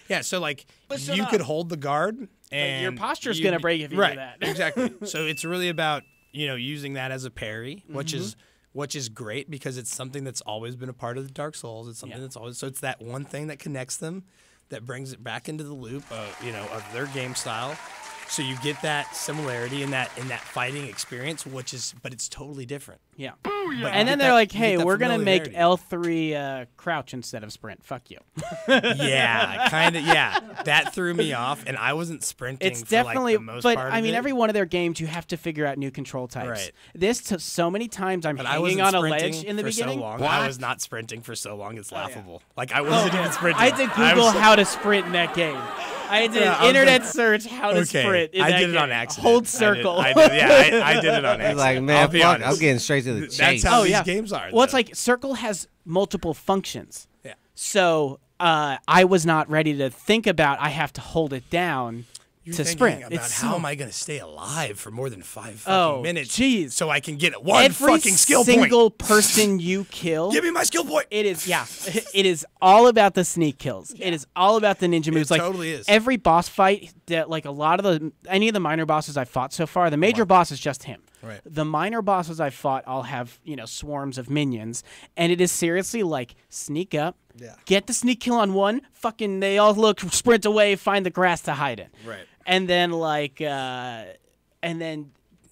Yeah, so like you could hold the guard, and your posture's you- gonna break if you do right, that. Exactly. So it's really about using that as a parry, which Mm-hmm. is great because it's something that's always been a part of the Dark Souls. It's something that's always, so it's that one thing that connects them, that brings it back into the loop of their game style. So you get that similarity in that fighting experience, but it's totally different. Yeah. But you And then get they're that- like, you hey, get that we're going to make familiarity. L3 crouch instead of sprint. Fuck you. Yeah, kind of. Yeah, that threw me off, and I wasn't sprinting. It's for definitely, like the most but part I of mean, it. every one of their games, you have to figure out new control types. Right. So many times I'm But I hanging wasn't on a sprinting ledge in the for beginning. So long. What? I was not sprinting for so long. It's laughable. Like I wasn't even sprinting. I had to Google how to sprint in that game. I did Yeah, I an was internet like, search how to Okay, sprint. In I that did it on game. accident. Hold circle. I did I did it on accident. He's like, I'll man, be fuck, honest. I'm getting straight to the chase. That's how Oh, these yeah. games are. Well, it's though. like Circle has multiple functions. Yeah. So I was not ready to think about I have to hold it down You're to thinking sprint. about It's how so- am I going to stay alive for more than 5 Oh, fucking minutes? jeez. So I can get one Every fucking skill single point. person you kill. Give me my skill point. It is, yeah. It is all about the sneak kills. It is all about the ninja moves. Like totally is. every boss fight, that like any of the minor bosses I've fought so far, the major boss is just him. Right. The minor bosses I've fought all have swarms of minions, and it is seriously like sneak up, get the sneak kill on one, fucking they all look, sprint away, find the grass to hide in. Right. And then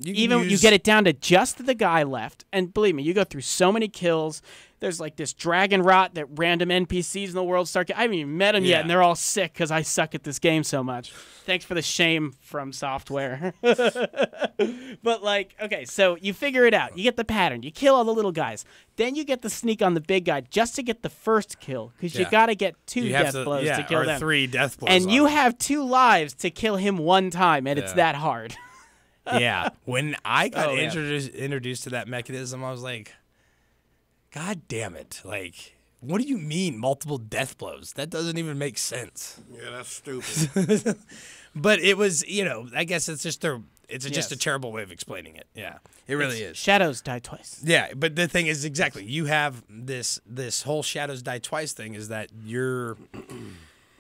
you use- get it down to just the guy left, and believe me, you go through so many kills. There's like this dragon rot that random NPCs in the world start. I haven't even met them yet, Yeah. and they're all sick because I suck at this game so much. Thanks for the shame from software. But like, okay, so you figure it out. You get the pattern. You kill all the little guys. Then you get the sneak on the big guy just to get the first kill because you Yeah. got to get two You have death blows to kill or them. 3 death blows. And on you them. have 2 lives to kill him one time, and it's Yeah. that hard. Yeah. When I got Oh, yeah. introduced to that mechanism, I was like, God damn it. Like, what do you mean multiple death blows? That doesn't even make sense. Yeah, that's stupid. But it was, I guess it's just just Yes. a terrible way of explaining it. Yeah. It really is. Shadows die twice. Yeah, but the thing is exactly, you have this whole Shadows Die Twice thing is that you're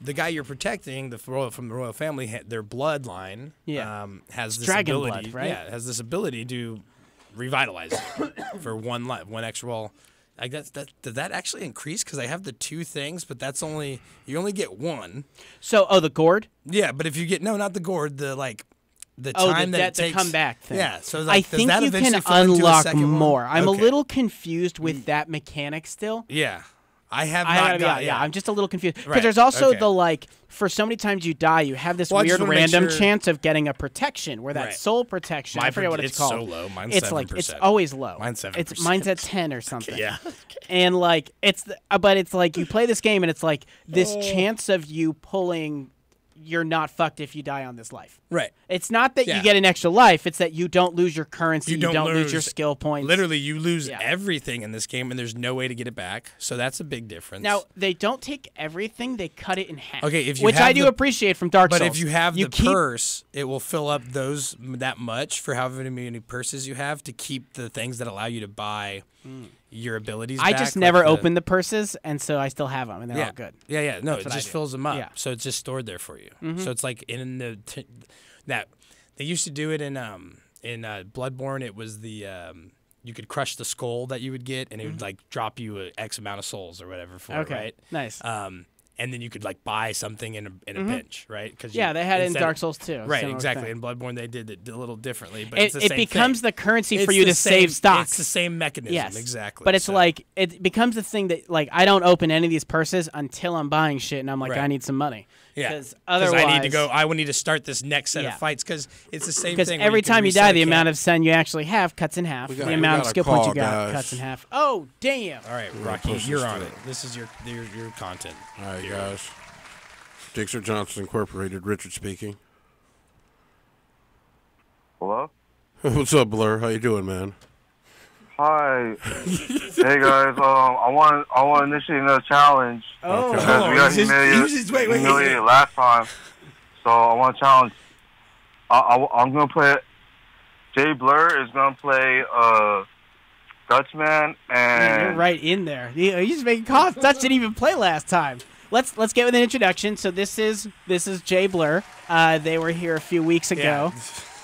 the guy you're protecting, from the royal family, their bloodline, Yeah. has this dragon ability, blood, right? Yeah, has this ability to revitalize for one life, one extra. Well, I guess does that actually increase? Because I have the 2 things, but you only get 1. So, the gourd? Yeah, but if you get not the gourd, the The time that it takes, comeback thing. Yeah, so I like, does think that you eventually can fall into a unlock second one? more. I'm a Okay. little confused with that mechanic still. Yeah. I have I not gotta be got. honest, yeah, I'm just a little confused because Right, there's also okay. the like. For so many times you die, you have this Well, I just weird wanna make random sure- chance of getting a protection, where that Right. soul protection. I forget what it's called. so low. Mine's It's 7%. like it's always low. Mine's 7%. Mine's at 10 or something. Yeah. And like but it's like you play this game and it's like this Oh. chance of you pulling. You're not fucked if you die on this life. Right. It's not that Yeah. you get an extra life. It's that you don't lose your currency. You You don't lose your lose- skill points. Literally, you lose Yeah. everything in this game, and there's no way to get it back. So that's a big difference. Now they don't take everything; they cut it in half. Okay, if you which have I do the- appreciate from Dark but Souls. if you have the keep, purse, it will fill up that much for however many purses you have to keep the things that allow you to buy your abilities. I back, just like never the- opened the purses, and so I still have them, and they're Yeah, all good. Yeah. No, That's it what I just do. fills them up. Yeah. So it's just stored there for you. So it's like in the that they used to do it in Bloodborne. It was the you could crush the skull that you would get, and it would like drop you a X amount of souls or whatever for Okay, it, right? nice. And then you could like buy something in a pinch, right? Cause Yeah, they had it in instead Dark of- Souls too. Right, similar exactly. thing. In Bloodborne, they did it a little differently, but It, it's the it same becomes thing. the currency It's for you the to same- save stocks. It's the same mechanism, Yes, exactly. But it's so- like it becomes the thing that like I don't open any of these purses until I'm buying shit, and I'm like Right. I need some money. yeah, because I need to otherwise- go. I would need to start this next set Yeah. of fights because it's the same Because thing. where every can time you reset die, a the amount camp. of sen you actually have cuts in half. We The got amount of a skill points you call, got guys. cuts in half. Oh damn! All right, We're Rocky, pushing you're on through. it. This is your content. All right, guys. Dixer Johnson Incorporated. Richard speaking. Hello? What's up, Blur? How you doing, man? Hi. Hey guys, I want to initiate another challenge Oh, because we got humiliated last time. So I want to challenge. I'm gonna play. Jay Blur is gonna play Dutchman Man, and you're right in there. He's just making calls. Dutch didn't even play last time. Let's get with an introduction. So this is Jay Blur. They were here a few weeks ago,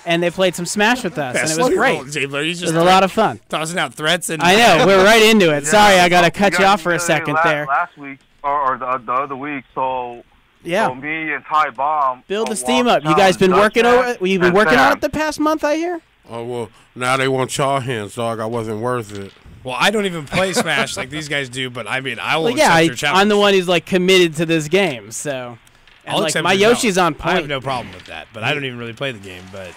and they played some Smash with us, and it was great. Jay Blair, It was a lot of fun. tossing out threats and I know. We're right into it. Sorry, I gotta cut we you got off for a humiliated second there. Last week or the other week, so Yeah. so me and Ty Bomb Build the will steam walk up. You guys been challenge working Dutchman over. You've been and working on Sam. it the past month, I hear. Oh well, now they want y'all hands, dog. I wasn't worth it. Well, I don't even play Smash like these guys do, but I mean, I will Well, yeah, accept your challenge. I'm the one who's like committed to this game. So, and I'll like accept my your Yoshi's challenge. on I have point. no problem with that, but I don't even really play the game. But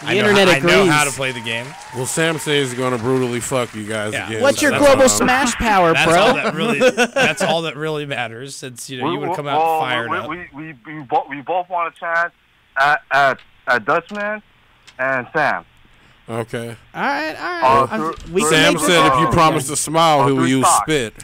The I know, internet I know how to agrees. play the game. Well, Sam says he's gonna brutally fuck you guys Yeah. again. What's your That's global all. Smash power, That's all bro? that really. That's all that really matters. Since you would come out fired up. We both want a chance at Dutchman and Sam. Okay. All right. through- We can Sam make this said if you happen. promise to smile, he will three use stocks. spit.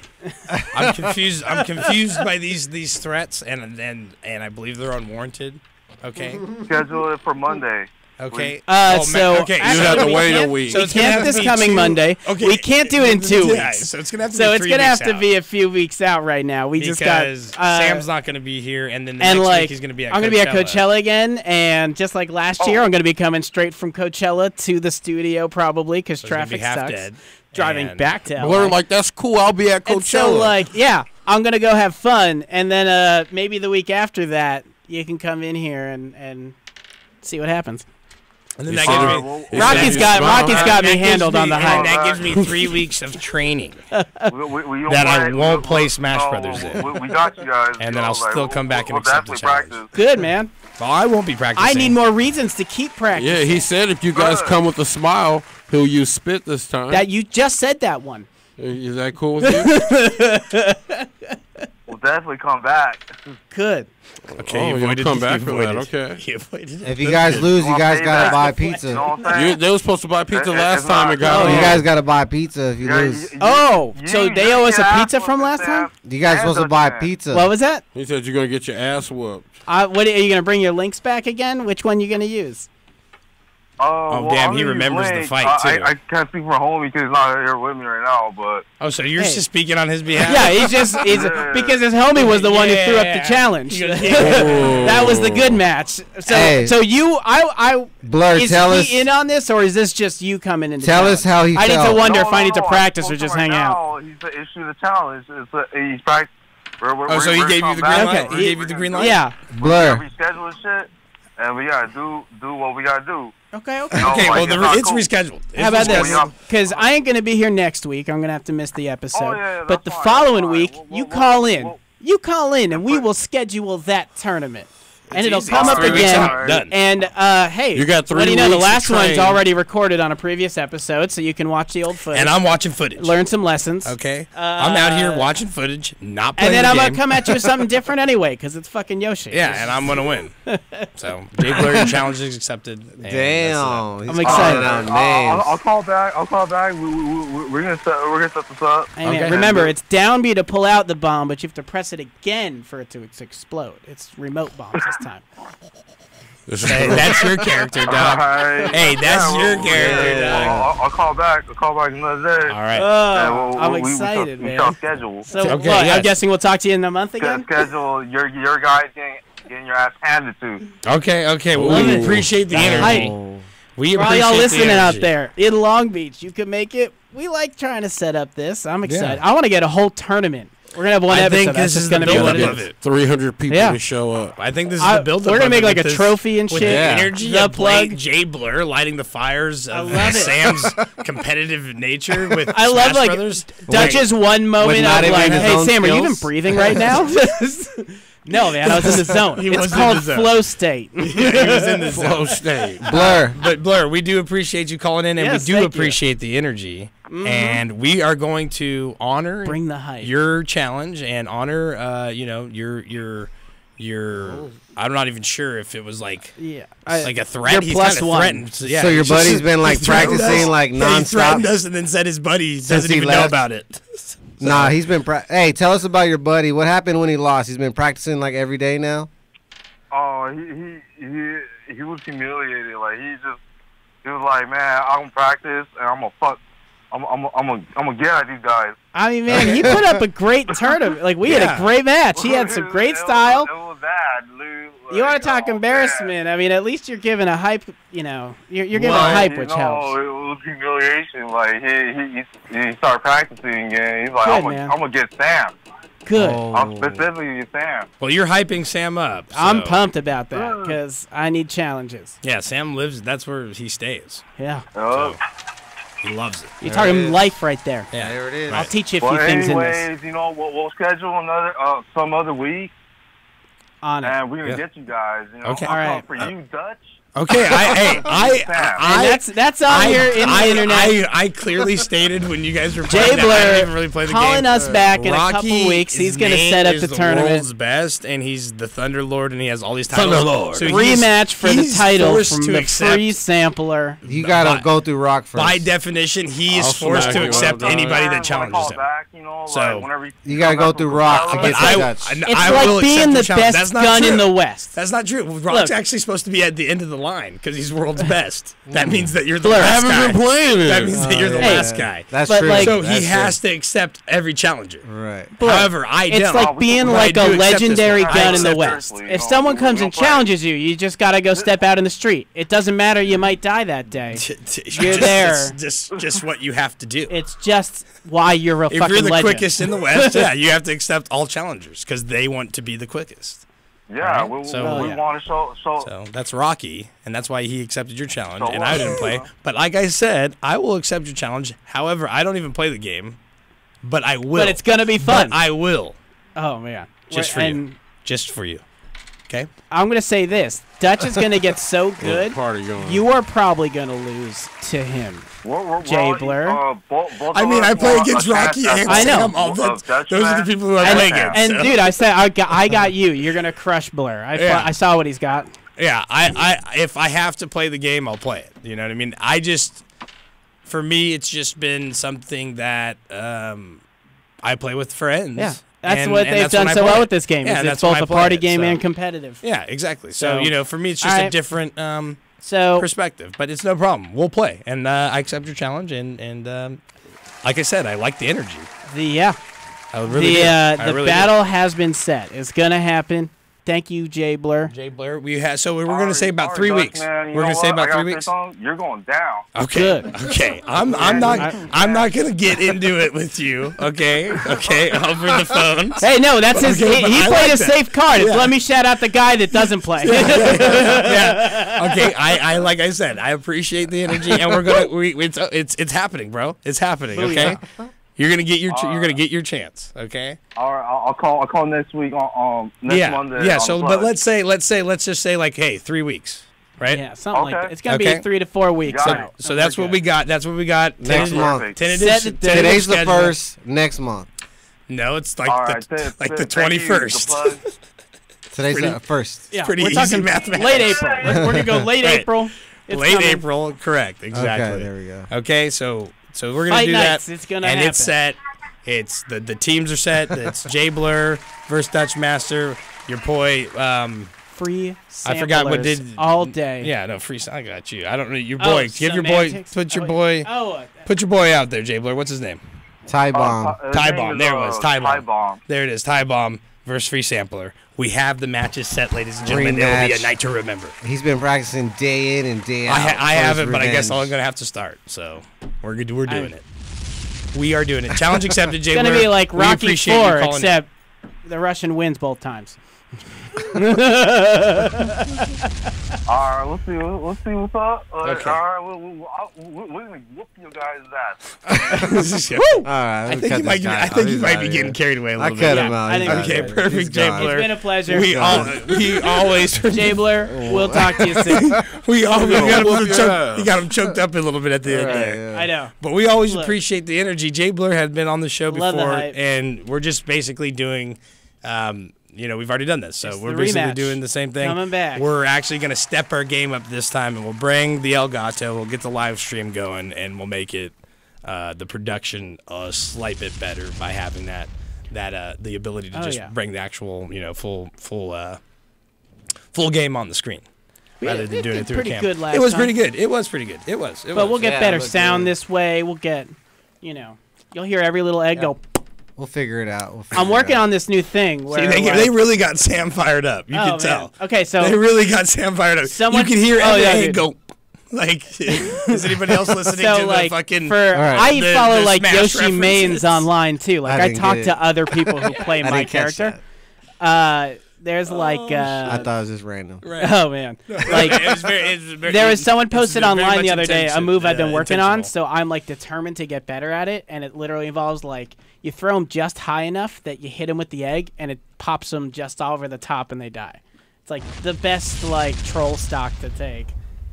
I'm confused. I'm confused by these threats, and I believe they're unwarranted. Okay. Schedule it for Monday. Okay. So okay. You have to we wait a can't- week. So We it's gonna can't have this to be coming 2 Monday. Okay. We can't do it in 2 Yeah, weeks. so it's gonna have to So be it's 3 gonna have weeks to out. be a few weeks out right now. We because just got Sam's not going to be here, and then the and next like week he's going to be at I'm gonna be at Coachella again, and just like last year, I'm gonna be coming straight from Coachella to the studio probably because So he's gonna be traffic half sucks. dead, Driving and- back to LA. Blur like that's cool. I'll be at Coachella. And so like yeah, I'm gonna go have fun, and then maybe the week after that, you can come in here and see what happens. And then You that said gives it- me. you Rocky's said got you Rocky's smile. got me that gives handled on me- the and hype. that gives me 3 weeks of training. We That I won't play Smash Brothers in. We got you guys. And then I'll still come back and we'll accept the definitely challenge. practice. Good man. Well, I won't be practicing. I need more reasons to keep practicing. Yeah, he said if you guys come with a smile, he'll use spit this time. That you just said that one. Is that cool with you? We'll definitely come back. Good. Okay, Oh, you you'll avoided come it. back You for that, avoided it. okay. He avoided it. If you guys lose, you guys gotta buy You know pizza. what I'm saying? They were supposed to buy pizza It- last it's time not- and got Oh, You on. guys gotta buy pizza if you lose. Oh, so they owe us a get pizza ass from whooped, last time? Sam. You guys And supposed to buy Dutchman. pizza. What was that? He said you're gonna get your ass whooped. What are you gonna bring your links back again? Which one you gonna use? Well, damn, I'm he gonna use remembers the Link. fight, I too. can't speak for homie because he's not here with me right now, but Oh, so you're Hey. just speaking on his behalf? Yeah, he's because his homie was the one who threw up the Yeah. challenge. Yeah. That was the good match. So Hey. so you I Blur, is tell he us. in on this or is this just you coming in? Tell us how he I need to felt. wonder No, if I need to no, practice I or spoke just to him hang right out. now. He's the issue the challenge. He's practicing. Oh, so he gave you the green light? He gave you the green light? Yeah. Blur. We schedule shit, and we gotta do what we gotta do. Okay, okay. No, Okay, like, well, it's cool. rescheduled. How about this? Yeah. Because I ain't going to be here next week. I'm going to have to miss the episode. yeah, but the that's fine, following that's fine. week, We'll- you we'll- call in. we'll- You call in, and we will schedule that tournament. And it'll easy. come It's up 3 weeks again. out. Done. And hey, You got 3 what do you know? The weeks to last one's train. already recorded on a previous episode, so you can watch the old footage. And I'm watching footage. learn some lessons. Okay, I'm out here watching footage, not playing And then the I'm game. gonna come at you with something different anyway, because it's fucking Yoshi. Yeah, and I'm gonna win. So, Jay Blur, challenge is accepted. and Damn. that's He's I'm excited. calling out names. I'll call back. I'll call back. We're gonna set this up. Hey, man, Okay. remember, it's down B to pull out the bomb, but you have to press it again for it to explode. It's remote bombs this time. Hey, that's your character, dog. Alright. Hey, that's Yeah, your well, character, yeah, dog. I'll call back. I'll call back another day. All right. I'm excited, we man. shall schedule. So, Okay, what, yes. I'm guessing we'll talk to you in a month again? Schedule your guys getting your ass handed to. Okay. Well, Love we it. appreciate the That's energy. hype. We For all appreciate y'all the listening out energy. there in Long Beach, you can make it. We like trying to set up this. I'm excited. I want to get a whole tournament. We're gonna have one I episode. think That's this just is gonna the be what buildup it of is. it. 300 people Yeah. to show up. I think this is the buildup. We're gonna of make it like with a this- trophy and with shit. the Yeah. energy The of plug. Jay Blur lighting the fires of love it. Sam's competitive nature with I love Smash like Brothers. Dutch's one moment not of even like, his "Hey own Sam, are you even skills?" breathing right now?" No, man, I was in the zone. He It's was in called the zone. flow state. Yeah, he was in the Flow zone. state. Blur. But Blur, we do appreciate you calling in, and Yes, we do thank you. appreciate the energy. And we are going to honor Bring the hype. your challenge and honor, your. I'm not even sure if it was like Yeah, like a threat. You're He's plus kind of one. threatened. So, yeah, So your he's just- buddy's been like he threatened practicing us. like Yeah, he threatened nonstop. us and then said his buddy doesn't he even know left. about it. Nah, he's been. Hey, tell us about your buddy. What happened when he lost? He's been practicing like every day now. Oh, he was humiliated. Like he was like, man, I'm gonna practice and I'm gonna get at these guys. I mean, man, he put up a great tournament. Like we had a great match. He had some great style. It was bad, dude. You want to talk oh, embarrassment? I mean, at least you're giving a hype. You're giving a Well, hype, which no, helps. it was humiliation. Like he started practicing again. He's like, Good, I'm man. gonna get Sam. Good. I'm specifically get Sam. Well, you're hyping Sam up. I'm so- pumped about that because I need challenges. Yeah, Sam lives. That's where he stays. Yeah, Oh. He loves it. you're There talking it is. life right there. Yeah. There it is. I'll teach you a few Well, things in this. anyways, we'll schedule another some other week, On it. and we're gonna Yeah. get you guys. Okay. I'll All right. come for you, Dutch. Okay, And that's on here in the internet. I clearly stated when you guys were Jay playing that I Blur didn't even really play the calling game. us back in a Rocky, couple weeks. He's his going to name set up is the the tournament. world's best, and he's the Thunderlord, and he has all these titles. Thunderlord. So he's- Rematch for the he's title forced from to the accept- free sampler. You gotta By- go through rock first. By definition, he is I'll forced smack to you accept up, anybody When I that challenges call him. back, So- like, whenever You gotta go through rock to But get I, to Dutch. It's I like will being accept the challenge. best That's not gun true. in the West. That's not true. Rock's Look. actually supposed to be at the end of the line because he's world's best. That means that you're the Blur. last I guy. haven't been playing it. That means that you're the Hey. last guy. That's But, true. like- So That's he has to accept every challenger. Right. However, I It's don't. like being But I like do a accept this legendary one. I gun in the accept West. seriously, If no, someone we comes don't and play. challenges you, you just gotta go step out in the street. It doesn't matter. You might die that day. You're there. Just what you have to do. It's just why you're a If fucking you're the legend. quickest in the West, yeah, you have to accept all challengers because they want to be the quickest. Yeah, Right. we So- want to show. So that's Rocky, and that's why he accepted your challenge, So and I what? didn't play. But like I said, I will accept your challenge. However, I don't even play the game, but I will. But it's gonna be fun. But I will, Oh man. just for and you. Just for you. Okay? I'm gonna say this: Dutch is gonna get so good. Party going. You are probably gonna lose to him. Jay Blur. I mean, I play against Rocky and I know. Sam all the Those are the people who I play against. And so. dude, I said I got you. You're gonna crush Blur. Yeah. I saw what he's got. Yeah, if I have to play the game, I'll play it. You know what I mean? For me, it's just been something that I play with friends. Yeah. That's and- what and they've that's when done I so play well it. with this game. Yeah, Is that's it's when both I a play party it, game so- and competitive. Yeah, exactly. So, So- for me, it's just a Alright. different So perspective, but it's no problem. We'll play, and I accept your challenge. And like I said, I like the energy. the I really do. I the really do. battle has been set. It's gonna happen. Thank you, Jay Blur. Jay Blair. We had we're going to say about 3 weeks. Man, we're going to say about 3 weeks. You're going down. Okay. Good. Okay. I'm not going to get into it with you. Okay. Okay. Over the phone. Hey, no, that's his. Okay, He I played like a that. safe card. Yeah. Let me shout out the guy that doesn't play. Yeah. Okay. I like I said, I appreciate the energy, and we're gonna. It's happening, bro. It's happening. Okay. You're gonna get your chance. Okay. All right, I'll call next week on next Monday. Yeah. on So, the but plug. let's just say like, hey, 3 weeks, right? Yeah, something like Okay. that. It's gonna Okay. be 3 to 4 weeks. Got it. out. So that's what we got. That's what we got. Next month. Perfect. Tentative Today's the schedule. first. Next month. No, it's like All right, the thank you, 21st. the plug. Today's Pretty- the first. Yeah, pretty we're easy talking mathematics. late April. We're gonna go late Right. April. It's Late coming. April, correct? Exactly. Okay, there we go. Okay, so we're gonna Fight do nights, that. it's gonna and happen. it's set. It's the teams are set. It's Jay Blur versus Dutch Master. Your boy. Free. I forgot what samplers did all day. Yeah, no free. I got you. I don't know your Oh, boy. Give your boy. semantics? Put your Oh, boy. Oh, Put your boy out there, Jay Blur. What's his name? Ty Bomb. Ty Bomb. There it was. Ty Bomb. Bomb. There it is. Ty Bomb versus Free Sampler. We have the matches set, ladies and gentlemen. It will be a Rematch. night to remember. He's been practicing day in and day out. I for his haven't, but I guess revenge. I'm gonna have to start. So we're good. We're doing it. We are doing it. Challenge accepted, Jay. It's gonna Blur. be like We Rocky appreciate you 4, calling in. except the Russian wins both times. All right, we'll see what's up. Okay. All right, we're gonna whoop your guys' ass. All right, I think you might be getting carried away a I little cut bit. him out. I think He's Okay, out. perfect, He's Jay gone. Blur. It's been a pleasure. We always Jay Blur, we'll talk to you soon. we got whoop him your choked. ass. You got him choked up a little bit at the end there. Yeah. I know. But we always Look. appreciate the energy. Jay Blur had been on the show Love the before, hype. and we're just basically doing. We've already done this, so It's we're the basically rematch. doing the same thing. Coming back. We're actually going to step our game up this time, and we'll bring the Elgato. We'll get the live stream going, and we'll make it the production a slight bit better by having the ability to just bring the actual full game on the screen rather than doing it through a pretty camera. good last It was time. pretty good. It was pretty good. It was. But we'll get Yeah, better look sound good. this way. We'll get, you'll hear every little egg go. We'll figure it out. I'm working on this new thing where See, they really got Sam fired up. You Oh, can man. tell. Okay, so They really got Sam fired up. Someone- you can hear Oh, every yeah, egg dude. go. Like, is anybody else listening so to like the fucking? for right. I The- follow the like Smash Yoshi references? Mains online too. Like I I didn't talk get to it. other people who play I my didn't catch character. that. There's like I thought it was just random. oh man, like it was very, there was someone it's posted very online much the other day a intention- move I've been working on, intentional. so I'm like determined to get better at it, and it literally involves like you throw them just high enough that you hit them with the egg, and it pops them just over the top, and they die. It's like the best like troll stock to take.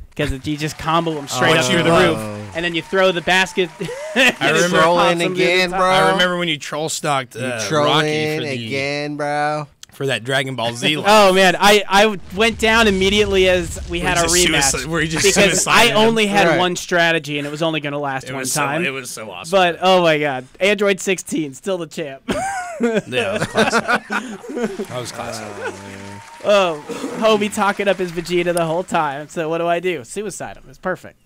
Because you just combo them straight up through the roof, and then you throw the basket. I remember Trolling again, bro. I remember when you troll stocked Rocky Trolling for again, bro. for that Dragon Ball Z. line. Oh man, I went down immediately as we had our rematch Where you just because suicided I only had Right. one strategy and it was only going to last it one was time. it was so awesome. But oh my god, Android 16 still the champ. yeah, that was classic. That was classic. Oh, homie talking up his Vegeta the whole time. So what do? Suicide him. It's perfect.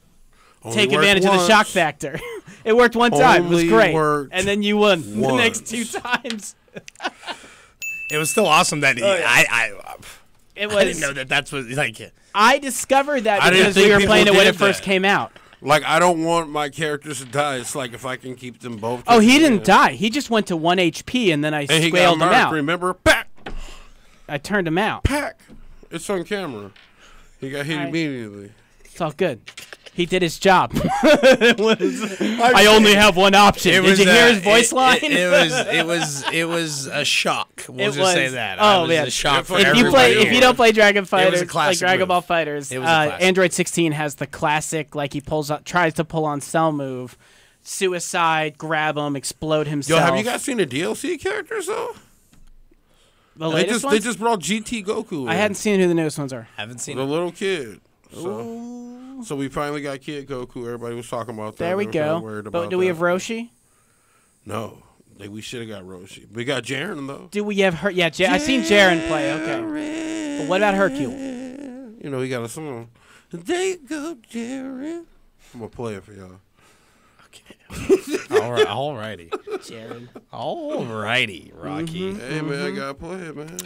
Only Take worked advantage of the once. shock factor. It worked one time. It was Only great. worked And then you won the next once. 2 times. It was still awesome that yeah. I It was. I didn't know that's what like. I discovered that I didn't because we think were people playing it when did it first that. came out. Like, I don't want my characters to die. It's like if I can keep them both. Oh, he yeah. didn't die. He just went to 1 HP, and then I And he got squaled him marked. out. Remember? Pack, I turned him out. pack. It's on camera. He got hit I- immediately. It's all good. He did his job. I only have one option. Did you hear his voice line? It was a shock. We'll It just say was- that. oh, it was man. a shock for if everybody. you don't play Dragon Fighters, like classic Dragon move. Ball Fighters, It was a classic. Android 16 has the classic like he tries to pull on Cell move, suicide, grab him, explode Yo, himself. have you guys seen the DLC characters though? the They latest just ones? they just brought GT Goku. I in. hadn't seen who the newest ones are. haven't seen the it. little kid. So we finally got Kid Goku. Everybody was talking about that. There we They were kinda go. worried But about do we that. have Roshi? No, we should have got Roshi. We got Jaren though. Do we have her? Yeah, I've seen Jaren play. Okay. But what about Hercule? You know, he got a song. There you go, Jaren. I'm gonna play it for y'all. All right, alrighty, Jaren. alrighty, Rocky. Hey man, I gotta play it, man.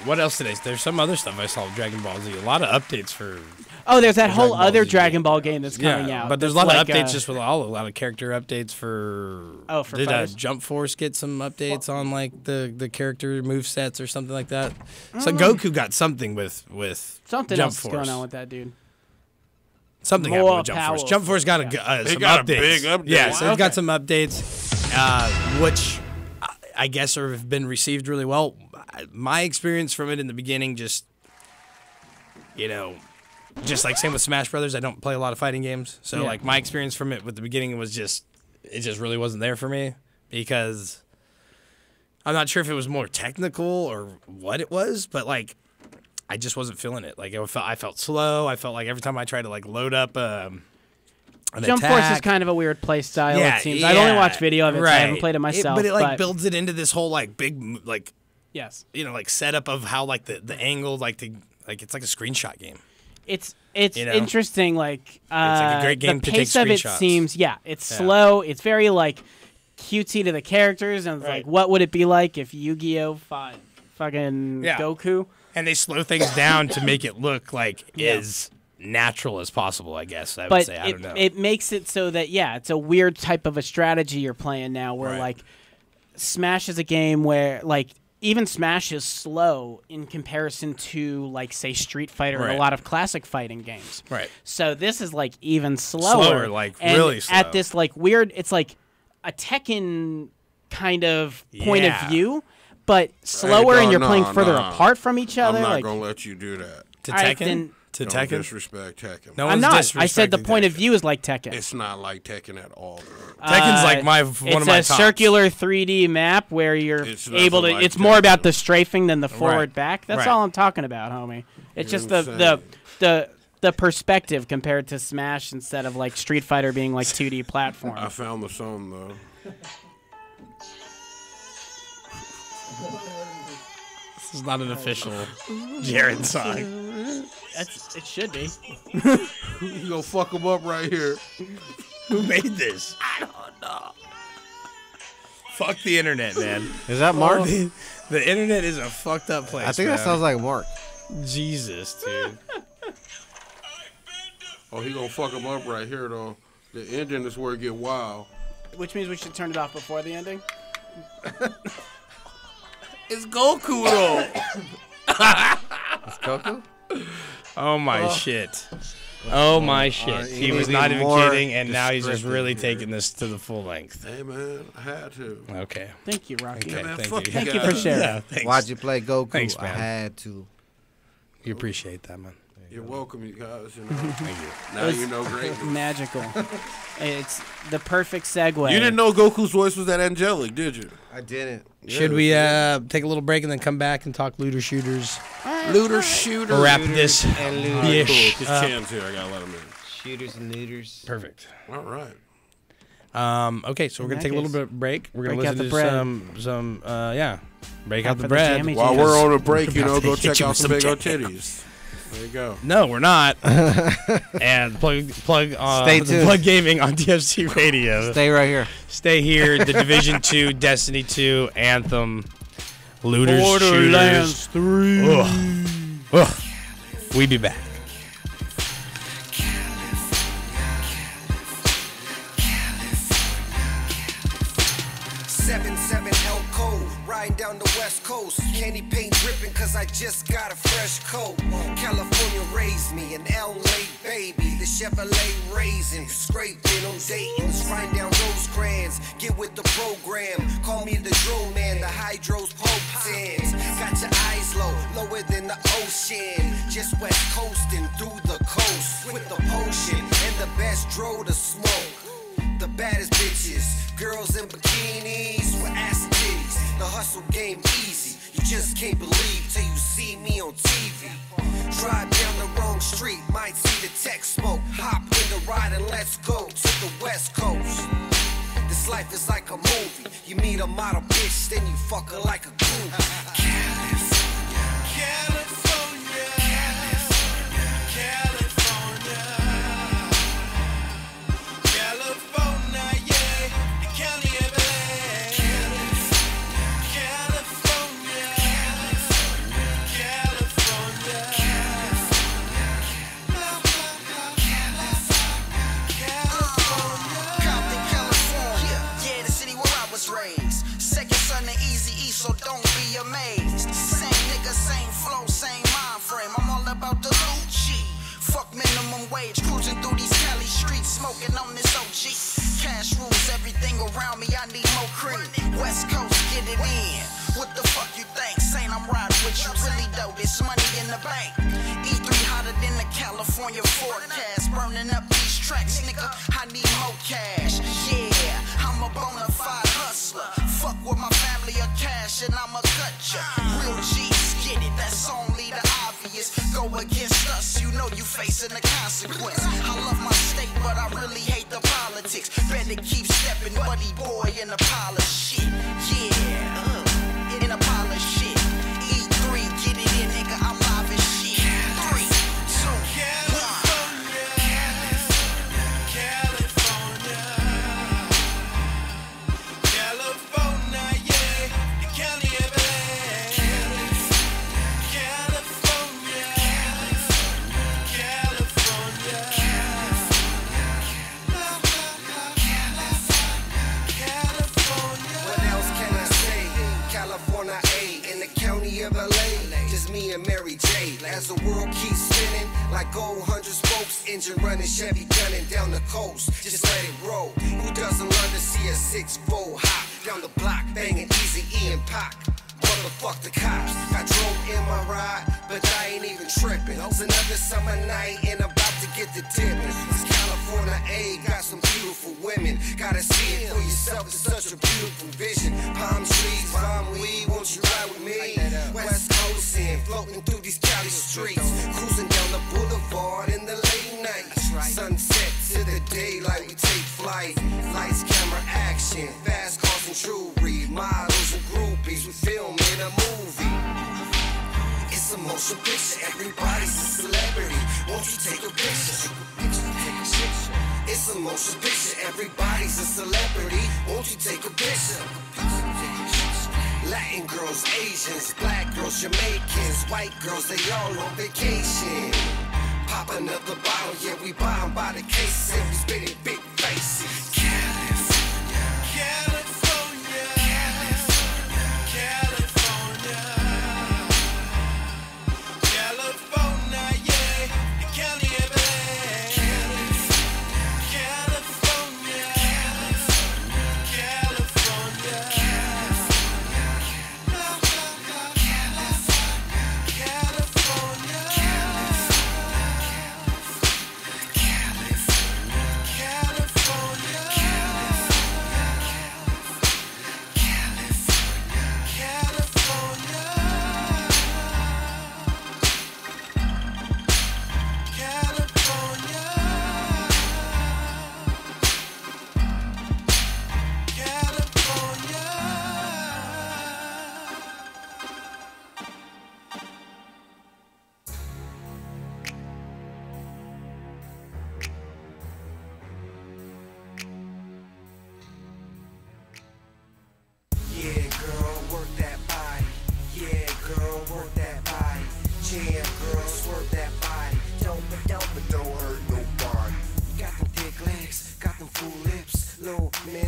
What else today? There's some other stuff I saw with Dragon Ball Z. A lot of updates for. Oh, there's that whole Ball other Z Dragon Ball game that's coming out. But there's a that's lot of like, updates just with a lot of character updates for. Oh, for did fighters? Jump Force get some updates on like the character move sets or something like that? So Goku got something with something Jump else Force. is going on with that dude. Something More happened with Jump Force. powerful. Jump Force got some got updates. a big update. Yeah, so it's got Okay. some updates, which I guess have been received really well. My experience from it in the beginning, just like same with Smash Brothers. I don't play a lot of fighting games, so like my experience from it with the beginning was it just really wasn't there for me because I'm not sure if it was more technical or what it was, but like. I just wasn't feeling it. Like I felt slow. I felt like every time I tried to like load up an Jump attack, Force is kind of a weird play style. Yeah, it seems. I've only watched video of it. So I haven't played it myself. But it builds it into this whole like big like yes, like setup of how like the angle like it's like a screenshot game. It's interesting. Like like a great game the to pace take of it screenshots. seems it's slow. It's very like cutesy to the characters and it's like what would it be like if Yu-Gi-Oh fought fucking Goku? And they slow things down to make it look like as natural as possible, I guess. I would But say. I don't know. it makes it so that it's a weird type of a strategy you're playing now where like Smash is a game where like even Smash is slow in comparison to like say Street Fighter and a lot of classic fighting games. Right. So this is like even slower. Like and really slow. At this like weird it's like a Tekken kind of point of view. But slower, and you're playing further apart from each other. I'm not like, gonna let you do that. To Alright, Tekken? then- To Don't Tekken? disrespect Tekken. No I'm one's not. I said the disrespecting point of Tekken. view is like Tekken. It's not like Tekken at all. Tekken's like one of my It's a tops. circular 3D map where you're It's able to. nothing like It's more Tekken. about the strafing than the forward Right. back. That's Right. all I'm talking about, homie. It's You're just insane. the perspective compared to Smash instead of like Street Fighter being like 2D platform. I found the song though. This is not an official Jared song. It should be. You gonna fuck him up right here. Who made this? I don't know. Fuck the internet, man. Is that Mark? The internet is a fucked up place. I think man. that sounds like Mark. Jesus, dude. Oh, he gonna fuck him up right here though. The ending is where it get wild. Which means we should turn it off before the ending. It's Goku though. It's Goku? Oh my shit. Oh my shit. He you was need not even more kidding, and now he's just descriptive really here. taking this to the full length. Hey man, I had to. Okay. Thank you, Rocky. Okay, man, thank fuck you. you Thank you for guys. sharing. Yeah, thanks. Why'd you play Goku? Thanks, I man. had to. You appreciate that, man. You're welcome, you guys. You know. Thank you. Now you know greatness. Magical. It's the perfect segue. You didn't know Goku's voice was that angelic, did you? I didn't. Should we take a little break and then come back and talk looter shooters? Looter shooter. Or wrap this and looters. All right, cool. bish His up? Chan's here. I gotta let him in. Shooters and looters. Perfect. All right. Okay, so we're gonna that take a little case, bit of break. We're gonna break out listen the to bread. some break Time out for the the bread. jammy While jams. we're on a break, We're you know, about go to hit check you out with some some big old jams. titties. There you go. No, we're not. And plug Stay tuned. Plug Gaming on DFC Radio. Stay right here. Stay here. The Division 2, Destiny 2, Anthem, Looters, Borderlands Shooters. 3. Ugh. We be back. Elko, riding down the west coast. Candy paint dripping cause I just got a fresh coat. California raised me, an LA baby. The Chevrolet raisin, scraping on Dayton's, riding down Rosecrans. Get with the program, call me the drone man, the hydros potens. Got your eyes low, lower than the ocean. Just west coasting through the coast with the potion and the best dro to smoke. The baddest bitches, girls in bikinis with ass and titties. The hustle game easy, you just can't believe till you see me on TV. Drive down the wrong street, might see the tech smoke. Hop in the ride and let's go to the west coast. This life is like a movie. You meet a model bitch, then you fuck her like a groupie. California, California, California, California, yeah, the county of LA. California, second son of Easy E, so don't be amazed. Same nigga, same flow, same mind frame. I'm all about the loot G. Fuck minimum wage, cruising through these Cali streets, smoking on this OG. Cash rules everything around me, I need more cream. West Coast, get it in. What the fuck you think? Saying I'm riding with you, really though, this money in the bank. E3 hotter than the California forecast. Burning up these tracks, nigga, I need more cash. Yeah, I'm a bona fide hustler. Fuck with my family or cash and I'ma cut ya. Real G's get it, that's only the obvious. Go against us, you know you facing the consequence. I love my state, but I really hate the politics. Better keep stepping, buddy boy, in the pile of shit. Yeah, in a pile of shit. E3, get it in, nigga, I'm live as shit. 3, 2, 1. Of LA, just me and Mary J. As the world keeps spinning, like gold 100 spokes, engine running, Chevy gunning down the coast. Just let it roll. Who doesn't love to see a 6-4 hop down the block, banging Easy E and Pac? Motherfuck the cops. I drove in my ride, but I ain't even tripping. It's another summer night and I'm about to get the dipping. It's California A, got some beautiful women. Gotta see it for yourself, it's such a beautiful vision. Palm trees, palm weed, won't you ride with me? West Coast and floating through these Cali streets. Cruising down the boulevard in the late night. Sunset to the daylight, we take flight. Lights, camera, action, fast cars and jewelry. Models and groupies, we film in a movie. It's a motion picture, everybody's a celebrity. Won't you take a picture? It's a motion picture, everybody's a celebrity. Won't you take a picture? Latin girls, Asians, black girls, Jamaicans, white girls, they all on vacation. Pop another bottle, yeah, we buy 'em by the case, and we spitting big faces.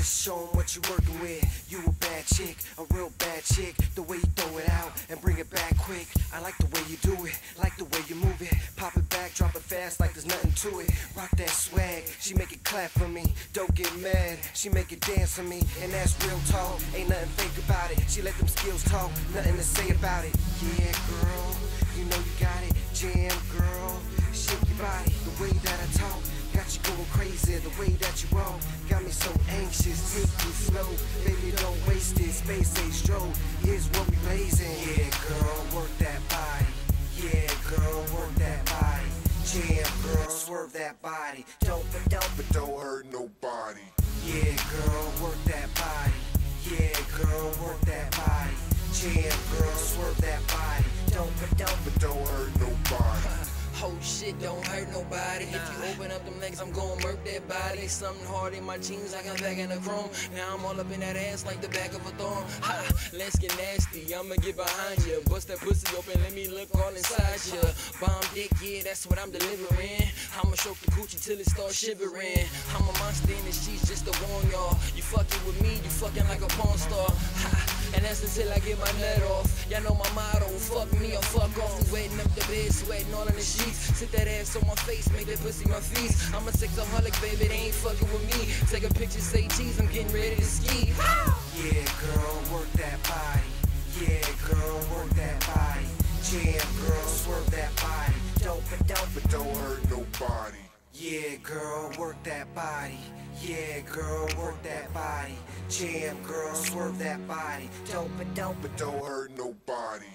Show 'em what you working with. You a bad chick, a real bad chick. The way you throw it out and bring it back quick. I like the way you do it, like the way you move it. Pop it back, drop it fast like there's nothing to it. Rock that swag, she make it clap for me. Don't get mad, she make it dance for me. And that's real talk, ain't nothing fake about it. She let them skills talk, nothing to say about it. Yeah, girl, you know you got it. Jam, girl, shake your body. The way that I talk got you going crazy, the way that you walk got me so anxious. Take it slow, baby, don't waste it. Space age stroll, here's what we blazing. Yeah, girl, work that body. Yeah, girl, work that body. Jam, girl, swerve that body. Don't hurt nobody. Yeah, girl, work that body. Yeah, girl, work that body. Jam, girl, swerve that body. Don't hurt nobody. Oh shit, don't hurt nobody. If you open up them legs, I'm gon' murk that body. Something hard in my jeans like I'm back in the chrome. Now I'm all up in that ass like the back of a thorn. Ha, let's get nasty. I'ma get behind you. Bust that pussy open, let me look all inside you. Bomb dick, yeah, that's what I'm delivering. I'ma stroke the coochie till it starts shivering. I'm a monster in the sheets just to warn y'all. You fucking with me, you fucking like a porn star. Ha. And that's until I get my nut off. Y'all know my motto, fuck me or fuck off. We wetting up the bed, sweating all in the sheets. Sit that ass on my face, make that pussy my feast. I'm a sexaholic, baby, they ain't fucking with me. Take a picture, say cheese, I'm getting ready to ski. Yeah, girl, work that body. Yeah, girl, work that body. Jam, girl, swerve that body. But don't hurt nobody. Yeah, girl, work that body. Yeah, girl, work that body. Jam, girl, swerve that body. But don't hurt nobody.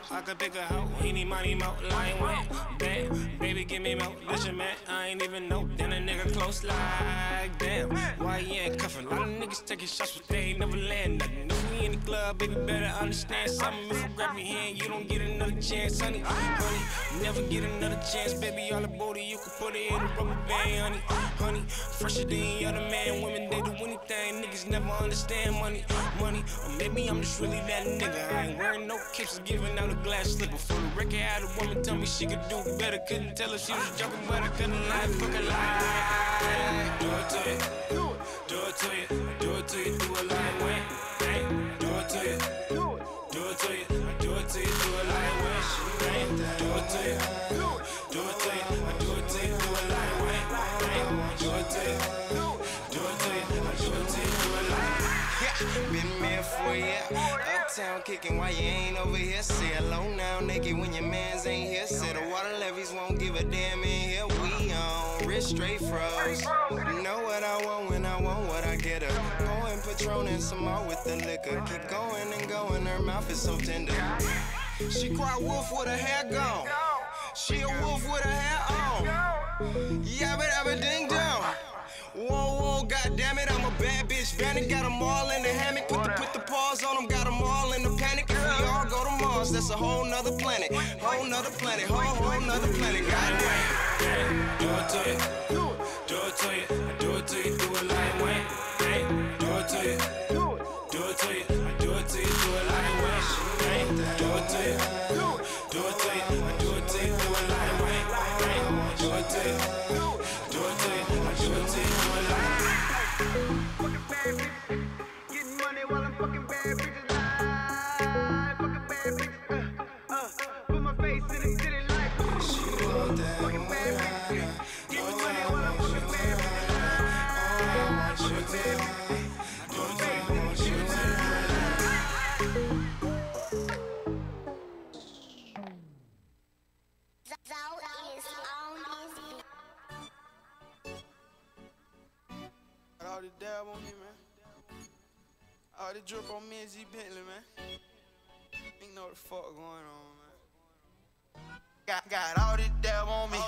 I could pick a hoe, any money, mo, line went. Damn, baby, give me more. Listen, man, I ain't even know. Then a nigga close like, damn, why you ain't cuffin'? A lot of niggas taking shots, but they ain't never land nothing. If we in the club, baby, better understand something. If I grab your hand, you don't get another chance, honey. Honey, never get another chance, baby. All the booty, you can put it in a rubber band, honey. Honey, fresher than any other man. Women, they do anything. Niggas never understand money. Money, or maybe I'm just really that nigga. I ain't wearing no capes, giving out a glass slipper. For the record, had a woman tell me she could do better. Couldn't tell her she was joking, but I couldn't lie. Fucking lie. Do it to you. Do it to you. Do it to you. Do it like when. Do it to you. Do it to you. Do it to you. Do it like when. Do it to you. Do it to you. Do it to you. Do it like when. Do it to you. Do it to you. Do it to you. Do it like. Been there for a year. Uptown kicking while you ain't over here. Say hello now, naked when your mans ain't here. Say the water levies won't give a damn in here. We on wrist straight froze. You know what I want when I want what I get her. Pouring Patron and some more with the liquor. Keep going and going, her mouth is so tender. She cry wolf with her hair gone. She a wolf with her hair on. Yabba dabba ding dong. Whoa, whoa, goddammit, I'm a bad bitch. Vanity got them all in the hammock. Put the paws on them, got them all in the panic. If we all go to Mars, that's a whole nother planet. Whole nother planet, whole nother planet. Goddamn. Do it to you. Do it to you. Do it to you. Do it like when. Do it to you. Do it to you. Do it to you. Do it like when. Do it to you. Do it to you. Do it to you. Do it like when. Do it to you. Do it to you. Do it to you. Do it like. Fucking bad bitches, getting money while I'm fucking bad bitches live. Fucking bad bitches, put my face in the city like. Fucking bad bitches, getting money while I'm fucking bad bitches live. Fucking bad bitches, put my face in the city All the dab on me, man. All the drip on me and Z Bentley, man. Ain't know what the fuck going on, man. Got all the dab on me.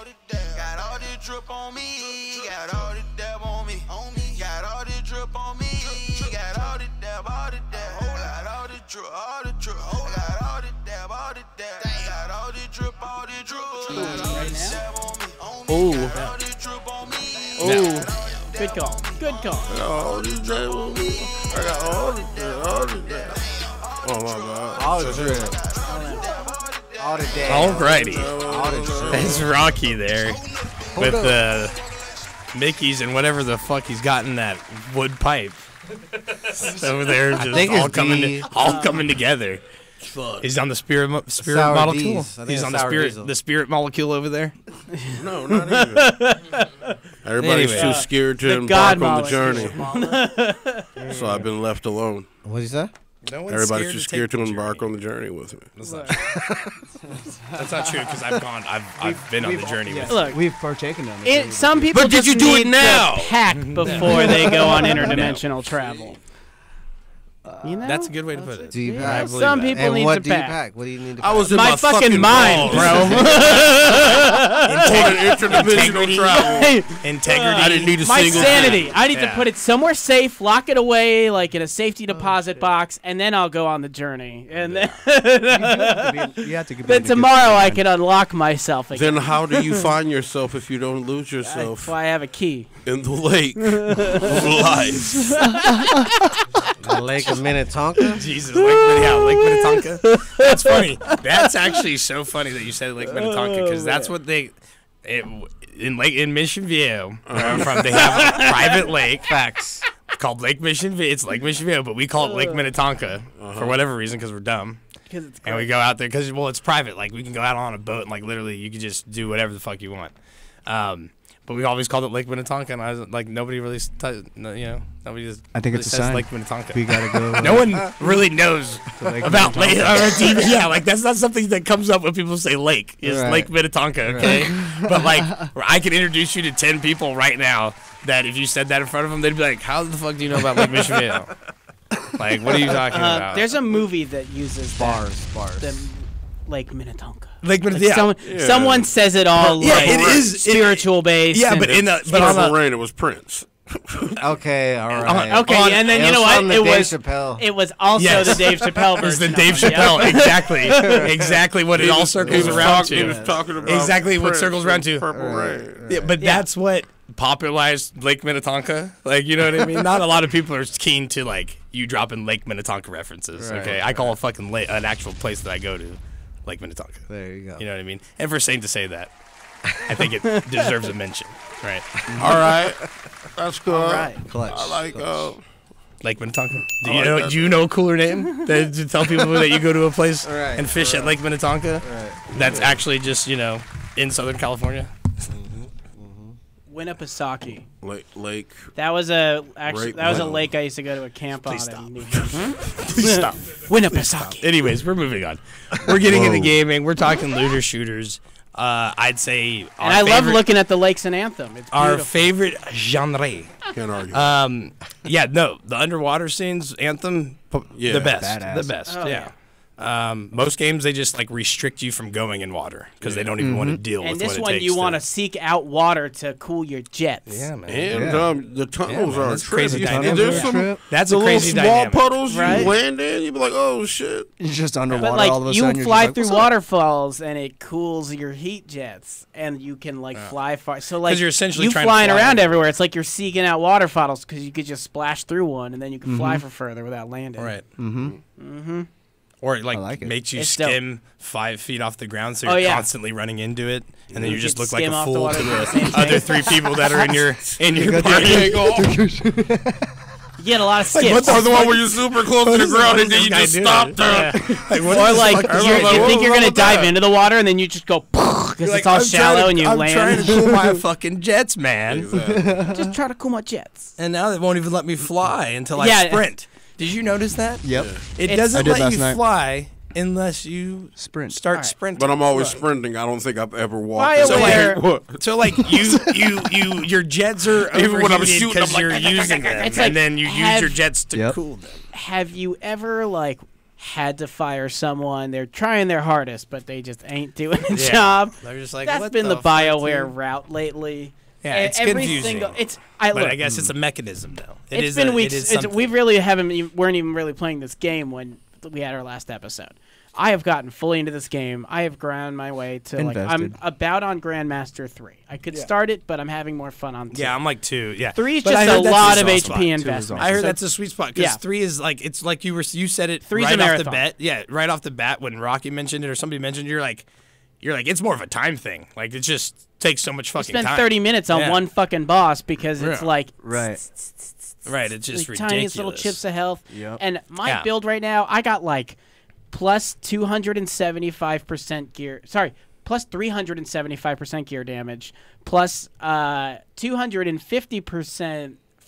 Got all the drip on me. Got all the dab on me. Got all the drip on me. Got all the dab, all the dab. Got all the drip, all the drip. Got all the dab, all the dab. Got all the drip, all the drip. Got all the dab on me. Got all the drip on me. Ooh. Good call. Good call. I got all this drip on me. I got all the drip. Oh my God. All the drip. All the day. Alrighty. All the drip. That's Rocky there with the Mickeys and whatever the fuck he's got in that wood pipe. Over there, just all coming together. Fuck. He's on the spirit Sour molecule. D's. He's on the spirit molecule over there. No, not even. Everybody's Anyway, too scared to the embark God on the journey. So I've been left alone. What'd you say? No one's Everybody's just scared to take the embark journey. on the journey with me. That's not true. That's not true because I've gone. I've been on the journey with. Look, We've partaken on it. Some people But did just you do it need now? to pack before they go on interdimensional travel. You know? That's a good way to put it. Do you Yeah, pack? some people And need what to do you pack. pack? What do you need to I pack? was in My my fucking mind, balls. bro. On an interdimensional travel. Integrity. I didn't need a My single sanity. thing. I need to put it somewhere safe, lock it away, like in a safety deposit box, and then I'll go on the journey. And then, You have to be then in a good tomorrow I mind. can unlock myself again. Then how do you find yourself if you don't lose That's yourself why I have a key. in the lake of life? The Lake of Minnetonka. Jesus, Lake Minnetonka. That's funny. That's actually so funny that you said Lake Minnetonka because that's what in Mission Viejo. Where I'm from, they have a private lake. Facts. Called Lake Mission Viejo. It's Lake Mission Viejo, but we call it Lake Minnetonka for whatever reason because we're dumb. And we go out there because it's private. Like we can go out on a boat and like literally you can just do whatever the fuck you want. But we always called it Lake Minnetonka, and I was like, nobody really, nobody just. I think really it's a says sign. Lake Minnetonka. We gotta go. No one really knows Lake about Lake. Minnetonka. Yeah, like that's not something that comes up when people say lake. Is Right. Lake Minnetonka, okay? But like, I can introduce you to 10 people right now that if you said that in front of them, they'd be like, "How the fuck do you know about Lake Michigan?" Like, what are you talking about? There's a movie that uses Bars. the Lake Minnetonka. Lake Minnetonka. Like someone says it all Yeah, like it is spiritual based. Yeah, and- but But on the rain, it was Prince. Okay, all right. Okay, and then It you know was what? from the It Dave was Chappelle. it was also Yes. the Dave Chappelle version. It's the of Dave it, yeah. Chappelle, exactly what it all circles around He was to. talking about Exactly what Prince circles around and to. Purple Rain. Yeah, but that's what popularized Lake Minnetonka. Like, you know what I mean? Not a lot of people are keen to like you dropping Lake Minnetonka references. Right, Okay, I call a fucking an actual place that I go to Lake Minnetonka. There you go. You know what I mean? And for saying to say that, I think it deserves a mention. Right. All right, that's good. All right. Clutch. I like. Lake Minnetonka. Do I you like know? that. Do you know a cooler name to tell people that you go to a place Right, and fish at Lake Minnetonka? Right. That's actually just in Southern California. Winnipesaukee. Lake. That was a Right. lake I used to go to a camp on. Please in stop. New Hampshire. Please stop. Winnipesaukee. Anyways, we're moving on. We're getting into gaming. We're talking looter shooters. I'd say. And I love looking at the lakes in Anthem. It's Our beautiful. favorite genre. Can't argue. Yeah, no, the underwater scenes, Anthem, Yeah. the best, Badass. the best. Oh, yeah. Most games they just like restrict you from going in water because they don't even want to deal And with this what it one, takes. you want to seek out water to cool your jets. Yeah, man. And Yeah. The tunnels man, are that's a crazy trip. dynamic. There's Yeah. some Trip. That's the a little crazy small dynamic. puddles Right? you land in. You be like, oh shit. You're just underwater But like all of a you sudden. you're fly just like, through "What's up?" waterfalls and it cools your heat jets, and you can like fly far. So like you're essentially you trying to flying fly around everywhere. everywhere. It's like you're seeking out waterfalls because you could just splash through one and then you can fly for further without landing. Right. Mm-hmm. Or it like, like it. makes you It's dope. skim 5 feet off the ground, so Oh, you're yeah. constantly running into it, and then you just could look like skim a off the fool water to at the same the time. other 3 people that are in your got party. You get a lot of skips. Or the one where you're super close to the ground and then you What is just this guy stop doing? there. Like, what Or is like this fucking- you like, what think was you're wrong gonna with dive that? into the water and then you just go because You're it's like, all I'm shallow trying and to- you I'm land. trying to cool my fucking jets, man. Just try to cool my jets. And now they won't even let me fly until I Yeah. sprint. Did you notice that? Yep. It It's- doesn't I did let last you night. fly unless you Sprint. start Alright. sprinting. But I'm always sprinting. I don't think I've ever walked. Why So, aware- like, what? So like your jets are Even when I'm overheated shooting, because I'm you're like, using them, It's like, and then you use have- your jets to Yep. cool them. Have you ever like had to fire someone? They're trying their hardest, but they just ain't doing the Yeah. job. They're just like, That's what been the fuck, BioWare dude? route lately. Yeah, And it's every confusing. single- But look, I guess it's a mechanism, though. It it's is been a, weeks. It is It's, something. we really weren't even really playing this game when we had our last episode. I have gotten fully into this game. I have ground my way to like I'm Invested. about on Grandmaster 3. I could start it, but I'm having more fun on 2. Yeah, I'm like 2. Yeah, 3 is But I just a heard that's lot the of soft HP spot. investment. I heard So that's a sweet spot because yeah. 3 is like it's like you said it 3's a right off the marathon. bat. Yeah, right off the bat when Rocky mentioned it or somebody mentioned it, you're like it's more of a time thing. Like it just takes so much fucking spend time. 30 minutes on Yeah. one fucking boss because it's Yeah. like Right. Right, it's just like ridiculous. tiniest little chips of health. Yep. And my Yeah. build right now, I got like plus 275% gear. Sorry, plus 375% gear damage, plus 250%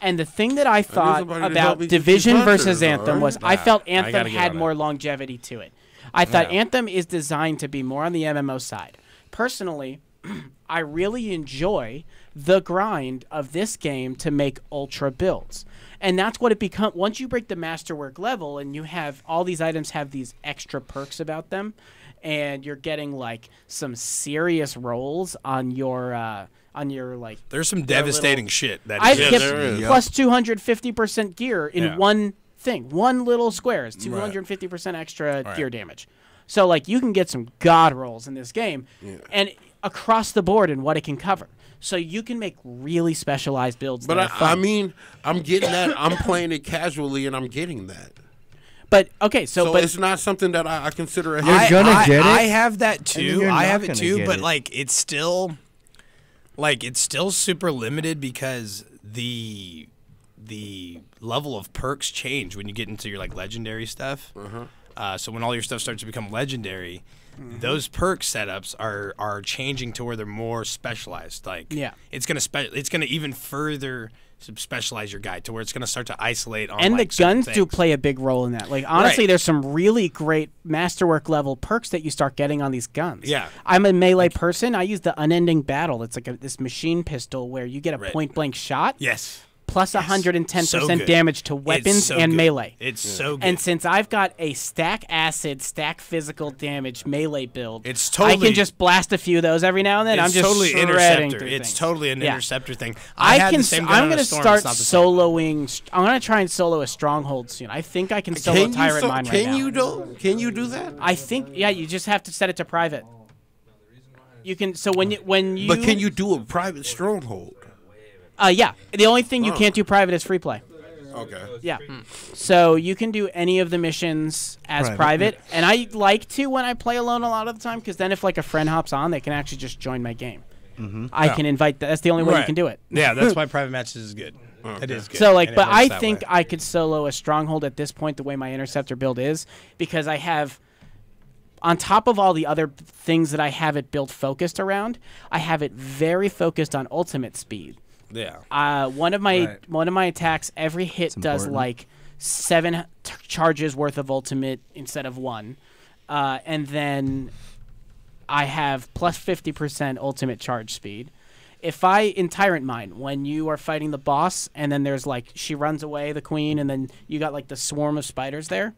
And the thing that I thought somebody to help about me get Division these versus hunters, Anthem alright? was I felt I gotta Anthem get had on more it. longevity to it. I thought Yeah. Anthem is designed to be more on the MMO side. Personally, I really enjoy the grind of this game to make ultra builds. And that's what it becomes. Once you break the masterwork level and you have all these items have these extra perks about them, and you're getting like some serious rolls on your on your like. There's some your devastating little- shit that I've is. hit plus 250% gear in Yeah. one thing. One little square is 250% extra gear damage. So like you can get some god rolls in this game, and across the board in what it can cover. So you can make really specialized builds. But that are fun. I mean, I'm getting that. I'm playing it casually, and I'm getting that. But okay, so it's not something that I consider a. I have that And too. you're I not have it gonna too, get but it. like it's still super limited because the level of perks change when you get into your like legendary stuff. So when all your stuff starts to become legendary, those perk setups are changing to where they're more specialized. Like it's gonna even further specialize your guy to where it's gonna start to isolate on. And like, the certain guns do things. play a big role in that. Like honestly, Right. there's some really great masterwork level perks that you start getting on these guns. Yeah. I'm a melee person. I use the unending battle. It's like this machine pistol where you get a point blank shot. Yes. Plus 110% So good. damage to It's weapons so and good. melee. It's so good. And since I've got a stack acid, stack physical damage melee build, It's I totally- can just blast a few of those every now and then. It's I'm just totally shredding interceptor. through It's things. totally an Yeah. interceptor thing. I'm going to to start soloing. I'm going to try and solo a stronghold soon. I think I can solo Tyrant Mine right now. Can you do that? I think you just have to set it to private. You can when you. But can you do a private stronghold? Yeah. The only thing you can't do private is free play. Okay. Yeah. So you can do any of the missions as private, and I like to when I play alone a lot of the time because then if like a friend hops on, they can actually just join my game. I can invite. That's the only way you can do it. Yeah, that's why private matches is good. It is good. So like, and it but works I that think way. I could solo a stronghold at this point the way my interceptor build is because I have. On top of all the other things that I have it built focused around, I have it very focused on ultimate speed. Yeah. One of my attacks, every hit does important. like 7 charges worth of ultimate instead of 1, and then I have plus 50% ultimate charge speed. If I in Tyrant Mine, when you are fighting the boss, and then there's like she runs away, the queen, and then you got like the swarm of spiders there.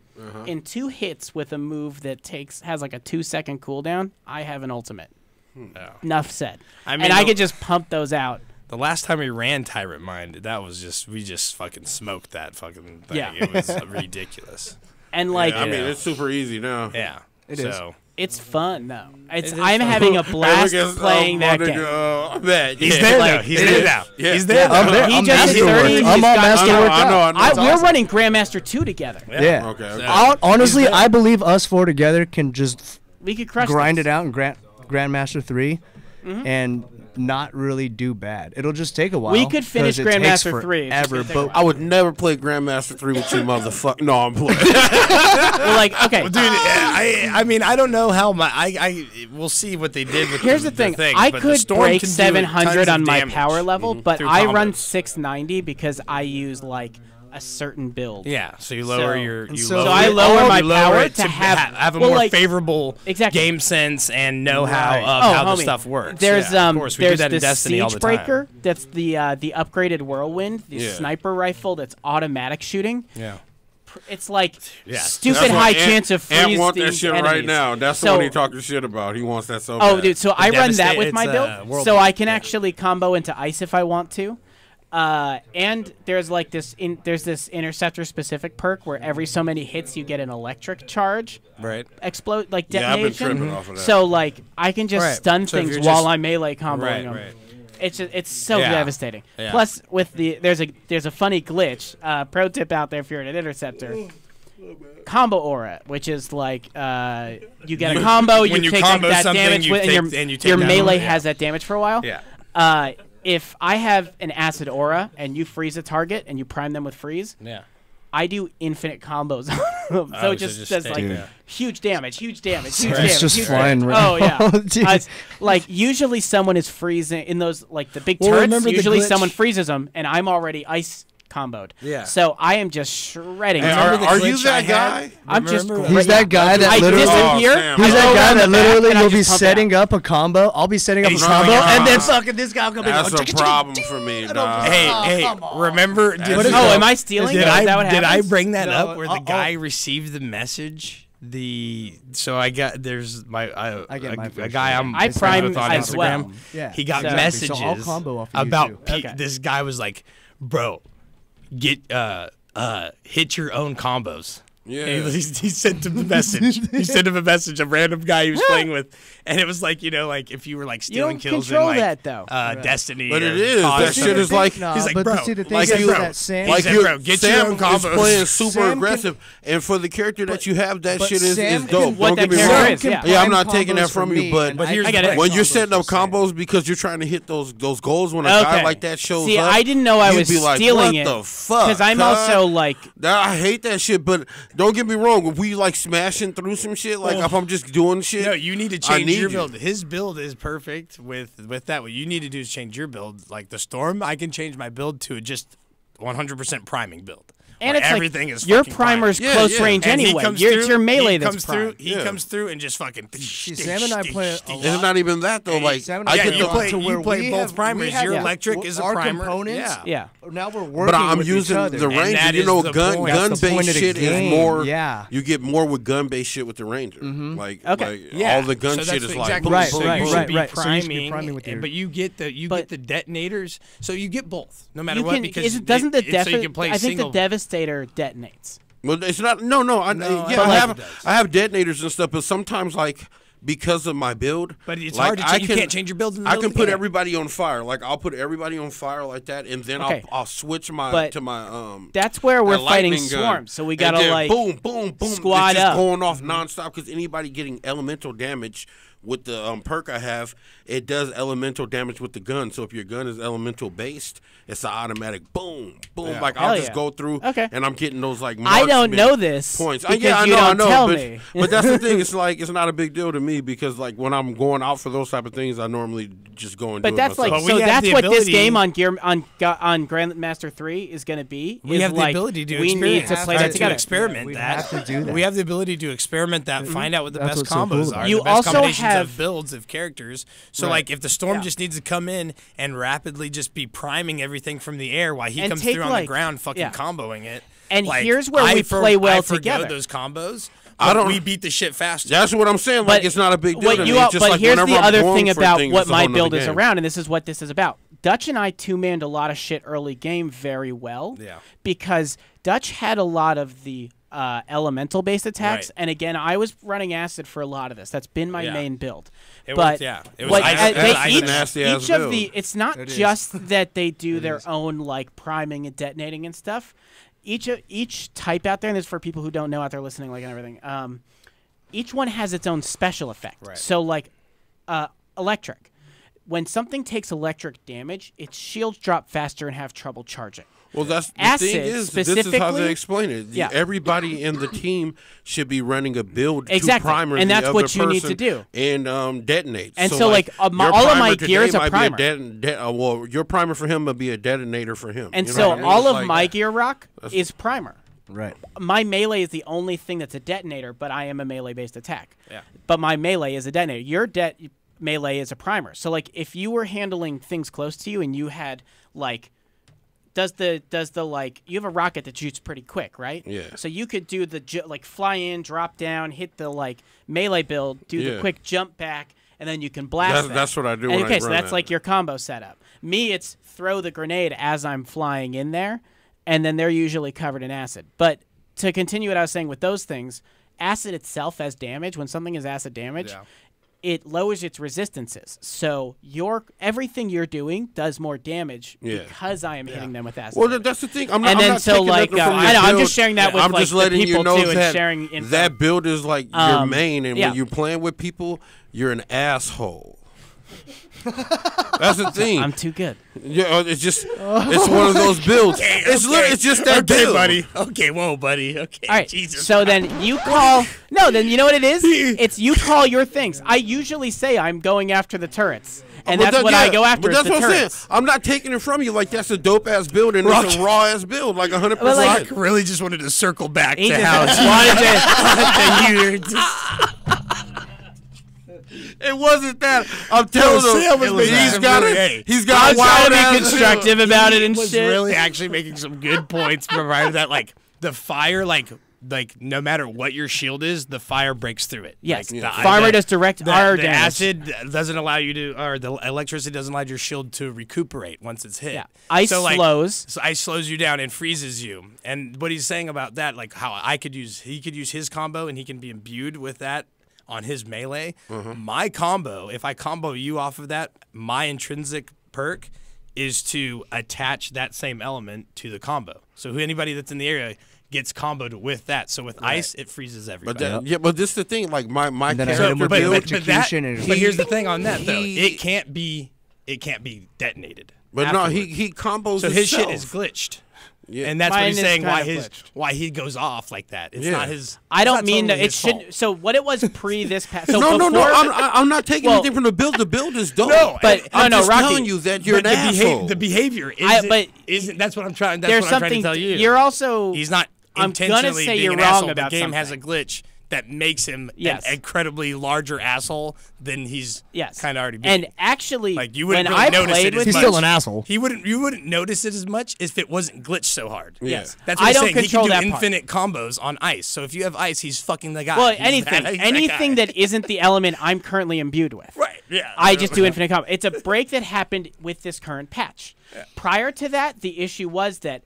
In 2 hits with a move that has like a 2-second cooldown, I have an ultimate. Enough said. I mean, and I could just pump those out. The last time we ran Tyrant Mind, that was we just fucking smoked that fucking thing. Yeah. It was ridiculous. And like, I mean, it's super easy now. Yeah. It is. It's fun though. It is I'm fun. having a Hey, blast look at playing that nigga, game. I bet. He's Yeah. there Like, now. He's there now. Yeah. He's there I'm now. there. He I'm just masterwork. 30, he's I'm all got- masterwork. I know. That's We're awesome. running Grandmaster 2 together. Yeah. Okay. okay. Honestly, I believe us 4 together can just We could crush grind this. it out in Grandmaster 3 and not really do bad. It'll just take a while. We could finish 'cause it takes Grandmaster 3. It's just forever, gonna take a but I would never play Grandmaster 3 with you, motherfucker. No, I'm playing. We're like, okay. Dude, I mean, I don't know how we'll see what they did with Here's the thing. I but the could Storm break can do 700 tons of on my damage. power level, but through I run combos. 690 because I use like a certain build. Yeah, so you lower So- your. You so lower I it- lower my you lower power it to have- a well, more like- favorable Exactly. game sense and know-how Right. of how the homie, stuff works. There's Yeah, of course, we do there's that in the Destiny all the time. Siegebreaker. That's the upgraded Whirlwind, the Yeah. sniper rifle that's automatic shooting. Yeah. It's like Yeah. stupid That's why high Ant- chance of freeze. Ant want that these shit right enemies. now. That's the So- one he talking shit about. He wants that so Oh, bad. dude, so I run that with my it's, build, Whirlwind. so I can actually combo into ice if I want to. And there's like there's this interceptor specific perk where every so many hits you get an electric charge Right. explode like Yeah, I've been detonation. tripping off of that. So like I can just Right. stun So if things you're while just- I'm melee comboing Right, them. right. It's so Yeah. devastating. Yeah. Plus with there's a funny glitch. Pro tip out there if you're an interceptor. Combo aura, which is like you get a combo, when you you take combo that something, damage you with, take- and and you take your that melee aura, yeah. has that damage for a while. Yeah. If I have an acid aura and you freeze a target and you prime them with freeze, Yeah. I do infinite combos on them. So Oh, it just just does stay like there. huge damage, huge damage, huge It's damage. just huge flying damage. around. Oh yeah. Jeez. Like usually someone is freezing in those like the big Well, turrets. remember the Usually glitch- someone freezes them, and I'm already ice comboed. Yeah. So I am just shredding. Hey, them. are you glitch I that had? guy? I'm just. Remember- He's that guy that I literally. disappear. Damn. He's I that go guy around that the back, literally and I will be just pump it out. setting up a combo. I'll be setting up a he's combo, throwing it and then out. fucking this guy will come in. That's go, a problem for me, dog. Hey, remember? What is Oh, am I stealing? Did Is that what I happens? bring that No, up where the I'll- guy received the message So I got there's I get my a guy I'm I friends prime with on as Instagram. well. Yeah, He got exactly. So I'll messages combo off of you, about too. Okay. this guy was like, bro, get hit your own combos. Yeah. And he sent him the message. He sent him a message, a random guy he was playing with, and it was like, like if you were like stealing don't kills in control like that, though. Destiny. But or it is. COD or That shit something. is like. No, He's like, but bro, see, the thing Like is you, that Sam, He said, bro, get your Sam own combos. is playing super Sam can- aggressive, and for the character that you have, that but shit is Sam dope. can- What Don't that get me character wrong. is, yeah. Yeah, I'm prime not taking that combos from for you, me, but and But here's I the get thing. when you're combos setting up for Sam. combos because you're trying to hit those goals, when a guy Okay. like that shows See, up, I didn't know I you'd was be like, stealing what it the fuck? because I'm cuz? also like I hate that shit, but don't get me wrong. If we like smashing through some shit, like if I'm just doing shit, No, you need to I change need your you. build. His build is perfect with that. What you need to do is change your build. Like the Storm, I can change my build to just 100% priming build. and where it's everything like is your fucking primer's primed. close range And he anyway. comes It's your through- melee he that's comes through. primed. He comes through and just fucking. Sam and I play a lot. It's not even that though. Like Sam and I I Yeah, get play you a lot play- to you where play we both have- primers. we have- Your electric is a our primer. components. Yeah. Now we're working But I'm with using each other. the And Ranger. that You is know, the gun point. That's the point based of the shit is game. more. Yeah. You get more with gun based shit with the Ranger. Like, Okay. like Yeah, all the gun so shit that's is like exactly boom, Right, so boom, right, you boom. should be right. So you should be priming, priming with your- but you get the detonators. So you get both, no matter You what. can, Because doesn't the so you can play I think single. the Devastator detonates. Well, it's not. No, No, I I have think it does. I have detonators and stuff, but sometimes like because of my build, But it's like, hard to I change. You can't change your build in the I middle can of the put game. everybody on fire. Like I'll put everybody on fire like that, and then Okay. I'll switch my But to my That's where we're that fighting lightning gun. swarms, so we And gotta then like boom, boom, boom. squad it's just up. going off nonstop because anybody getting elemental damage with the perk I have, it does elemental damage with the gun. So if your gun is elemental based, it's an automatic boom, boom. Yeah. Like Hell I'll just yeah. go through, Okay. and I'm getting those like. I don't marksman know this points. because Yeah, I you know, don't I know, tell but, me. but that's the thing. It's like it's not a big deal to me because like when I'm going out for those type of things, I normally just go and But do that's it myself. like But we so. have That's the what this ability- game on Grandmaster 3 is going to be. We is have the like, ability to we need experience to play that, that to together. experiment we that. have to do that. We have the ability to experiment that, find out what the That's best what's so cool combos about are. it. You the best also combinations have- of builds of characters. So Right. like if the Storm Yeah. just needs to come in and rapidly just be priming everything from the air while he And comes take, through on like- the ground, fucking yeah. comboing it. And like, here's where I we play well I forgo together. those combos. I but don't- We beat the shit faster. That's what I'm saying. Like it's not a big deal what to you me. all- It's just but like here's whenever the I'm other going thing for about things, what it's a my whole nother build is game. around, and this is what this is about. Dutch and I two-manned a lot of shit early game very well. Yeah. Because Dutch had a lot of the elemental-based attacks, Right. and again, I was running acid for a lot of this. That's been my Yeah. main build. It but worked, yeah. It was what- ice- they that's each, a nasty-ass each of build. the it's not It is. just that they do It their is. own like priming and detonating and stuff. Each type out there, and this is for people who don't know out there listening, like and everything. Each one has its own special effect. Right. So like electric. When something takes electric damage, its shields drop faster and have trouble charging. Well, that's the Acid thing is, this is how specifically- they explain it. Yeah. Everybody in the team should be running a build Exactly, to primer and the that's other what you need person to do. And detonate. And so, like, your all of my primer gear is today a might be primer. well, your primer for him would be a detonator for him. And You know so what I mean? all It's of like- my gear rock is primer. Right. My melee is the only thing that's a detonator, but I am a melee-based attack. Yeah. But my melee is a detonator. Your melee is a primer. So like if you were handling things close to you and you had like does the like you have a rocket that shoots pretty quick, right? Yeah. So you could do the like fly in, drop down, hit the like melee build, do the Yeah. quick jump back, and then you can blast. That's what I do And when I okay, so run that's that. like your combo setup. Me, it's throw the grenade as I'm flying in there, and then they're usually covered in acid. But to continue what I was saying with those things, acid itself as damage, when something is acid damage, Yeah. it lowers its resistances. So everything you're doing does more damage Yeah. because I am hitting them with acid. Well, damage. that's the thing. I'm And not, then I'm not so, taking like, nothing from I your know, I'm build. just sharing that with, I'm like, just the letting you people, know too, and that sharing info. that build is like your main, and yeah. when you're playing with people, you're an asshole. That's the thing. I'm too good. Yeah, it's just it's one of those builds. It's just that okay, build. buddy. Okay, whoa, buddy. Okay, All right. Jesus. So then you call. No, then you know what it is? It's you call your things. I usually say I'm going after the turrets, and But that's that- what yeah, I go after. But is that's the what I'm saying. turrets. I'm not taking it from you. Like that's a dope ass build, and it's a raw ass build, like 100%. But, like, Rock really just wanted to circle back He to just how wanted to- that you were just It wasn't that. I'm telling Sam was him making he's some got really- it. He's got I'm a wild trying to be ass constructive about it and was shit. really actually making some good points provided that like the fire like like no matter what your shield is, the fire breaks through it. Yes, like, farmer does direct our the damage. acid doesn't allow you to, or the electricity doesn't allow your shield to recuperate once it's hit. Yeah. Ice slows. So ice slows you down and freezes you. And what he's saying about that, like how he could use his combo and he can be imbued with that on his melee. My combo, if I combo you off of that, my intrinsic perk is to attach that same element to the combo. So anybody that's in the area gets comboed with that. So with ice, it freezes everybody. But this is the thing. Like my then I hit character him with build. electrocution and But here's the thing on that though, it can't be detonated. But afterwards. no, he combos. So his shit himself. is glitched. Yeah. And that's Mine what he's is saying. kinda Why he goes off like that? It's Yeah. not his. I don't it's not mean totally that it his fault. should. So what it was pre this patch. So no. before I'm not taking well, anything from the build. The build is dope. No, but I'm no, just Rocky, telling you that you're an But asshole. the behavior isn't. That's what I'm trying. That's there's what I'm trying something. to tell you. You're also. He's not I'm intentionally gonna say being you're an wrong asshole. about the game something. has a glitch that makes him Yes. an incredibly larger asshole than he's kind of already been. And actually, like you when wouldn't really I notice played it as with much. He's still an asshole. You wouldn't notice it as much if it wasn't glitched so hard. Yes. That's what I he's don't saying. control he can that do part. infinite combos on ice. So if you have ice, he's fucking the guy. Well, He's anything, that anything guy. that isn't the element I'm currently imbued with. Right. Yeah. I just do infinite combo. It's a break that happened with this current patch. Prior to that, the issue was that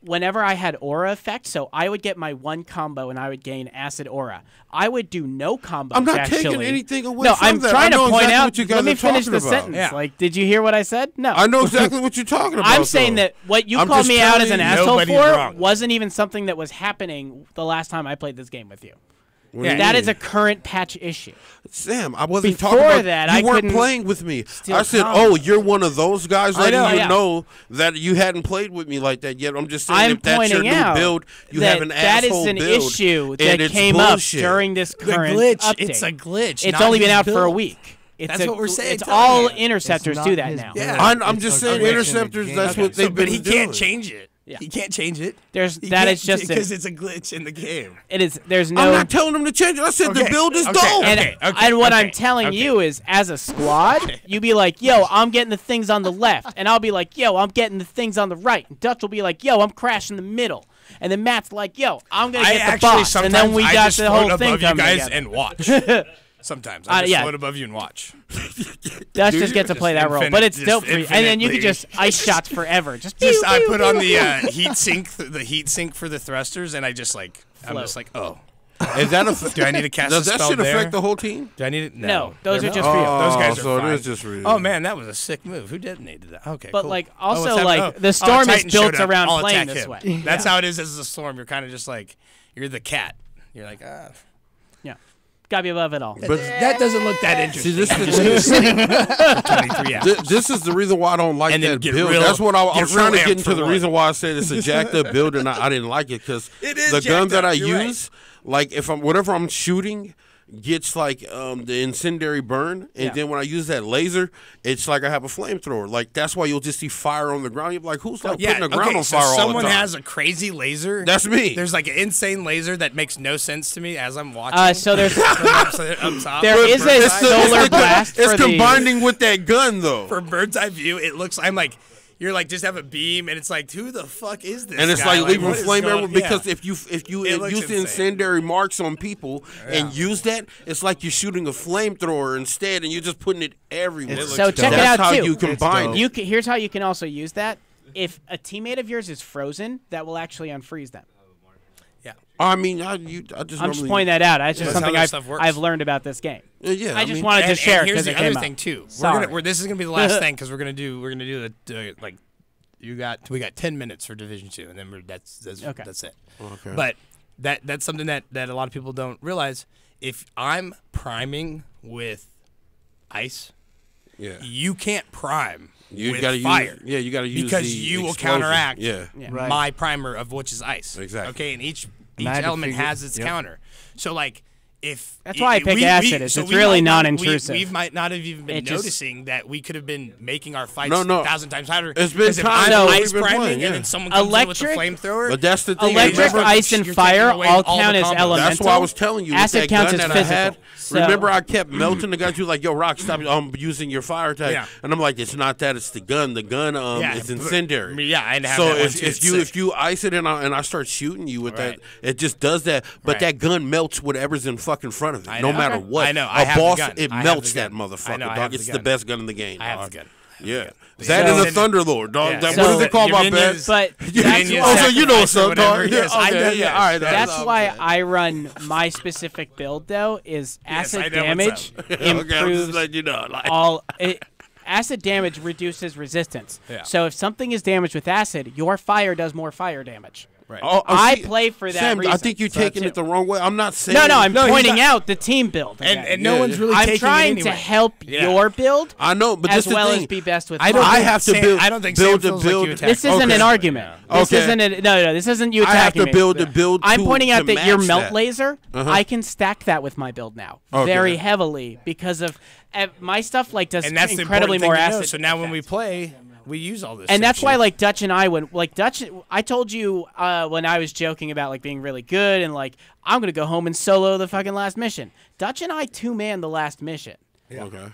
whenever I had aura effect, so I would get my one combo and I would gain acid aura. I would do no combos. I'm not actually. taking anything away No, from I'm that. trying I know to point exactly out. what you guys Let me are finish talking the about. sentence. Yeah. Like, did you hear what I said? No. I know exactly what you're talking about. I'm saying though. that what you I'm called just me out as telling an you- asshole nobody's for wrong. wasn't even something that was happening the last time I played this game with you. What do you That mean? is a current patch issue. Sam, I wasn't Before talking about that, you I weren't couldn't playing with me. steal I said, combos. "Oh, you're one of those guys I letting know, you yeah. know that you hadn't played with me like that yet." I'm just saying, I'm if that's your pointing new out build, you that have an that is asshole an build, issue and that it's came bullshit. up during this The current glitch. update. It's a glitch. It's not only been his out for a build. week. It's That's a, what we're saying, It's telling all you. interceptors It's do not that his now. build. Yeah. I'm It's just a saying, glitch in the interceptors. game. That's what So, they've but been he doing. can't change it. Yeah. He can't change it. That is just because it's a glitch in the game. it is. There's I'm no. not telling them to change it. I said the Okay, build is okay, dope. okay. And what I'm telling you is, as a squad, you be like, "Yo, I'm getting the things on the left," and I'll be like, "Yo, I'm getting the things on the right." And Dutch will be like, "Yo, I'm crashing the middle," and then Matt's like, "Yo, I'm gonna I get the actually boss," sometimes and then we I got just the float whole thing above you coming guys together. and watch. Sometimes I just yeah. float above you and watch. Dutch Dude, just gets to play just that role, infinite- but it's just dope for you. And then you can infinitely. just ice shots forever. Just I pew, put pew, on pew, the pew. heat sink, the heat sink for the thrusters, and I just like I'm Float. just like, oh, Is that do I need to cast Does a that spell shit there? affect the whole team? Do I need it? No, those They're- are just for you. Those guys are so fine. it is just for you. Oh man, that was a sick move. Who detonated that? Okay, But cool. like Oh, what's also happening? like Oh, the storm is Titan showed built up. around I'll playing attack this him. way. That's how it is as a storm. You're kind of just like you're the cat. You're like Yeah, gotta be above it all. But that doesn't look that interesting. See, this I'm is just gonna sleep for 23 hours. This is the reason why I don't like And then that get build. real- That's what I get was trying to real get amped into. for The what? reason why I said it's a jacked up build, and I didn't like it because It is the gun jacked that up, I you're right. use, like if I'm whatever I'm shooting, gets like the incendiary burn, and Yeah. then when I use that laser, it's like I have a flamethrower. Like that's why you'll just see fire on the ground. You're like, who's like putting the ground on so fire all the someone time? has a crazy laser. That's me. There's like an insane laser that makes no sense to me as I'm watching. So there's up top. there is a It's the- solar it's the- blast It's for the. combining with that gun though. For bird's eye view, it looks. I'm like, you're like just have a beam, and it's like, who the fuck is this? And it's guy? like leaving what is flame going- everywhere because yeah. if you It looks use the insane. incendiary marks on people and use that, it's like you're shooting a flamethrower instead, and you're just putting it everywhere. So check it That's out how too. you combine. You can, here's how you can also use that. If a teammate of yours is frozen, that will actually unfreeze them. I mean, I just I'm just normally- pointing that out. That's just That's how something that I've, stuff works. I've learned about this game. Yeah, I just mean- wanted to share here's because the it other came thing up. too. Sorry. This is gonna be the last thing because we're gonna do like we got 10 minutes for Division 2, and then that's Okay. that's it. Okay. But that's something that a lot of people don't realize. If I'm priming with ice, Yeah. you can't prime You with gotta fire. use. Yeah, you got to use because the you will explosion. counteract Yeah. Right. my primer of which is ice. Exactly. Okay, and each And I had to element figure- has its yep. counter. So like That's why I pick acid. It's really non-intrusive. We might not have even been It just- noticing that we could have been making our fights No, no. 1,000 times harder. It's been 'Cause if times I'm we've ice been priming playing, and then someone comes in with a flamethrower. But that's the thing. Electric, remember, ice, and you're fire taking away all all the count as combos. elemental. That's why I was telling you. Acid with that counts gun as that physical. I had, So- remember, I kept melting the guys. You like, yo, Rock, stop using your fire attack. Yeah. And I'm like, it's not that. It's the gun. The gun Yeah, is but- incendiary. Yeah, I have so that one if, too. if It's you sick. if you ice it and I start shooting you with Right. that, it just does that. But Right. that gun melts whatever's in fucking front of it, I no know. matter Okay. what. I know. A I have the boss, gun. it I have melts the that gun. I motherfucker, know, I dog. have the It's the gun. best gun in the game. I have dog. the gun. Yeah. The That gun. and the Thunderlord, dog. Yeah. That, So- what is it called, my Your bad? ninjas- But your that's ninja Oh, so you know sacrifice what's or up, whatever dog? it is. Yeah, I know, okay, yeah. all right. That's all why good. I run my specific build though is Yes, I acid know what's damage up. Okay, I'm just improves letting you know. Like, acid damage reduces resistance. Yeah. So if something is damaged with acid, your fire does more fire damage. Right. I see, play for that Sam, reason. I think you're So that's taking it the wrong way. I'm not saying. No, I'm No, he's pointing not- out the team build. And again. no Yeah, one's yeah. really I'm taking trying it to anyway. help Yeah. your build I know, but as this the well thing. as be best with I don't mine. I think have to Sam- build. I don't think build Sam to feels like build. you attack. This isn't Okay. an argument. This Okay. isn't no. This isn't you I have attacking to me. build to build. I'm to- pointing out to that your match melt that. laser, Uh-huh. I can stack that with my build now Okay. very heavily because of my stuff. Like does And that's the incredibly important more thing to know. acid. So now when we effects. play, we use all this. And same that's why, shit. like Dutch and I, Dutch, I told you when I was joking about like being really good and like I'm gonna go home and solo the fucking last mission. Dutch and I 2-man the last mission, Okay.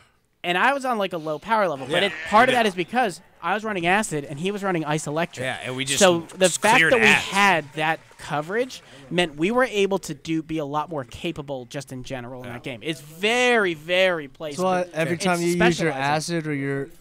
and I was on like a low power level. But Yeah. part of that is because I was running acid and he was running ice electric. Yeah, and we just so the fact cleared that we ass. had that coverage meant we were able to be a lot more capable just in general in that game. It's very, very place. So every time you use your specializing. acid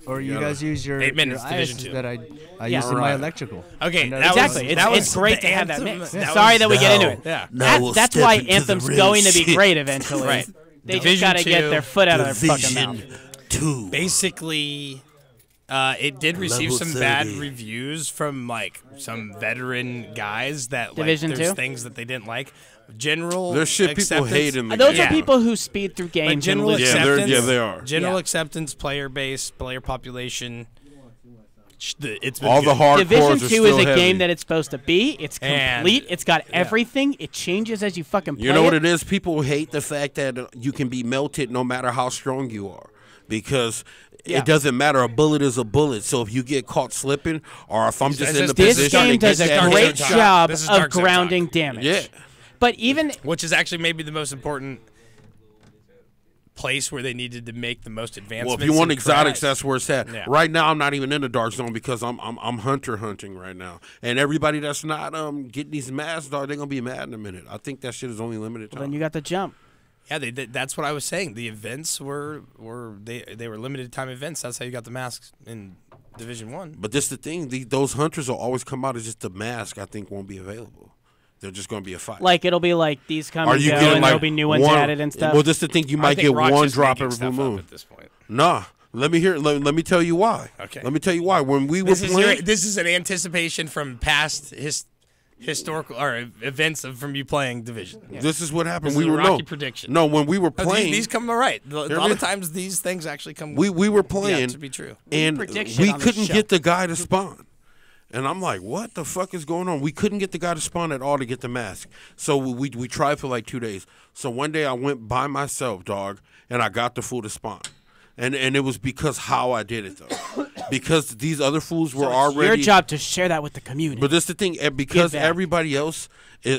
or you guys use your 8 minutes, your Division ice 2. that I Yeah. use in my Right. electrical. Okay, And that Exactly. was- that was it's great the to have that Anthem. mix. That Sorry was- that we get into it. Yeah. Now we'll That's step why into the Anthem's real going to be shit. great eventually. Right. They just Division got to get 2, their foot out of their fucking Division mouth. 2. Basically, it did receive Level some bad 30. reviews from like some veteran guys that like Division there's 2? things that they didn't like. General There's shit people acceptance- hate in the Those game. are people who speed through Like games and general lose. Yeah, acceptance. they are. General Yeah. acceptance, player base, player population. It's been All good. the hardcores Division are 2 still is a heavy. game that it's supposed to be. It's And- complete. It's got everything. It changes as you fucking play You know what it. it is? People hate the fact that you can be melted no matter how strong you are, because Yeah. it doesn't matter. A bullet is a bullet. So if you get caught slipping, or if I'm just in the This position game to get does a that great headshot- job This is of Dark Zone grounding talk. damage. Yeah. But even Which is actually maybe the most important place where they needed to make the most advancements. Well, if you want in exotics, crash. that's where it's at. Yeah. Right now, I'm not even in the dark zone because I'm hunter hunting right now. And everybody that's not getting these masks, dog, they're gonna be mad in a minute. I think that shit is only limited time. then you got the jump. Yeah, that's what I was saying. The events were they were limited time events. That's how you got the masks in Division 1. But this the thing; those hunters will always come out as just the mask. I think won't be available. They're just going to be a fight. Like it'll be like these come Are and you go, getting and like there'll be new ones one, added and stuff. Well, this the thing: you I might think get Rock's one just drop making every stuff blue up moon. at this point. Nah, let me hear. Let me tell you why. Okay. Let me tell you why. When we were This is, playing, this is an anticipation from past historical or events from you playing Division. this is what happened. This we is a were Rocky no prediction. No, when we were No, playing, these come all right. A Hear lot me? of times these things actually come. we were playing to be true. and predict shit we on the couldn't show. get the guy to spawn. And I'm like, what the fuck is going on? We couldn't get the guy to spawn at all to get the mask. So we tried for like 2 days. So one day I went by myself, dog, and I got the fool to spawn. And it was because how I did it, though. Because these other fools were So it's already... your job to share that with the community. But that's the thing, because back. everybody else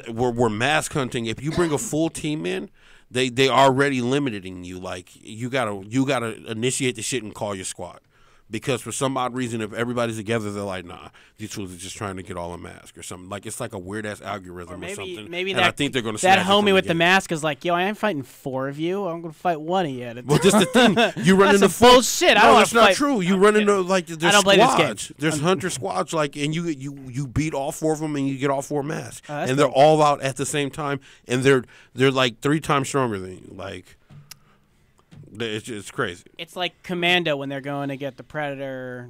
were mask hunting. If you bring a full team in, they already limiting you. Like you gotta initiate the shit and call your squad. Because for some odd reason, if everybody's together, they're like, nah, these fools are just trying to get all a mask or something. Like it's like a weird ass algorithm or something. Maybe and that I think they're gonna that snatch it from homie with the game. mask is like, yo, I ain't fighting 4 of you. I'm gonna fight 1 of you. At a Well, just the thing, you run That's into some bullshit. I don't No, wanna that's not fight- true. You run into like there's don't play this game. squads. There's hunter squads, like, and you beat all 4 of them, and you get all 4 masks, Oh, that's and they're dope. all out at the same time, and they're like 3 times stronger than you. Like, it's crazy. It's like Commando when they're going to get the Predator.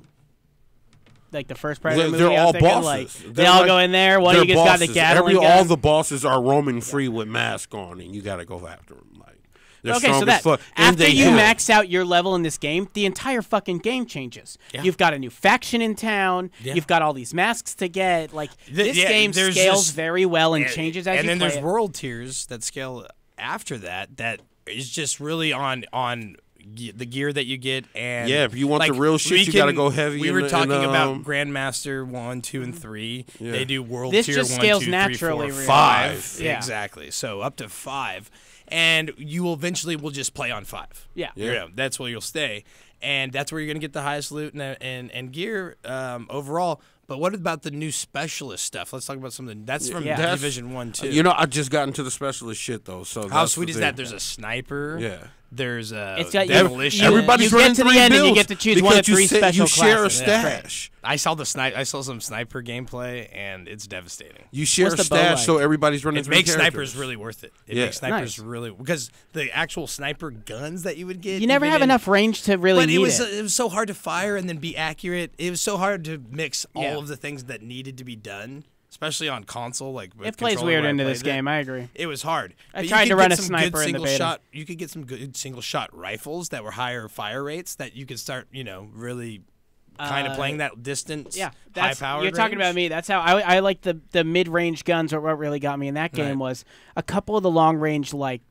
Like the first Predator movie. They're I was all thinking, bosses. like, they They're all like- go in there. One of you they're just got the bosses. Gatling All gun. the bosses are roaming free with masks on, and you got to go after them. Like, they're Okay, strong so as that fuck, and after they you kill. max out your level in this game, the entire fucking game changes. Yeah. You've got a new faction in town. Yeah. You've got all these masks to get. Like this yeah, game there's scales just- very well and changes as and you then play there's it. world tiers that scale after that that is just really on the gear that you get. And yeah, if you want like, the real shit, you got to go heavy. We were talking about Grandmaster 1, 2, and 3. Yeah. They do World This Tier just 1, scales 2, 3, naturally, 4, really. 5. Yeah. Exactly. So up to 5. And you will eventually will just play on 5. Yeah. You know, that's where you'll stay. And that's where you're going to get the highest loot and gear overall. But what about the new specialist stuff? Let's talk about something. That's from Division 1, too. You know, I just got into the specialist shit, though. So how sweet is that? There's a sniper. Yeah. There's a It's got demolition. Everybody's you running get to the 3 end and you builds get to choose one of 3 special You share classes. a stash. I saw some sniper gameplay, and it's devastating. You share What's a the bow stash, like? so everybody's running It 3 makes characters. snipers really worth it. It Yeah. makes snipers Nice. really because the actual sniper guns that you would get. You never even have in- enough range to really But need it was so hard to fire and then be accurate. It was so hard to mix all Yeah. of the things that needed to be done, especially on console. Like with It plays controller weird when I into this played it. game. I agree. It was hard. I But you tried could to run get a some good sniper in the single beta. shot. You could get some good single shot rifles that were higher fire rates that you could start, really kind of playing that distance. Yeah, high that's power. you're talking about me. That's how I like the mid range guns. Or what really got me in that game Right. was a couple of the long range like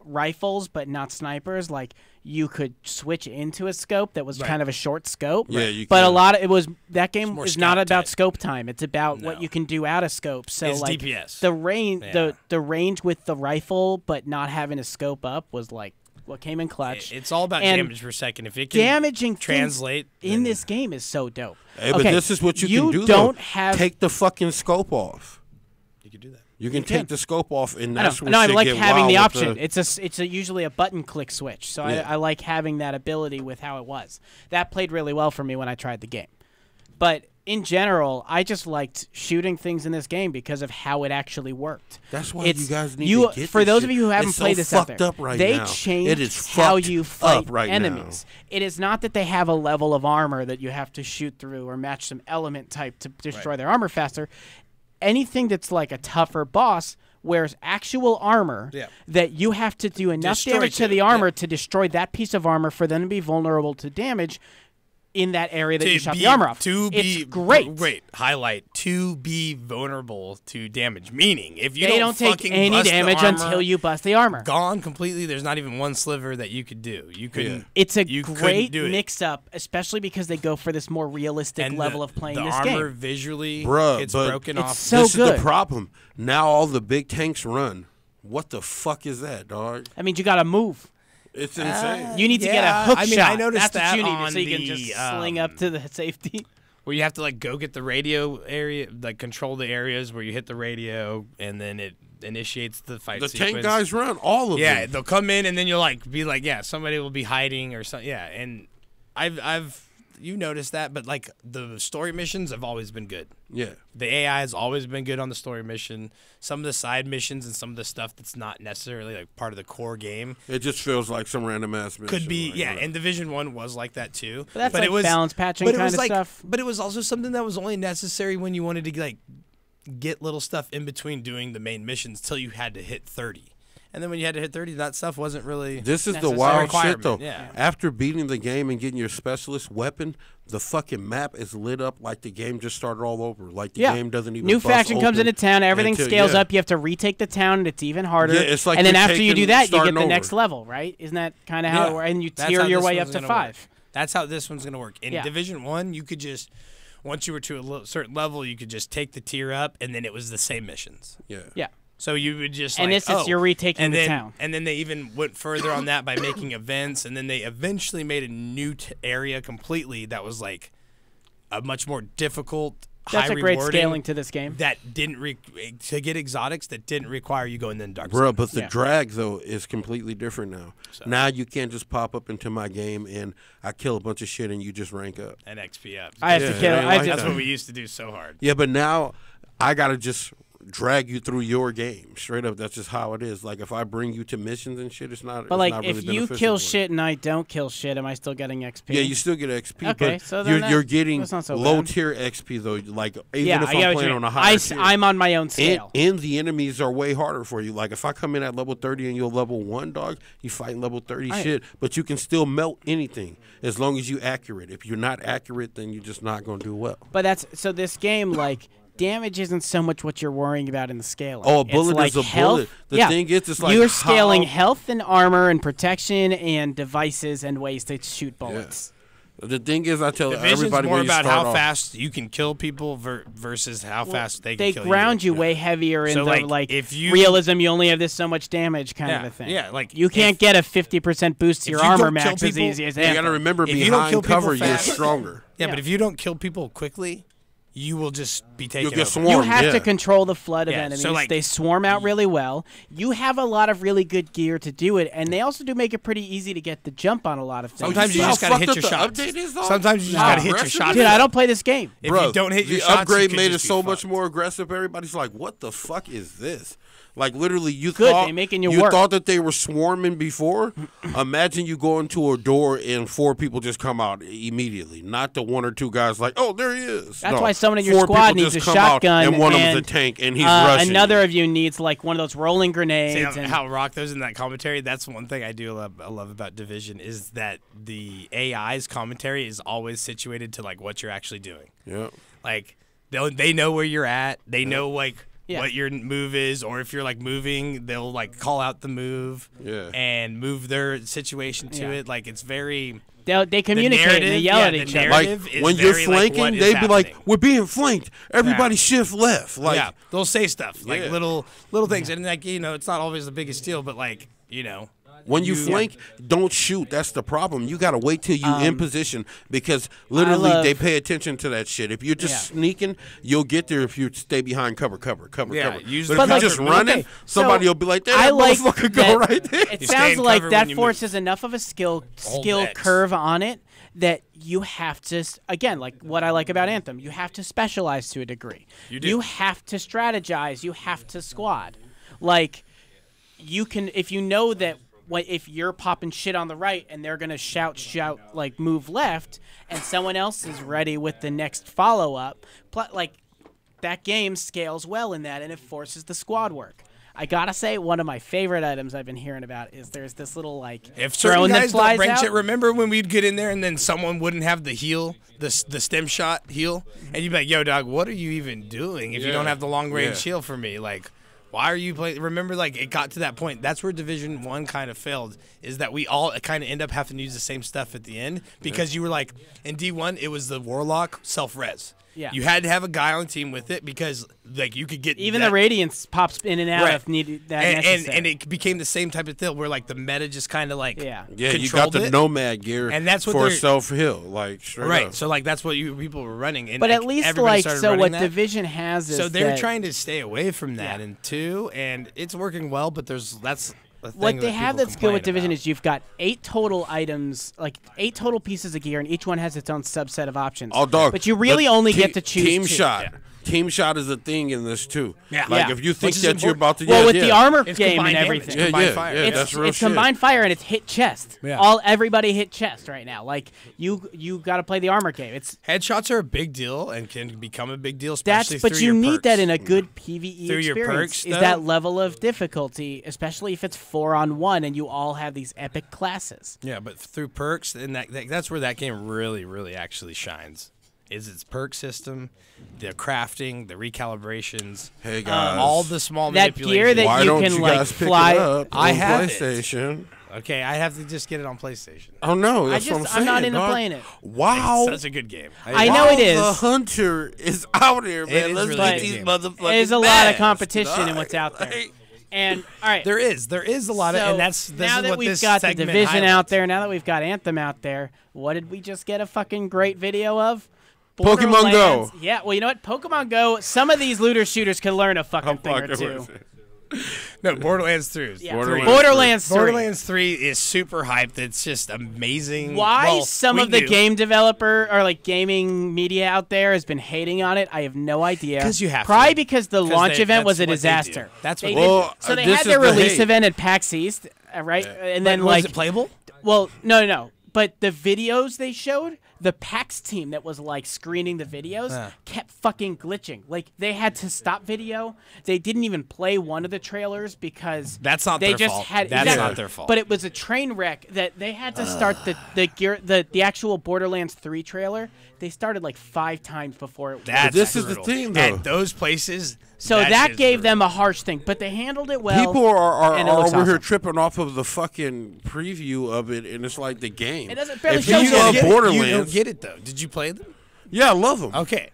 rifles, but not snipers. Like you could switch into a scope that was Right. kind of a short scope. Yeah, you but a can. lot of it was that game more is not scout about type. scope time. It's about No. what you can do out of scope. So It's like DPS. the range, Yeah. the range with the rifle, but not having a scope up was like what came in clutch. It's all about And damage per second. If it can damaging things translate in then- this game is so dope. Hey, but Okay, this is what you can do, don't though. have Take the fucking scope off. You could do that. You can take the scope off, and I that's know. what No, I shit like get having the wild with option. It's usually a button click switch, so Yeah. I like having that ability with how it was. That played really well for me when I tried the game. But in general, I just liked shooting things in this game because of how it actually worked. That's why It's- you guys need to get for this those shit. of you who haven't It's so played this out fucked there, up right they now. changed It is how fucked you fight up right enemies. It is not that they have a level of armor that you have to shoot through or match some element type to destroy their armor faster. Anything that's like a tougher boss wears actual armor Yeah. that you have to do enough Destroy damage to to the it, armor yeah. to destroy that piece of armor for them to be vulnerable to damage in that area that you shot be- the armor off. To It's be great. Great highlight to be vulnerable to damage. Meaning, if you They don't take fucking any bust the damage armor, until you bust the armor. gone completely. There's not even one sliver that you could do. You couldn't. It's a you couldn't great do it. mix-up, especially because they go for this more realistic And level the, of playing the this armor game. visually Bruh, gets but broken It's off. so this is good. the problem. Now all the big tanks run. What the fuck is that, dog? That means you got to move. It's insane. You need to get a yeah, hook I mean, shot. I noticed That's what you that need, on so you can the, just sling up to the safety. Where you have to go get the radio area, control the areas where you hit the radio, and then it initiates the fight. The sequence. tank guys run, all of Yeah, them. they'll come in and then you'll be like, yeah, somebody will be hiding or something. Yeah, and I've you noticed that, but the story missions have always been good. Yeah. The AI has always been good on the story mission. Some of the side missions and some of the stuff that's not necessarily part of the core game. It just feels like some random ass mission. Could be, like, yeah, right. and Division 1 was like that too. But that's it like was balance patching but it kind was of stuff. But it was also something that was only necessary when you wanted to get little stuff in between doing the main missions till you had to hit 30. And then when you had to hit 30, that stuff wasn't really This is the necessary wild shit, requirement, though. Yeah. After beating the game and getting your specialist weapon, the fucking map is lit up like the game just started all over. Like the game doesn't even New bust faction comes open into town, everything until- scales yeah. up. You have to retake the town, and it's even harder. Yeah, it's like and then you're after you do that, you get starting the over. next level, right? Isn't that kind of how it works? And you That's tier how your this way one's up to gonna 5. work. That's how this one's going to work. In Yeah. Division 1, you could just, once you were to a certain level, you could just take the tier up, and then it was the same missions. Yeah. Yeah. So you would just And this is you're retaking and the then, town. And then they even went further on that by making events, and then they eventually made a new area completely that was a much more difficult, That's high a great rewarding scaling to this game. that didn't to get exotics that didn't require you going in dark. Bro, zone. but the drag, though, is completely different now. Now you can't just pop up into my game and I kill a bunch of shit and you just rank up. And XP up. I have to kill. That's what we used to do so hard. Yeah, but now I got to just drag you through your game. Straight up, that's just how it is. Like, if I bring you to missions and shit, it's not. But it's not if really you beneficial kill for you. shit and I don't kill shit, am I still getting XP? Yeah, you still get XP, Okay, but so then you're getting that's not so low bad. tier XP though. Like even Yeah, if I get I'm what playing you on mean. a higher tier, I'm on my own scale. And the enemies are way harder for you. Like if I come in at level 30 and you're level 1, dog, you fighting level 30 Right. shit, but you can still melt anything as long as you accurate. If you're not accurate, then you're just not gonna do well. But that's so this game damage isn't so much what you're worrying about in the scaling. Oh, a bullet it's like is a health. bullet. The thing is, it's like you're scaling how- health and armor and protection and devices and ways to shoot bullets. The thing is, I tell Division's everybody more when you about start how off, fast you can kill people versus how fast they can They kill ground you way heavier in So, the like, if you- realism. You only have this so much damage kind of Yeah, a thing. yeah, like, you can't get a 50% boost to if your you armor don't kill max as people- easy as you Anthem. got to remember If you don't kill behind people cover, you're fast- stronger. Yeah, but if you don't kill people quickly, you will just be taken get over. swarmed. You have yeah. to control the flood of Yeah, enemies. so, like, they swarm out really well. You have a lot of really good gear to do it, and they also do make it pretty easy to get the jump on a lot of things. Sometimes you see just how gotta hit fucked your up the shots. update is, though? Sometimes you just gotta hit your aggressive shots. Dude, I don't play this game. If Bro, you don't hit your the shots, upgrade you made could it just be so much fucked. more aggressive. Everybody's like, "What the fuck is this?" Like literally, you Good, thought they making you you work. thought that they were swarming before. Imagine you go into a door and 4 people just come out immediately, not the 1 or 2 guys like, "Oh, there he is." That's No, why someone in your 4 squad people needs a just come out, shotgun, and one of them's a tank, and he's rushing. Another you. of you needs like one of those rolling See grenades. and how Rock those in that commentary? That's one thing I love about Division is that the AI's commentary is always situated to like what you're actually doing. Yeah. Like they know where you're at. They know like Yeah. what your move is, or if you're like moving, they'll like call out the move and move their situation to Yeah. it. Like it's very. They communicate and they yell at each other. Like narrative is when you're very, like, what flanking, is they'd be like, happening. "We're being flanked. Everybody shift left." Like, yeah, they'll say stuff like Yeah. little things, and like it's not always the biggest deal, but like when you flank, don't shoot. That's the problem. You got to wait till you in position because literally they pay attention to that shit. If you're just sneaking, you'll get there if you stay behind cover. Yeah, But use if the you're cover. just running, Okay, somebody so will be like, "That I like motherfucker that go right there." It You stay sounds in like cover that when you forces enough of a skill X. curve on it that you have to again, like what I like about Anthem, you have to specialize to a degree. You do. You have to strategize. You have to squad. Like you can if you know that. If you're popping shit on the right and they're gonna shout, like move left, and someone else is ready with the next follow up, like that game scales well in that, and it forces the squad work. I gotta say, one of my favorite items I've been hearing about is there's this little like if certain drone that guys don't flies bring out. shit, remember when we'd get in there and then someone wouldn't have the heal, the stem shot heal, and you'd be like, "Yo, dog, what are you even doing if you don't have the long range heal for me?" Like. Why are you playing? Remember, like, it got to that point. That's where Division 1 kind of failed, is that we all kind of end up having to use the same stuff at the end because you were like, in D1, it was the Warlock self-res. Yeah. You had to have a guy on the team with it because, like, you could get Even that, the Radiance pops in and out Right. if needed. That and necessary. it became the same type of thing where, like, the meta just kind of, like, Yeah, you got controlled the it. Nomad gear And that's what for they're- self heal, like straight Right, up. so like that's what people were running, and But like, at least everybody like started so running what that. Division has is So they're that trying to stay away from that in 2, and it's working well. But that's the thing what they that have people that's good with complain Division about. is you've got 8 total items, like 8 total pieces of gear, and each one has its own subset of options. Oh, dog. But you really the only te- get to choose team 2. shot. Yeah. Team shot is a thing in this too. Yeah. Like Yeah. if you think Which is that you're about to, Well, yeah, with yeah. the armor It's game and combined damage. everything, Yeah, Combined yeah, fire. yeah, it's, that's real it's shit. combined fire and it's hit chest. Yeah. Everybody hit chest right now. Like you got to play the armor game. It's Headshots are a big deal and can become a big deal, that's especially but through you your need perks. that in a good PvE Through your experience. perks, is though? that level of difficulty, especially if it's 4-on-1 and you all have these epic classes. Yeah, but through perks, and that's where that game really, really actually shines. Is its perk system, the crafting, the recalibrations, Hey guys, all the small that gear manipulations. that why you don't can you like guys pick fly. it up I on have it. PlayStation? Okay, I have to just get it on PlayStation. Oh no, that's what I'm saying. I'm not into dog. playing it. Wow, It's such a good game. I know it is. The hunter is out here, man. is Let's really get good these game. motherfuckers. There's a lot of competition in what's out there. Like, And all right, There is a lot of, so and this now is that what we've this got the segment Division out highlights. there, now that we've got Anthem out there, what did we just get a fucking great video of? Pokemon Go. Borderlands. Yeah, well, you know what? Pokemon Go. Some of these looter shooters can learn a fucking thing or two. No, Borderlands 3. is- Yeah. Borderlands 3. Borderlands 3 is super hyped. It's just amazing. Why Well, some we of the knew. game developer or like gaming media out there has been hating on it, I have no idea. 'Cause you have to. Probably because the 'Cause launch they- event was a that's what they do. disaster. That's what They they did- do. Well, So they this had is their the release hate. event at PAX East, right? And then was like it playable? Well, no. But the videos they showed, the PAX team that was like screening the videos kept fucking glitching. Like they had to stop video. They didn't even play one of the trailers because That's not they their just fault. had That's not their fault. But it was a train wreck that they had to start the actual Borderlands 3 trailer. They started like 5 times before it. This is the thing, though. At those places. So that gave them a harsh thing, but they handled it well. People are and it looks over here awesome. tripping off of the fucking preview of it, and it's like the game. It doesn't barely if show you you love anything. Borderlands, You don't get it though. Did you play them? Yeah, I love them. Okay.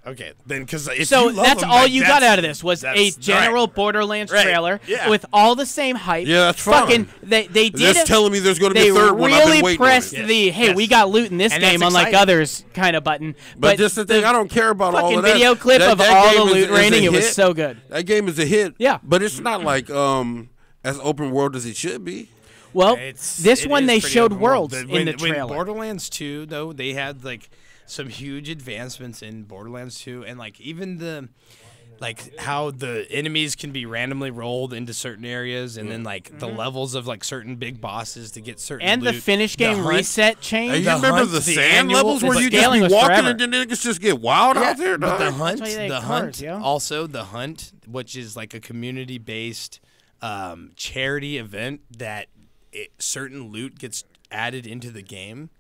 Then because if So you love that's them, all like, you got out of this was a general Borderlands trailer with all the same hype. Yeah, that's fine. Fucking, they did. Just telling me there's going to be they a third one. I've been really waiting on pressed it. the hey, we got loot in this And that's game, unlike exciting. others kind of button. But just the thing, I don't care about all fucking of that. video clip That of game all the is loot a raining. It was hit. so good. That game is a hit. Yeah, but it's not like as open world as it should be. Well, this It one is they pretty showed open world. worlds in When the trailer. Borderlands 2, though, they had like some huge advancements in Borderlands 2, and like even the how the enemies can be randomly rolled into certain areas, and then like the levels of like certain big bosses to get certain And the loot. finish game hunt- reset change. Hey, you remember the sand levels where you just be walking and then niggas just get wild out there? But the dog? hunt, That's why they the have hunt, cars, yo. also the hunt, which is like a community-based charity event that certain loot gets added into the game.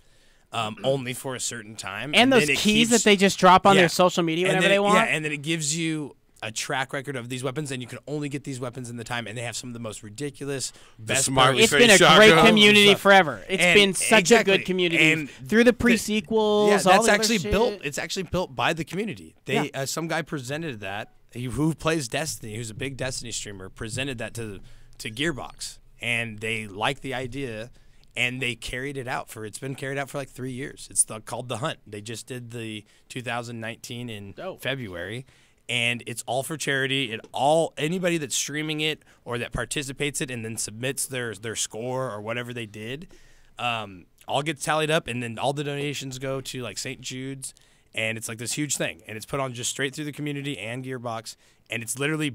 Only for a certain time, And those then it keys keeps- that they just drop on Yeah. their social media And whenever then they it- want. Yeah, and then it gives you a track record of these weapons, and you can only get these weapons in the time, and they have some of the most ridiculous, best. smiley It's been a great community forever. It's And been such exactly. a good community And through the pre-sequels. Yeah, all that's the actually other built. shit. It's actually built by the community. They some guy presented that who plays Destiny, who's a big Destiny streamer, presented that to Gearbox, and they liked the idea. And they carried it out it's been carried out for like 3 years. It's called The Hunt. They just did the 2019 in February, and it's all for charity. Anybody that's streaming it or that participates it and then submits their score or whatever they did, all gets tallied up, and then all the donations go to like St. Jude's, and it's like this huge thing, and it's put on just straight through the community and Gearbox, and it's literally.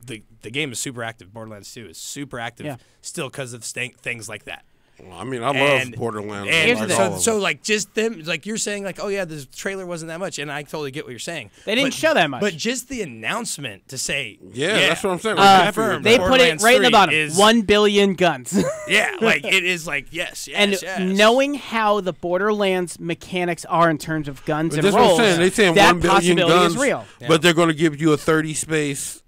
The game is super active. Borderlands 2 is super active still because of things like that. Well, I mean, I love Borderlands. And like all of so them. like just them, like you're saying, like, oh yeah, the trailer wasn't that much, and I totally get what you're saying. They didn't show that much. But just the announcement to say, that's what I'm saying. confirmed they put it Borderlands right in the 3 bottom. is- 1 billion guns. Yeah, like it is like yes, And yes. knowing how the Borderlands mechanics are in terms of guns and That's rolls, what I'm saying. They saying that 1 billion possibility guns, is real. but they're going to give you a 30 space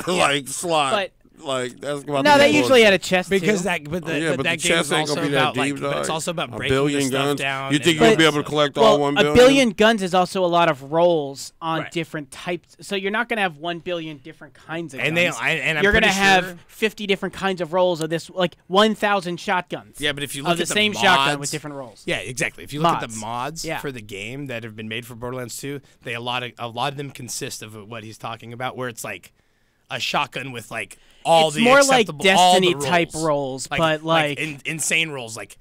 like slot. But- like that's about No, to they be usually bullshit. had a chest because too. that, but but that the game chest is ain't also gonna be that about like, deep, but it's dog. also about A breaking billion the stuff guns. down. You think and- you'll be able to collect well, all 1 billion? A billion guns is also a lot of rolls on Right. different types. So you're not going to have 1 billion different kinds of And guns. I'm you're gonna pretty have sure- 50 different kinds of rolls of this, like 1,000 shotguns. Yeah, but if you look of the at same the shotgun mods- with different rolls. Yeah, exactly. If you look at the Mods. mods for the game that have been made for Borderlands 2, a lot of them consist of what he's talking about, where it's like a shotgun with like all It's the more like acceptable, all the Destiny type rolls, but insane rolls like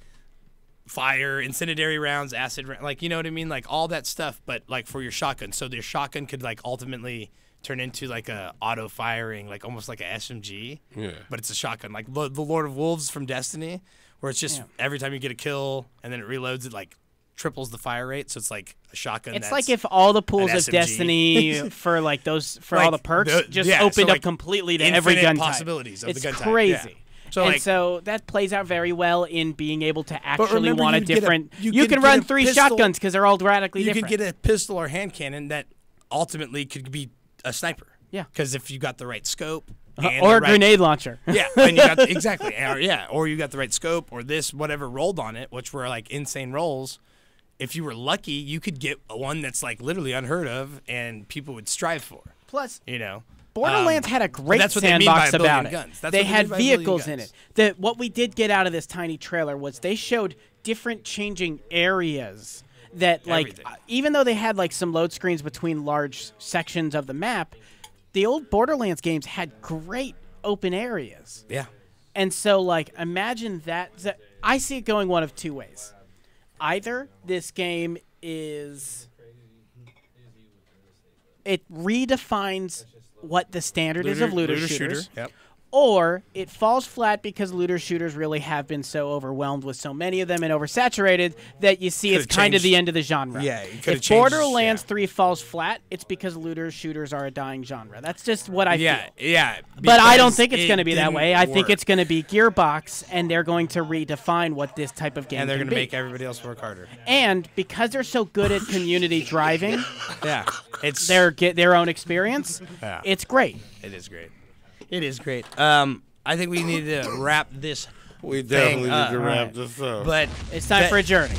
fire, incendiary rounds, acid, like you know what I mean, like all that stuff. But like for your shotgun, so your shotgun could like ultimately turn into like a auto firing, like almost like a SMG. Yeah. But it's a shotgun, like the Lord of Wolves from Destiny, where it's just every time you get a kill and then it reloads, it like triples the fire rate. So it's like a shotgun. It's that's like if all the pools an of SMG. Destiny for like those for all the Like, perks just yeah, so, opened like, up completely to every infinite gun possibilities type. of the It's gun type, crazy. yeah. So, and like- so that plays out very well in being able to actually remember, want a you'd get a- different. you You could can get run a 3 pistol- shotguns because they're all radically you different. could get a pistol or hand cannon that ultimately could be a sniper. Yeah. Because if you got the right scope. Or and a the right- grenade launcher. Yeah, and you got exactly. Or you got the right scope or this whatever rolled on it, which were like insane rolls. If you were lucky, you could get one that's like literally unheard of, and people would strive for. Plus, you know, Borderlands had a great that's what they mean by sandbox a billion about it. guns. That's They what had mean by a billion vehicles in guns. it. What we did get out of this tiny trailer was they showed different changing areas that, like, Everything. even though they had like some load screens between large sections of the map, the old Borderlands games had great open areas. Yeah. And so, like, imagine that. I see it going one of two ways. Either this game is. It redefines what the standard is of looter shooters. Yep. or it falls flat because looter shooters really have been so overwhelmed with so many of them and oversaturated that you see it's Could've kind of changed- the end of the genre. Yeah, it could've if changed- Borderlands 3 falls flat, it's because looter shooters are a dying genre. That's just what I feel. Yeah. But I don't because think it's it going to be that didn't way. I think work. it's going to be Gearbox, and they're going to redefine what this type of game And they're can going to be. make everybody else work harder. And because they're so good at community driving, Yeah. It's their own experience, Yeah. it's great. It is great. It is great. I think we need to wrap this. We definitely thing need up. to wrap this up. But It's time for a journey.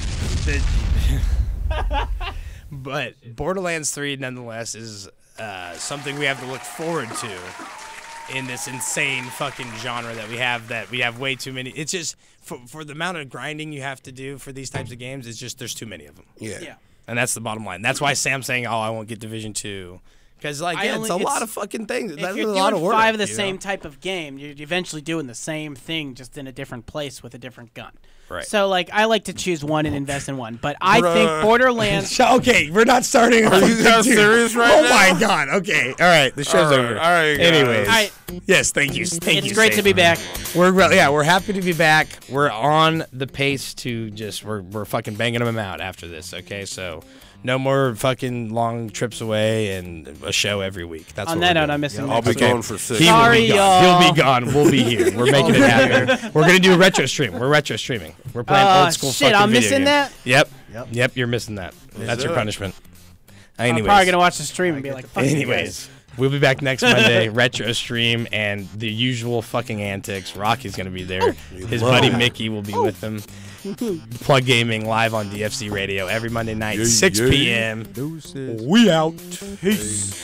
But Borderlands 3, nonetheless, is something we have to look forward to in this insane fucking genre that we have. That we have way too many. It's just for the amount of grinding you have to do for these types of games. It's just there's too many of them. Yeah. And that's the bottom line. That's why Sam's saying, "Oh, I won't get Division 2." Because, like, yeah, it's a lot of fucking things. If That's you're a lot of doing work. 5 of the you same know? type of game, you're eventually doing the same thing, just in a different place with a different gun. Right. So, like, I like to choose one and invest in one. But I think Borderlands... Okay, we're not starting. Are you guys serious right oh now? my god. Okay. All right. The show's All right, over. all right, guys. Anyways. All right. Yes. Thank you. Thank you. It's great to be back. We're happy to be back. We're on the pace to just we're fucking banging them out after this. Okay. So no more fucking long trips away and a show every week. That's On what that we're note, doing. I'm missing I'll be next gone week. for 6. He will Sorry, be gone. y'all. He'll be gone. We'll be here. We're making it happen. We're gonna do a retro stream. We're retro streaming. We're playing old school. Shit, fucking I'm video missing games. that? Yep. You're missing that. That's your sir. punishment. I'm Anyways. probably going to watch the stream and be like, fuck you guys. Anyways, we'll be back next Monday, retro stream, and the usual fucking antics. Rocky's gonna be there. His buddy Mickey will be with him. Plug Gaming live on DFC Radio every Monday night, 6 p.m. We out. Peace.